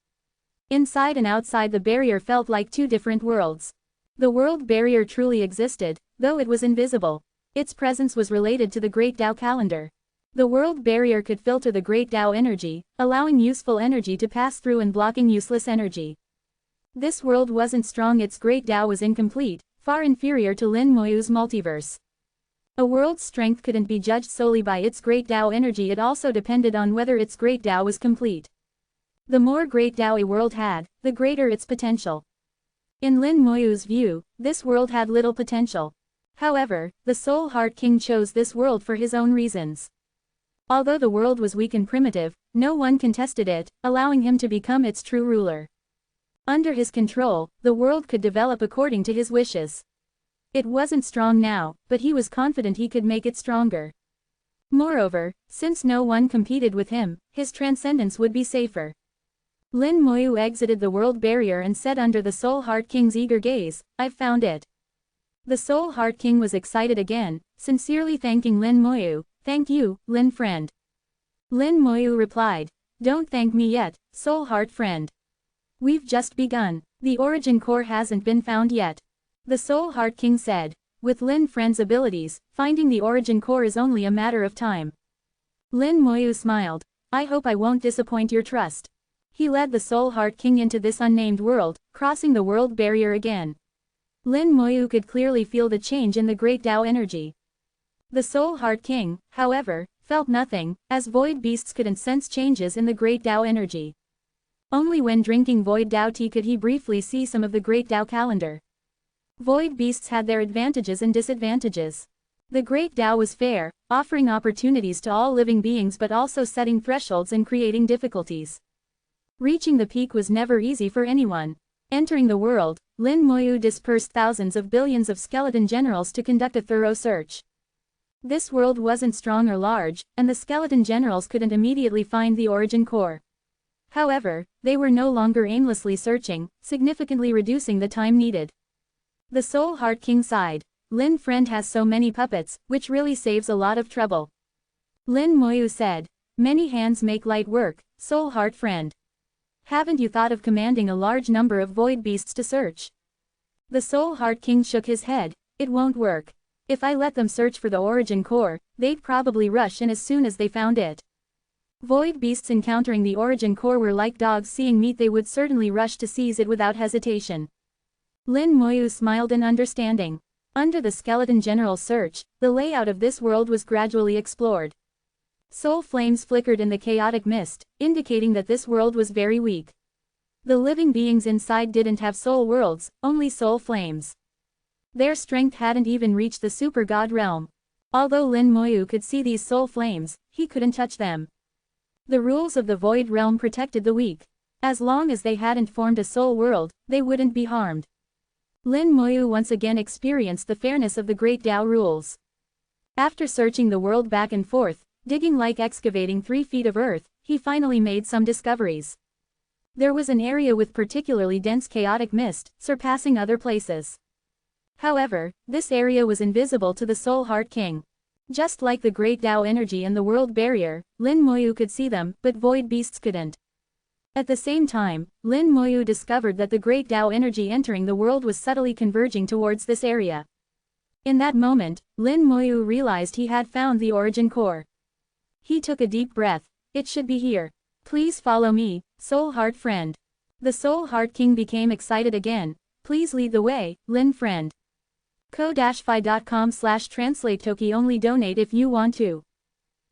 Inside and outside the barrier felt like two different worlds. The world barrier truly existed, though it was invisible. Its presence was related to the great Tao calendar. The world barrier could filter the great Tao energy, allowing useful energy to pass through and blocking useless energy. This world wasn't strong, its great Tao was incomplete, far inferior to Lin Moyu's multiverse. A world's strength couldn't be judged solely by its great Tao energy, it also depended on whether its great Tao was complete. The more great Tao a world had, the greater its potential. In Lin Moyu's view, this world had little potential. However, the Soul Heart King chose this world for his own reasons. Although the world was weak and primitive, no one contested it, allowing him to become its true ruler. Under his control, the world could develop according to his wishes. It wasn't strong now, but he was confident he could make it stronger. Moreover, since no one competed with him, his transcendence would be safer. Lin Moyu exited the world barrier and said under the Soul Heart King's eager gaze, "I've found it." The Soul Heart King was excited again, sincerely thanking Lin Moyu. "Thank you, Lin friend." Lin Moyu replied, "Don't thank me yet, Soul Heart friend. We've just begun. The origin core hasn't been found yet." The Soul Heart King said, "With Lin friend's abilities, finding the origin core is only a matter of time." Lin Moyu smiled, "I hope I won't disappoint your trust." He led the Soul Heart King into this unnamed world, crossing the world barrier again. Lin Moyu could clearly feel the change in the great Tao energy. The Soul Heart King, however, felt nothing, as void beasts couldn't sense changes in the great Tao energy. Only when drinking void Tao tea could he briefly see some of the great Tao calendar. Void beasts had their advantages and disadvantages. The great Tao was fair, offering opportunities to all living beings but also setting thresholds and creating difficulties. Reaching the peak was never easy for anyone. Entering the world, Lin Moyu dispersed thousands of billions of skeleton generals to conduct a thorough search. This world wasn't strong or large, and the skeleton generals couldn't immediately find the origin core. However, they were no longer aimlessly searching, significantly reducing the time needed. The Soul Heart King sighed. "Lin friend has so many puppets, which really saves a lot of trouble." Lin Moyu said, "Many hands make light work, Soul Heart friend. Haven't you thought of commanding a large number of void beasts to search?" The Soul Heart King shook his head. "It won't work. If I let them search for the origin core, they'd probably rush in as soon as they found it. Void beasts encountering the origin core were like dogs seeing meat, they would certainly rush to seize it without hesitation." Lin Moyu smiled in understanding. Under the skeleton general's search, the layout of this world was gradually explored. Soul flames flickered in the chaotic mist, indicating that this world was very weak. The living beings inside didn't have soul worlds, only soul flames. Their strength hadn't even reached the super god realm. Although Lin Moyu could see these soul flames, he couldn't touch them. The rules of the void realm protected the weak. As long as they hadn't formed a soul world, they wouldn't be harmed. Lin Moyu once again experienced the fairness of the great Tao rules. After searching the world back and forth, digging like excavating 3 feet of earth, he finally made some discoveries. There was an area with particularly dense chaotic mist, surpassing other places. However, this area was invisible to the Soul Heart King. Just like the great Tao energy and the world barrier, Lin Moyu could see them, but void beasts couldn't. At the same time, Lin Moyu discovered that the great Tao energy entering the world was subtly converging towards this area. In that moment, Lin Moyu realized he had found the origin core. He took a deep breath. "It should be here. Please follow me, Soul Heart friend." The Soul Heart King became excited again. "Please lead the way, Lin friend. ko-fi.com/translate-toki only donate if you want to.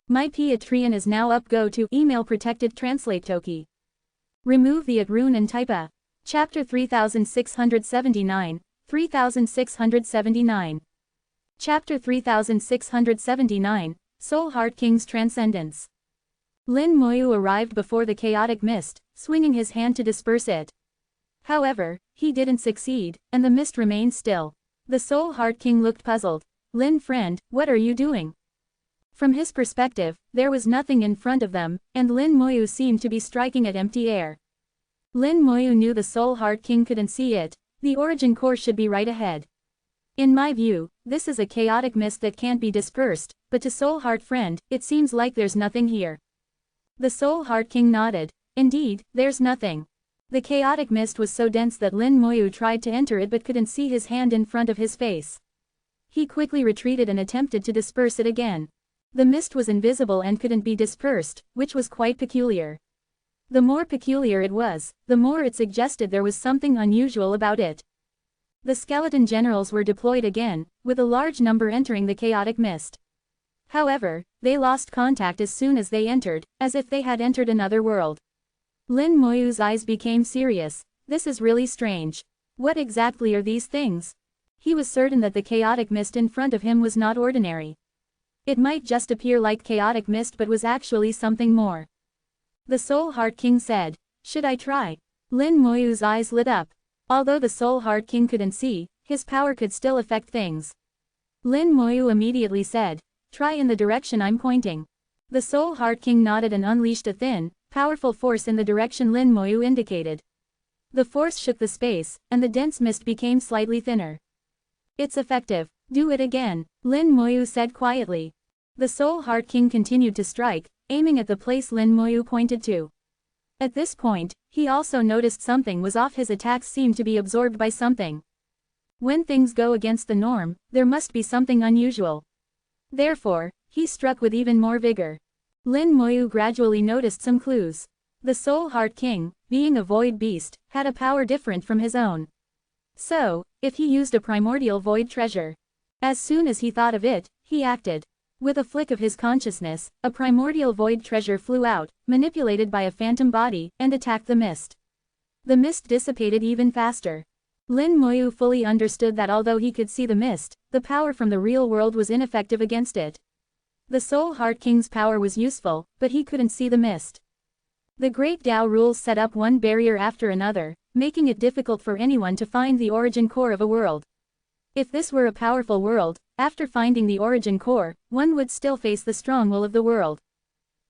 My Patreon is now up. Go to email protected translate toki. Remove the @rune and type a. Chapter 3679, 3679. Chapter 3679, Soul Heart King's Transcendence. Lin Moyu arrived before the chaotic mist, swinging his hand to disperse it. However, he didn't succeed, and the mist remained still. The Soul Heart King looked puzzled. "Lin friend, what are you doing?" From his perspective, there was nothing in front of them, and Lin Moyu seemed to be striking at empty air. Lin Moyu knew the Soul Heart King couldn't see it. The origin core should be right ahead. "In my view, this is a chaotic mist that can't be dispersed, but to Soul Heart friend, it seems like there's nothing here." The Soul Heart King nodded. "Indeed, there's nothing." The chaotic mist was so dense that Lin Moyu tried to enter it but couldn't see his hand in front of his face. He quickly retreated and attempted to disperse it again. The mist was invisible and couldn't be dispersed, which was quite peculiar. The more peculiar it was, the more it suggested there was something unusual about it. The skeleton generals were deployed again, with a large number entering the chaotic mist. However, they lost contact as soon as they entered, as if they had entered another world. Lin Moyu's eyes became serious. "This is really strange. What exactly are these things?" He was certain that the chaotic mist in front of him was not ordinary. It might just appear like chaotic mist but was actually something more. The Soul Heart King said, "Should I try?" Lin Moyu's eyes lit up. Although the Soul Heart King couldn't see, his power could still affect things. Lin Moyu immediately said, Try in the direction I'm pointing. The Soul Heart King nodded and unleashed a thin, powerful force in the direction Lin Moyu indicated. The force shook the space, and the dense mist became slightly thinner. It's effective. Do it again, Lin Moyu said quietly. The Soul Heart King continued to strike, aiming at the place Lin Moyu pointed to. At this point, he also noticed something was off. His attacks seemed to be absorbed by something. When things go against the norm, there must be something unusual. Therefore, he struck with even more vigor. Lin Moyu gradually noticed some clues. The Soul Heart King, being a void beast, had a power different from his own. So, if he used a primordial void treasure. As soon as he thought of it, he acted. With a flick of his consciousness, a primordial void treasure flew out, manipulated by a phantom body, and attacked the mist. The mist dissipated even faster. Lin Moyu fully understood that although he could see the mist, the power from the real world was ineffective against it. The Soul Heart King's power was useful, but he couldn't see the mist. The Great Tao rules set up one barrier after another, making it difficult for anyone to find the origin core of a world. If this were a powerful world, after finding the origin core, one would still face the strong will of the world.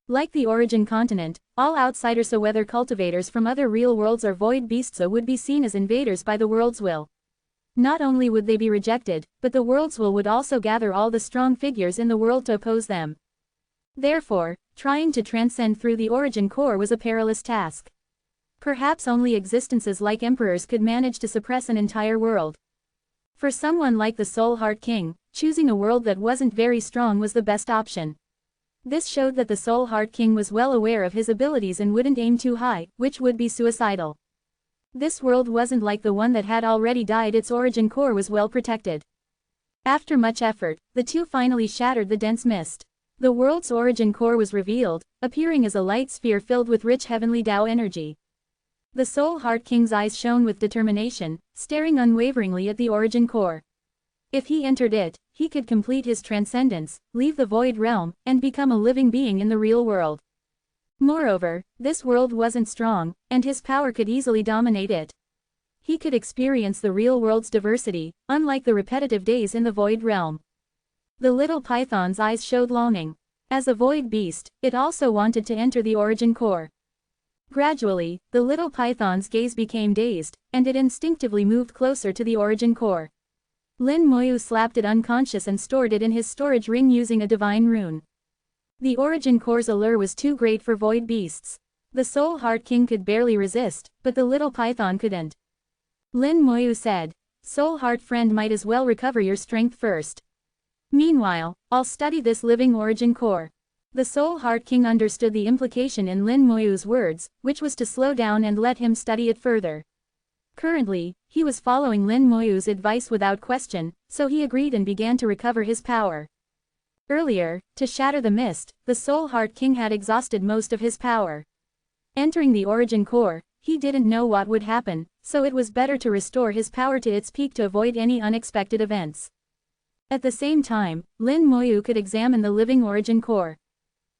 Like the origin continent, all outsiders, so whether cultivators from other real worlds or void beasts, would be seen as invaders by the world's will. Not only would they be rejected, but the world's will would also gather all the strong figures in the world to oppose them. Therefore, trying to transcend through the origin core was a perilous task. Perhaps only existences like emperors could manage to suppress an entire world. For someone like the Soul Heart King, choosing a world that wasn't very strong was the best option. This showed that the Soul Heart King was well aware of his abilities and wouldn't aim too high, which would be suicidal. This world wasn't like the one that had already died. Its origin core was well protected. After much effort, the two finally shattered the dense mist. The world's origin core was revealed, appearing as a light sphere filled with rich heavenly Tao energy. The Soul Heart King's eyes shone with determination, staring unwaveringly at the origin core. If he entered it, he could complete his transcendence, leave the void realm, and become a living being in the real world. Moreover, this world wasn't strong, and his power could easily dominate it. He could experience the real world's diversity, unlike the repetitive days in the void realm. The little python's eyes showed longing. As a void beast, it also wanted to enter the origin core. Gradually, the little python's gaze became dazed, and it instinctively moved closer to the origin core. Lin Moyu slapped it unconscious and stored it in his storage ring using a divine rune. The origin core's allure was too great for void beasts. The Soul Heart King could barely resist, but the little python couldn't. Lin Moyu said, "Soul Heart friend, might as well recover your strength first. Meanwhile, I'll study this living origin core." The Soul Heart King understood the implication in Lin Moyu's words, which was to slow down and let him study it further. Currently, he was following Lin Moyu's advice without question, so he agreed and began to recover his power. Earlier, to shatter the mist, the Soul Heart King had exhausted most of his power. Entering the origin core, he didn't know what would happen, so it was better to restore his power to its peak to avoid any unexpected events. At the same time, Lin Moyu could examine the living origin core.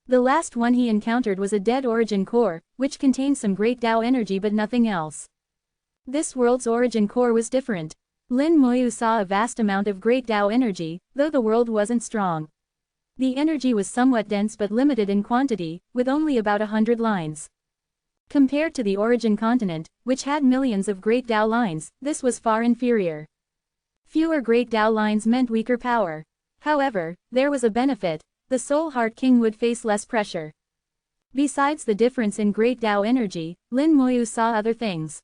The last one he encountered was a dead origin core, which contained some great Tao energy but nothing else. This world's origin core was different. Lin Moyu saw a vast amount of great Tao energy, though the world wasn't strong. The energy was somewhat dense but limited in quantity, with only about 100 lines. Compared to the origin continent, which had millions of great Tao lines, this was far inferior. Fewer great Tao lines meant weaker power. However, there was a benefit: the Soul Heart King would face less pressure. Besides the difference in great Tao energy, Lin Moyu saw other things.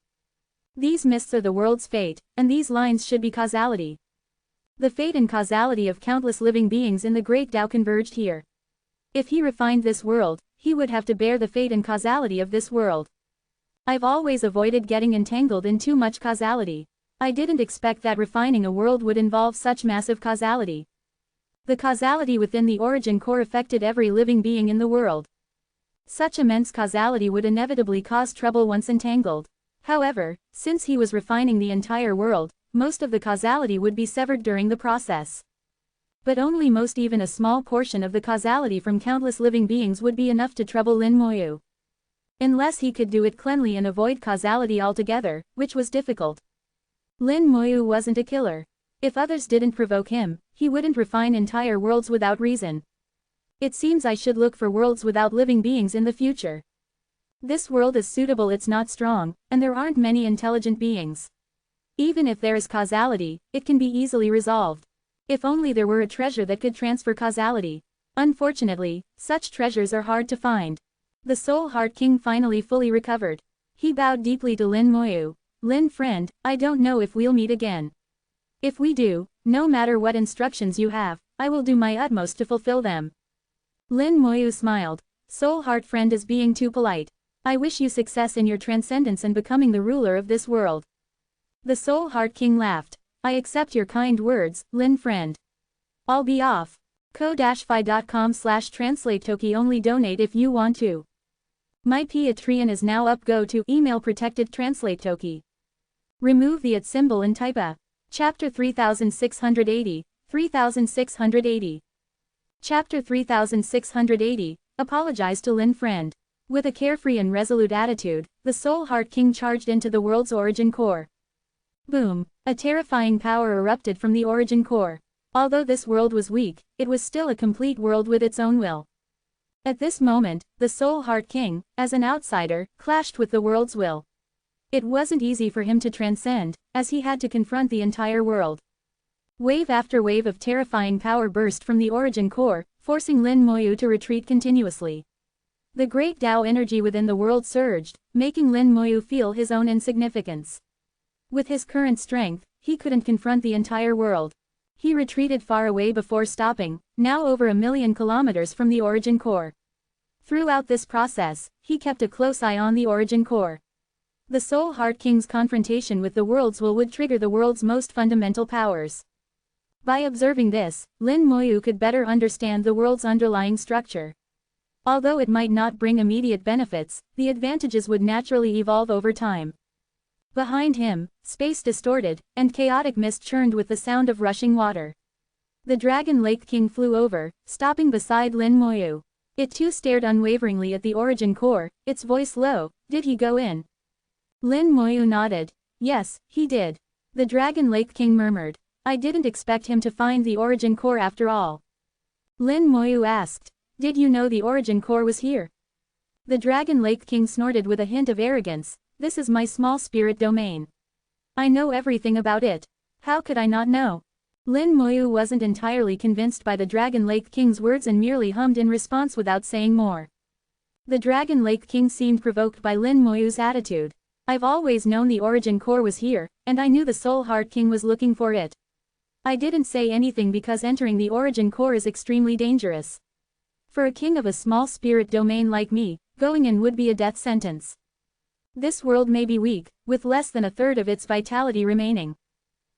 These mists are the world's fate, and these lines should be causality. The fate and causality of countless living beings in the great Tao converged here. If he refined this world, he would have to bear the fate and causality of this world. I've always avoided getting entangled in too much causality. I didn't expect that refining a world would involve such massive causality. The causality within the origin core affected every living being in the world. Such immense causality would inevitably cause trouble once entangled. However, since he was refining the entire world, most of the causality would be severed during the process. But only most, even a small portion of the causality from countless living beings would be enough to trouble Lin Moyu. Unless he could do it cleanly and avoid causality altogether, which was difficult. Lin Moyu wasn't a killer. If others didn't provoke him, he wouldn't refine entire worlds without reason. It seems I should look for worlds without living beings in the future. This world is suitable, it's not strong, and there aren't many intelligent beings. Even if there is causality, it can be easily resolved. If only there were a treasure that could transfer causality. Unfortunately, such treasures are hard to find. The Soul Heart King finally fully recovered. He bowed deeply to Lin Moyu. Lin friend, I don't know if we'll meet again. If we do, no matter what instructions you have, I will do my utmost to fulfill them. Lin Moyu smiled. Soul Heart friend is being too polite. I wish you success in your transcendence and becoming the ruler of this world. The Soul Heart King laughed. I accept your kind words, Lin friend. I'll be off. ko-fi.com/translate-toki only donate if you want to. My Patreon is now up. Go to email protected translate toki. Remove the @ symbol and type a. Chapter 3680, 3680. Chapter 3680, Apologize to Lin friend. With a carefree and resolute attitude, the Soul Heart King charged into the world's origin core. Boom! A terrifying power erupted from the origin core. Although this world was weak, it was still a complete world with its own will. At this moment, the Soul Heart King, as an outsider, clashed with the world's will. It wasn't easy for him to transcend, as he had to confront the entire world. Wave after wave of terrifying power burst from the origin core, forcing Lin Moyu to retreat continuously. The great Tao energy within the world surged, making Lin Moyu feel his own insignificance. With his current strength, he couldn't confront the entire world. He retreated far away before stopping, now over 1,000,000 kilometers from the origin core. Throughout this process, he kept a close eye on the origin core. The Soul Heart King's confrontation with the world's will would trigger the world's most fundamental powers. By observing this, Lin Moyu could better understand the world's underlying structure. Although it might not bring immediate benefits, the advantages would naturally evolve over time. Behind him, space distorted, and chaotic mist churned with the sound of rushing water. The Dragon Lake King flew over, stopping beside Lin Moyu. It too stared unwaveringly at the origin core, its voice low. Did he go in? Lin Moyu nodded. Yes, he did. The Dragon Lake King murmured. I didn't expect him to find the origin core after all. Lin Moyu asked. Did you know the origin core was here? The Dragon Lake King snorted with a hint of arrogance. This is my small spirit domain. I know everything about it. How could I not know? Lin Moyu wasn't entirely convinced by the Dragon Lake King's words and merely hummed in response without saying more. The Dragon Lake King seemed provoked by Lin Moyu's attitude. I've always known the origin core was here, and I knew the Soul Heart King was looking for it. I didn't say anything because entering the origin core is extremely dangerous. For a king of a small spirit domain like me, going in would be a death sentence. This world may be weak, with less than a third of its vitality remaining.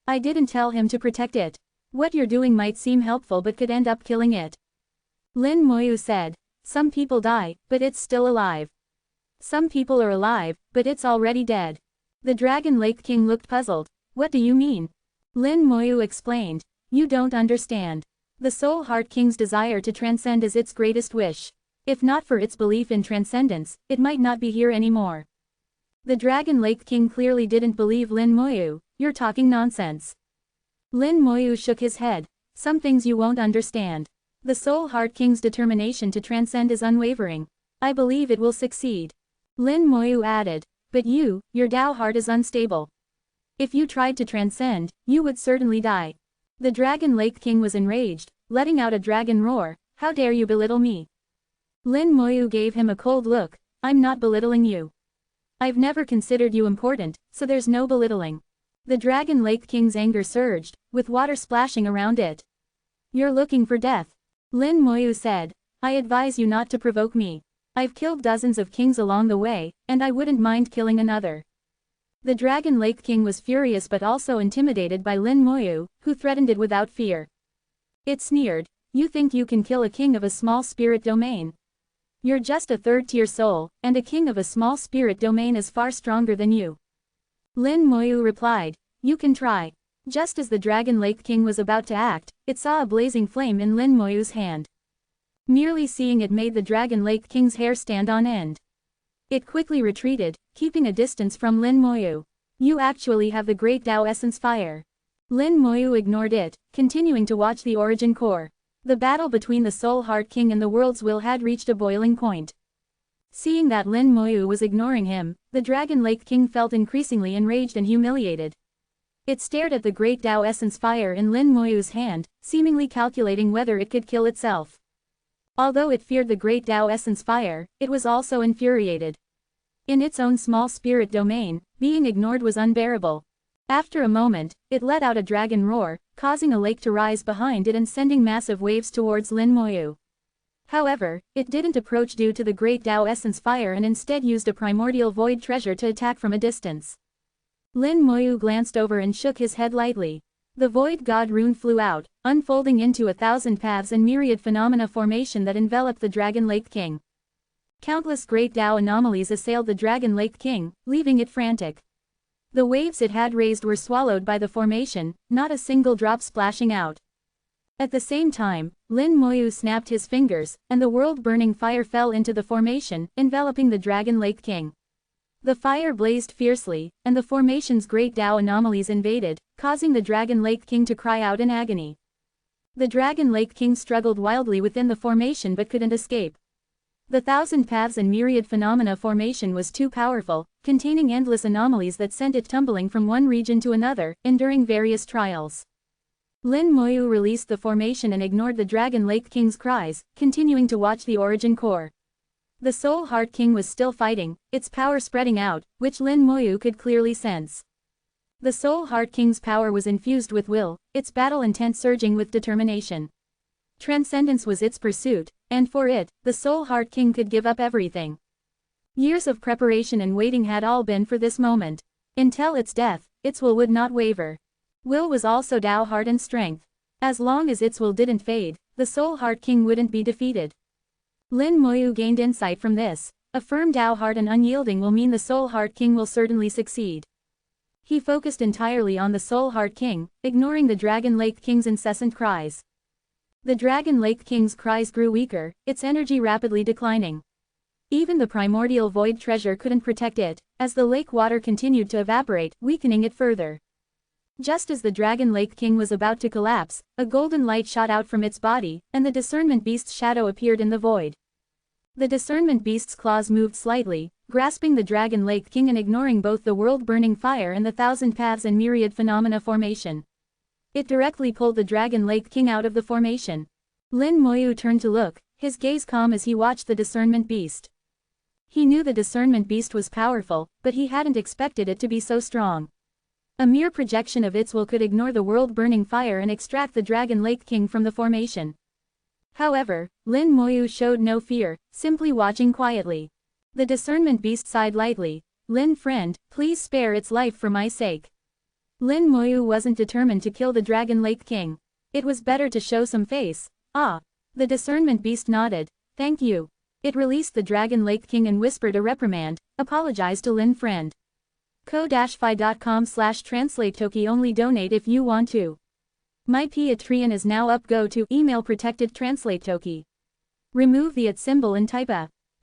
I didn't tell him to protect it. What you're doing might seem helpful but could end up killing it. Lin Moyu said. Some people die, but it's still alive. Some people are alive, but it's already dead. The Dragon Lake King looked puzzled. What do you mean? Lin Moyu explained. You don't understand. The Soul Heart King's desire to transcend is its greatest wish. If not for its belief in transcendence, it might not be here anymore. The Dragon Lake King clearly didn't believe Lin Moyu. You're talking nonsense. Lin Moyu shook his head. Some things you won't understand. The Soul Heart King's determination to transcend is unwavering. I believe it will succeed. Lin Moyu added. But your Tao heart is unstable. If you tried to transcend, you would certainly die. The Dragon Lake King was enraged, letting out a dragon roar. How dare you belittle me? Lin Moyu gave him a cold look. I'm not belittling you. I've never considered you important, so there's no belittling. The Dragon Lake King's anger surged, with water splashing around it. You're looking for death. Lin Moyu said. I advise you not to provoke me. I've killed dozens of kings along the way, and I wouldn't mind killing another. The Dragon Lake King was furious but also intimidated by Lin Moyu, who threatened it without fear. It sneered. You think you can kill a king of a small spirit domain? You're just a third-tier soul, and a king of a small spirit domain is far stronger than you. Lin Moyu replied. You can try. Just as the Dragon Lake King was about to act, it saw a blazing flame in Lin Moyu's hand. Merely seeing it made the Dragon Lake King's hair stand on end. It quickly retreated, keeping a distance from Lin Moyu. You actually have the great Tao essence fire. Lin Moyu ignored it, continuing to watch the origin core. The battle between the Soul Heart King and the world's will had reached a boiling point. Seeing that Lin Moyu was ignoring him, the Dragon Lake King felt increasingly enraged and humiliated. It stared at the great Tao Essence fire in Lin Moyu's hand, seemingly calculating whether it could kill itself. Although it feared the great Tao Essence fire, it was also infuriated. In its own small spirit domain, being ignored was unbearable. After a moment, it let out a dragon roar, causing a lake to rise behind it and sending massive waves towards Lin Moyu. However, it didn't approach due to the great Tao Essence fire and instead used a primordial void treasure to attack from a distance. Lin Moyu glanced over and shook his head lightly. The void god rune flew out, unfolding into 1,000 paths and myriad phenomena formation that enveloped the Dragon Lake King. Countless great Tao anomalies assailed the Dragon Lake King, leaving it frantic. The waves it had raised were swallowed by the formation, not a single drop splashing out. At the same time, Lin Moyu snapped his fingers, and the world-burning fire fell into the formation, enveloping the Dragon Lake King. The fire blazed fiercely, and the formation's great Tao anomalies invaded, causing the Dragon Lake King to cry out in agony. The Dragon Lake King struggled wildly within the formation but couldn't escape. The 1,000 paths and myriad phenomena formation was too powerful, containing endless anomalies that sent it tumbling from one region to another, enduring various trials. Lin Moyu released the formation and ignored the Dragon Lake King's cries, continuing to watch the origin core. The Soul Heart King was still fighting, its power spreading out, which Lin Moyu could clearly sense. The Soul Heart King's power was infused with will, its battle intent surging with determination. Transcendence was its pursuit, and for it, the Soul Heart King could give up everything. Years of preparation and waiting had all been for this moment. Until its death, its will would not waver. Will was also Tao heart and strength. As long as its will didn't fade, the Soul Heart King wouldn't be defeated. Lin Moyu gained insight from this. A firm Tao heart and unyielding will mean the Soul Heart King will certainly succeed. He focused entirely on the Soul Heart King, ignoring the Dragon Lake King's incessant cries. The Dragon Lake King's cries grew weaker, its energy rapidly declining. Even the primordial void treasure couldn't protect it, as the lake water continued to evaporate, weakening it further. Just as the Dragon Lake King was about to collapse, a golden light shot out from its body, and the Discernment Beast's shadow appeared in the void. The Discernment Beast's claws moved slightly, grasping the Dragon Lake King and ignoring both the world-burning fire and the 1,000 paths and myriad phenomena formation. It directly pulled the Dragon Lake King out of the formation. Lin Moyu turned to look, his gaze calm as he watched the Discernment Beast. He knew the Discernment Beast was powerful, but he hadn't expected it to be so strong. A mere projection of its will could ignore the world-burning fire and extract the Dragon Lake King from the formation. However, Lin Moyu showed no fear, simply watching quietly. The Discernment Beast sighed lightly. "Lin friend, please spare its life for my sake." Lin Moyu wasn't determined to kill the Dragon Lake King. It was better to show some face. "Ah." The Discernment Beast nodded. "Thank you." It released the Dragon Lake King and whispered a reprimand, "Apologize to Lin friend. ko-fi.com/translate-toki only donate if you want to. My Patreon is now up. Go to email protected translate toki. Remove the @ symbol and type a